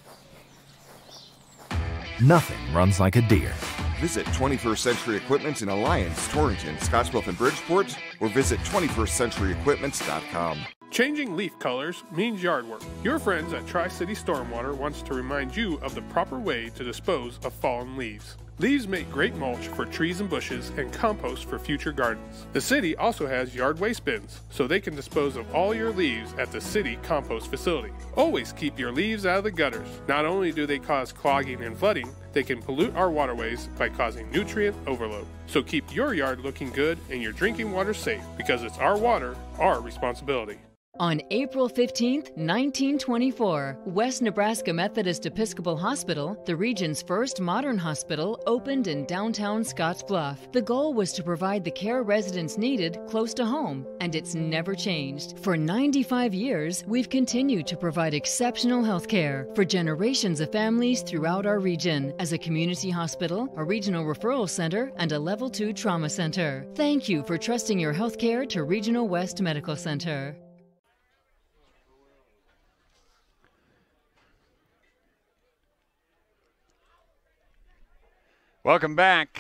Nothing runs like a Deere. Visit 21st Century Equipment in Alliance, Torrington, Scottsbluff, and Bridgeport, or visit 21stcenturyequipments.com. Changing leaf colors means yard work. Your friends at Tri-City Stormwater wants to remind you of the proper way to dispose of fallen leaves. Leaves make great mulch for trees and bushes and compost for future gardens. The city also has yard waste bins, so they can dispose of all your leaves at the city compost facility. Always keep your leaves out of the gutters. Not only do they cause clogging and flooding, they can pollute our waterways by causing nutrient overload. So keep your yard looking good and your drinking water safe, because it's our water, our responsibility. On April 15, 1924, West Nebraska Methodist Episcopal Hospital, the region's first modern hospital, opened in downtown Scottsbluff. The goal was to provide the care residents needed close to home, and it's never changed. For 95 years, we've continued to provide exceptional health care for generations of families throughout our region as a community hospital, a regional referral center, and a Level 2 trauma center. Thank you for trusting your health care to Regional West Medical Center. Welcome back.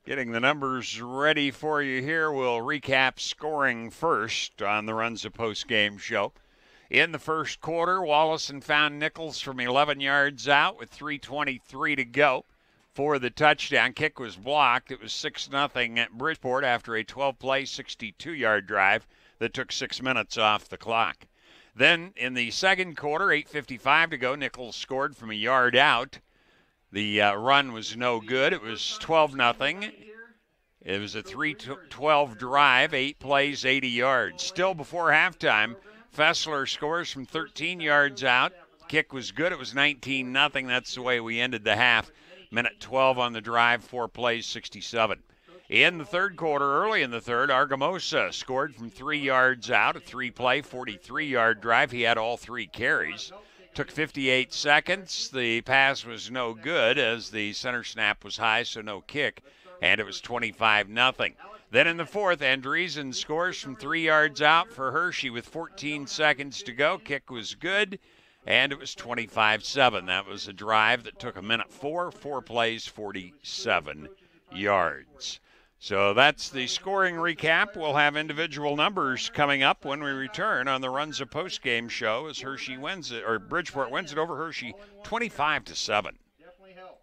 Getting the numbers ready for you here. We'll recap scoring first on the Runza Postgame show. In the first quarter, Wallison found Nichols from 11 yards out with 3:23 to go for the touchdown. Kick was blocked. It was 6-0 at Bridgeport after a 12-play, 62-yard drive that took 6 minutes off the clock. Then in the second quarter, 8:55 to go, Nichols scored from a yard out. The run was no good. It was 12-0. It was a 3-12 drive, 8 plays, 80 yards. Still before halftime, Fessler scores from 13 yards out. Kick was good. It was 19-0. That's the way we ended the half. Minute 12 on the drive, 4 plays, 67. In the third quarter, early in the third, Argamosa scored from 3 yards out, a 3-play, 43-yard drive. He had all 3 carries. Took 58 seconds. The pass was no good as the center snap was high, so no kick, and it was 25-0. Then in the fourth, Andreessen scores from 3 yards out for Hershey with 14 seconds to go. Kick was good, and it was 25-7. That was a drive that took a minute 4 plays, 47 yards. So that's the scoring recap. We'll have individual numbers coming up when we return on the Runza Postgame show as Hershey wins it, or Bridgeport wins it over Hershey 25-7. Definitely help.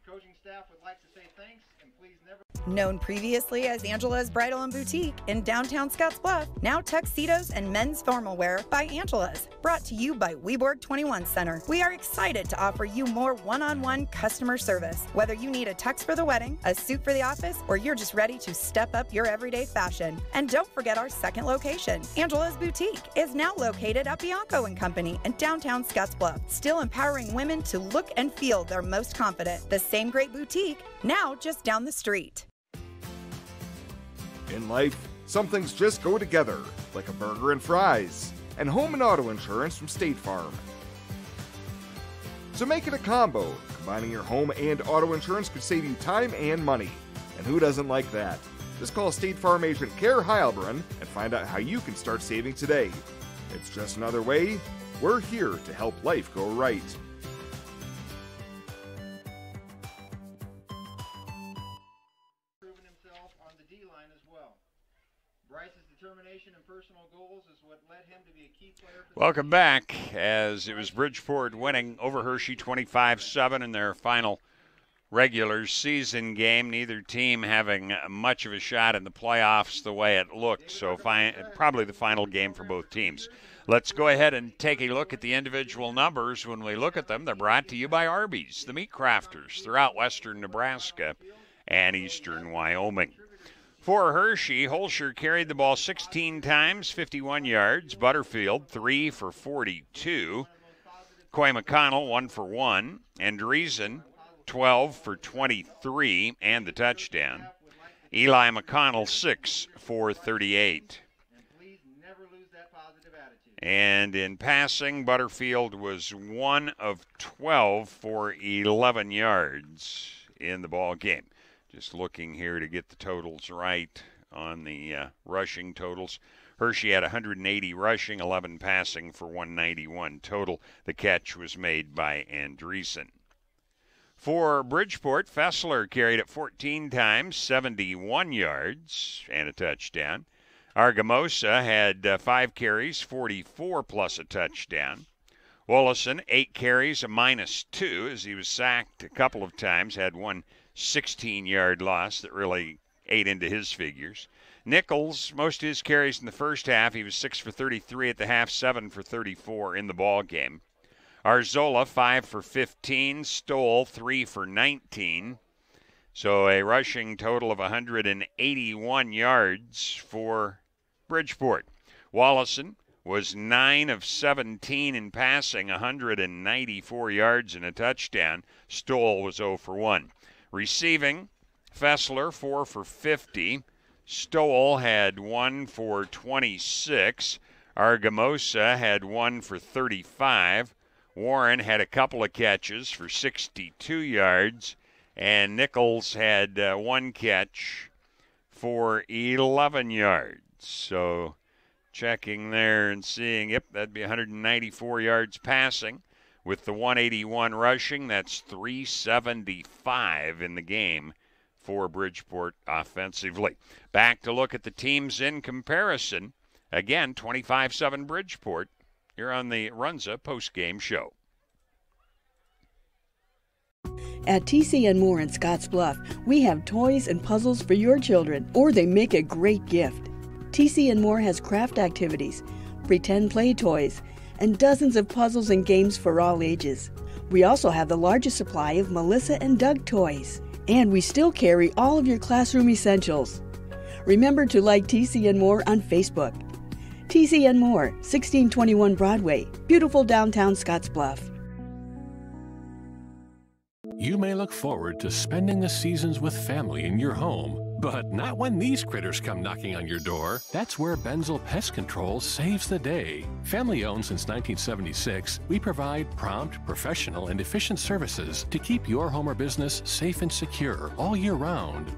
The coaching staff would like to say thanks, and please never. Known previously as Angela's Bridal and Boutique in downtown Scottsbluff, now tuxedos and men's formal wear by Angela's. Brought to you by Weborg 21 Center. We are excited to offer you more one-on-one customer service. Whether you need a tux for the wedding, a suit for the office, or you're just ready to step up your everyday fashion. And don't forget our second location. Angela's Boutique is now located at Bianco & Company in downtown Scottsbluff, still empowering women to look and feel their most confident. The same great boutique, now just down the street. In life, some things just go together, like a burger and fries, and home and auto insurance from State Farm. So make it a combo. Combining your home and auto insurance could save you time and money. And who doesn't like that? Just call State Farm agent Care Heilbronn and find out how you can start saving today. It's just another way. We're here to help life go right. Determination and personal goals is what led him to be a key player. Welcome back, as it was Bridgeport winning over Hershey 25-7 in their final regular season game. Neither team having much of a shot in the playoffs the way it looked, so probably the final game for both teams. Let's go ahead and take a look at the individual numbers. When we look at them, they're brought to you by Arby's, the meat crafters throughout western Nebraska and eastern Wyoming. For Hershey, Holscher carried the ball 16 times, 51 yards. Butterfield, 3 for 42. Coy McConnell, 1 for 1. Andreessen, 12 for 23 and the touchdown. Eli McConnell, 6 for 38. And in passing, Butterfield was 1 of 12 for 11 yards in the ball game. Just looking here to get the totals right on the rushing totals. Hershey had 180 rushing, 11 passing for 191 total. The catch was made by Andreessen. For Bridgeport, Fessler carried it 14 times, 71 yards, and a touchdown. Argamosa had 5 carries, 44 plus a touchdown. Wallison, 8 carries, a -2 as he was sacked a couple of times, had one 16-yard loss that really ate into his figures. Nichols, most of his carries in the first half. He was 6 for 33 at the half, 7 for 34 in the ball game. Arzola, 5 for 15. Stoll, 3 for 19. So a rushing total of 181 yards for Bridgeport. Wallison was 9 of 17 in passing, 194 yards and a touchdown. Stoll was 0 for 1. Receiving, Fessler 4 for 50. Stoll had 1 for 26. Argamosa had 1 for 35. Warren had a couple of catches for 62 yards. And Nichols had 1 catch for 11 yards. So checking there and seeing, yep, that'd be 194 yards passing. With the 181 rushing, that's 375 in the game for Bridgeport offensively. Back to look at the teams in comparison. Again, 25-7 Bridgeport here on the Runza postgame show. At TC & More in Scottsbluff, we have toys and puzzles for your children, or they make a great gift. TC & More has craft activities, pretend play toys, and dozens of puzzles and games for all ages. We also have the largest supply of Melissa and Doug toys. And we still carry all of your classroom essentials. Remember to like TC & More on Facebook. TC & More, 1621 Broadway, beautiful downtown Scottsbluff. You may look forward to spending the seasons with family in your home, but not when these critters come knocking on your door. That's where Benzel Pest Control saves the day. Family owned since 1976, we provide prompt, professional, and efficient services to keep your home or business safe and secure all year round.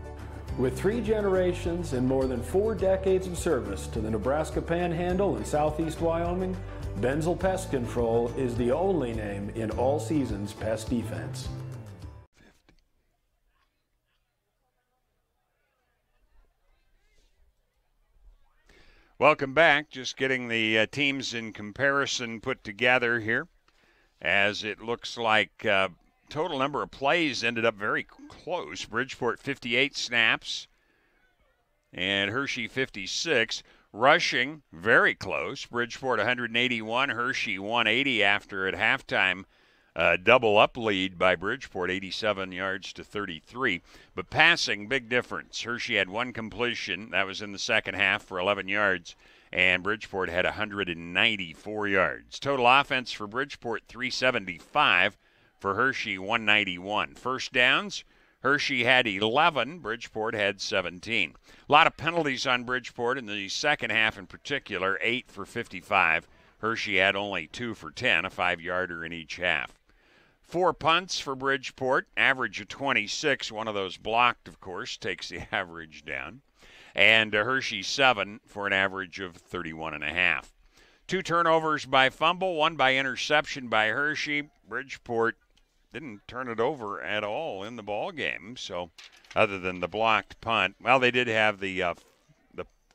With 3 generations and more than 4 decades of service to the Nebraska Panhandle and Southeast Wyoming, Benzel Pest Control is the only name in all seasons pest defense. Welcome back. Just getting the teams in comparison put together here, as it looks like total number of plays ended up very close. Bridgeport 58 snaps and Hershey 56. Rushing very close. Bridgeport 181, Hershey 180 after at halftime. Double up lead by Bridgeport, 87 yards to 33. But passing, big difference. Hershey had 1 completion. That was in the second half for 11 yards. And Bridgeport had 194 yards. Total offense for Bridgeport, 375. For Hershey, 191. First downs, Hershey had 11. Bridgeport had 17. A lot of penalties on Bridgeport in the second half in particular, 8 for 55. Hershey had only 2 for 10, a 5-yarder in each half. 4 punts for Bridgeport, average of 26. One of those blocked, of course, takes the average down. And Hershey 7 for an average of 31.5. 2 turnovers by fumble, 1 by interception by Hershey. Bridgeport didn't turn it over at all in the ball game. So other than the blocked punt, well, they did have the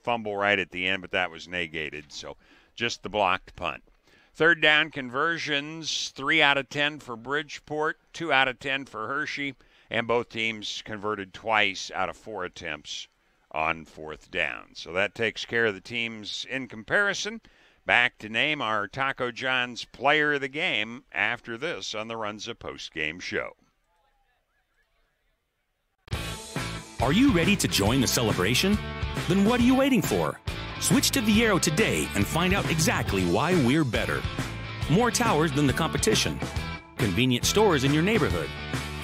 fumble right at the end, but that was negated. So just the blocked punt. Third down conversions, 3 out of 10 for Bridgeport, 2 out of 10 for Hershey, and both teams converted twice out of 4 attempts on fourth down. So that takes care of the teams in comparison. Back to name our Taco John's player of the game after this on the Runza postgame show. Are you ready to join the celebration? Then what are you waiting for? Switch to Viero today and find out exactly why we're better. More towers than the competition. Convenient stores in your neighborhood.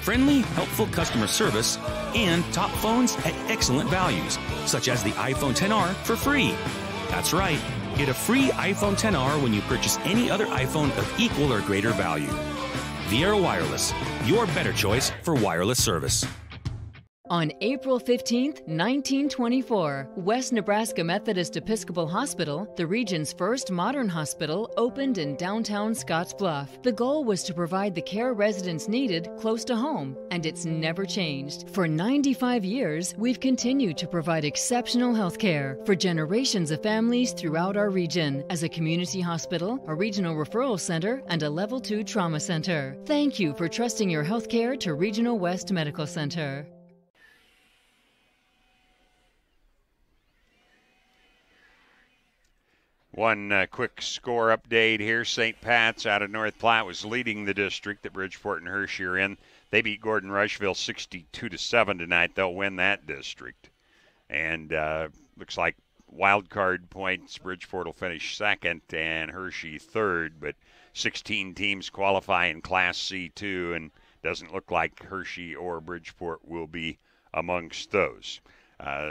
Friendly, helpful customer service. And top phones at excellent values, such as the iPhone XR for free. That's right. Get a free iPhone XR when you purchase any other iPhone of equal or greater value. Viero Wireless, your better choice for wireless service. On April 15, 1924, West Nebraska Methodist Episcopal Hospital, the region's first modern hospital, opened in downtown Scottsbluff. The goal was to provide the care residents needed close to home, and it's never changed. For 95 years, we've continued to provide exceptional health care for generations of families throughout our region as a community hospital, a regional referral center, and a Level 2 trauma center. Thank you for trusting your health care to Regional West Medical Center. One quick score update here. St. Pat's out of North Platte was leading the district that Bridgeport and Hershey are in. They beat Gordon Rushville 62-7 tonight. They'll win that district. And looks like wild card points, Bridgeport will finish second and Hershey third, but 16 teams qualify in Class C2, and doesn't look like Hershey or Bridgeport will be amongst those.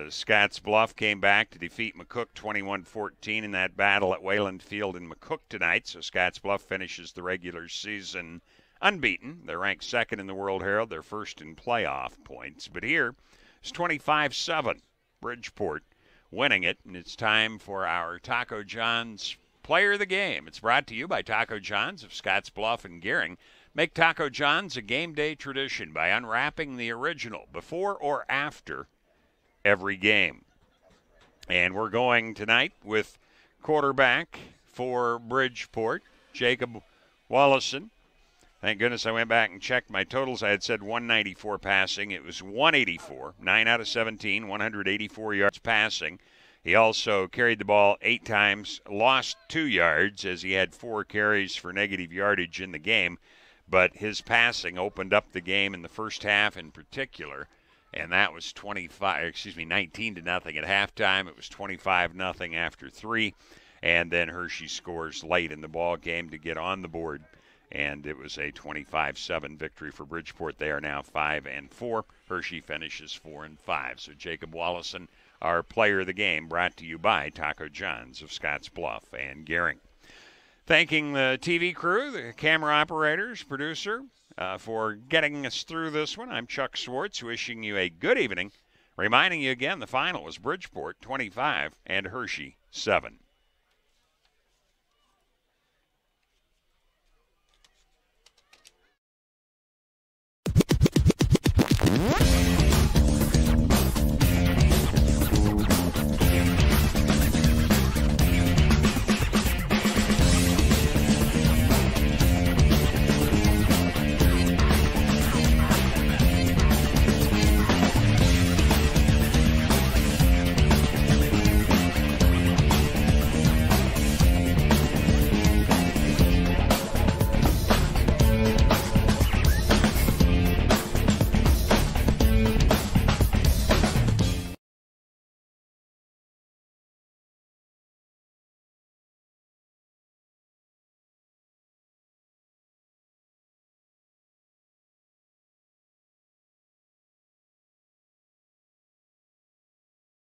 Scotts Bluff came back to defeat McCook 21-14 in that battle at Wayland Field in McCook tonight, so Scotts Bluff finishes the regular season unbeaten. They're ranked second in the World Herald. They're first in playoff points. But here it's 25-7. Bridgeport winning it, and it's time for our Taco John's Player of the Game. It's brought to you by Taco John's of Scotts Bluff and Gering. Make Taco John's a game day tradition by unwrapping the original before or after every game. And we're going tonight with quarterback for Bridgeport, Jacob Wallison. Thank goodness I went back and checked my totals. I had said 194 passing. It was 184, 9 out of 17, 184 yards passing. He also carried the ball 8 times, lost 2 yards as he had 4 carries for negative yardage in the game. But his passing opened up the game in the first half in particular, and that was 19-0 at halftime. It was 25-0 after 3, and then Hershey scores late in the ball game to get on the board. And it was a 25-7 victory for Bridgeport. They are now 5-4. Hershey finishes 4-5. So Jacob Wallison, our player of the game, brought to you by Taco John's of Scotts Bluff and Gering. Thanking the TV crew, the camera operators, producer, for getting us through this one. I'm Chuck Swartz, wishing you a good evening. Reminding you again, the final was Bridgeport 25 and Hershey 7.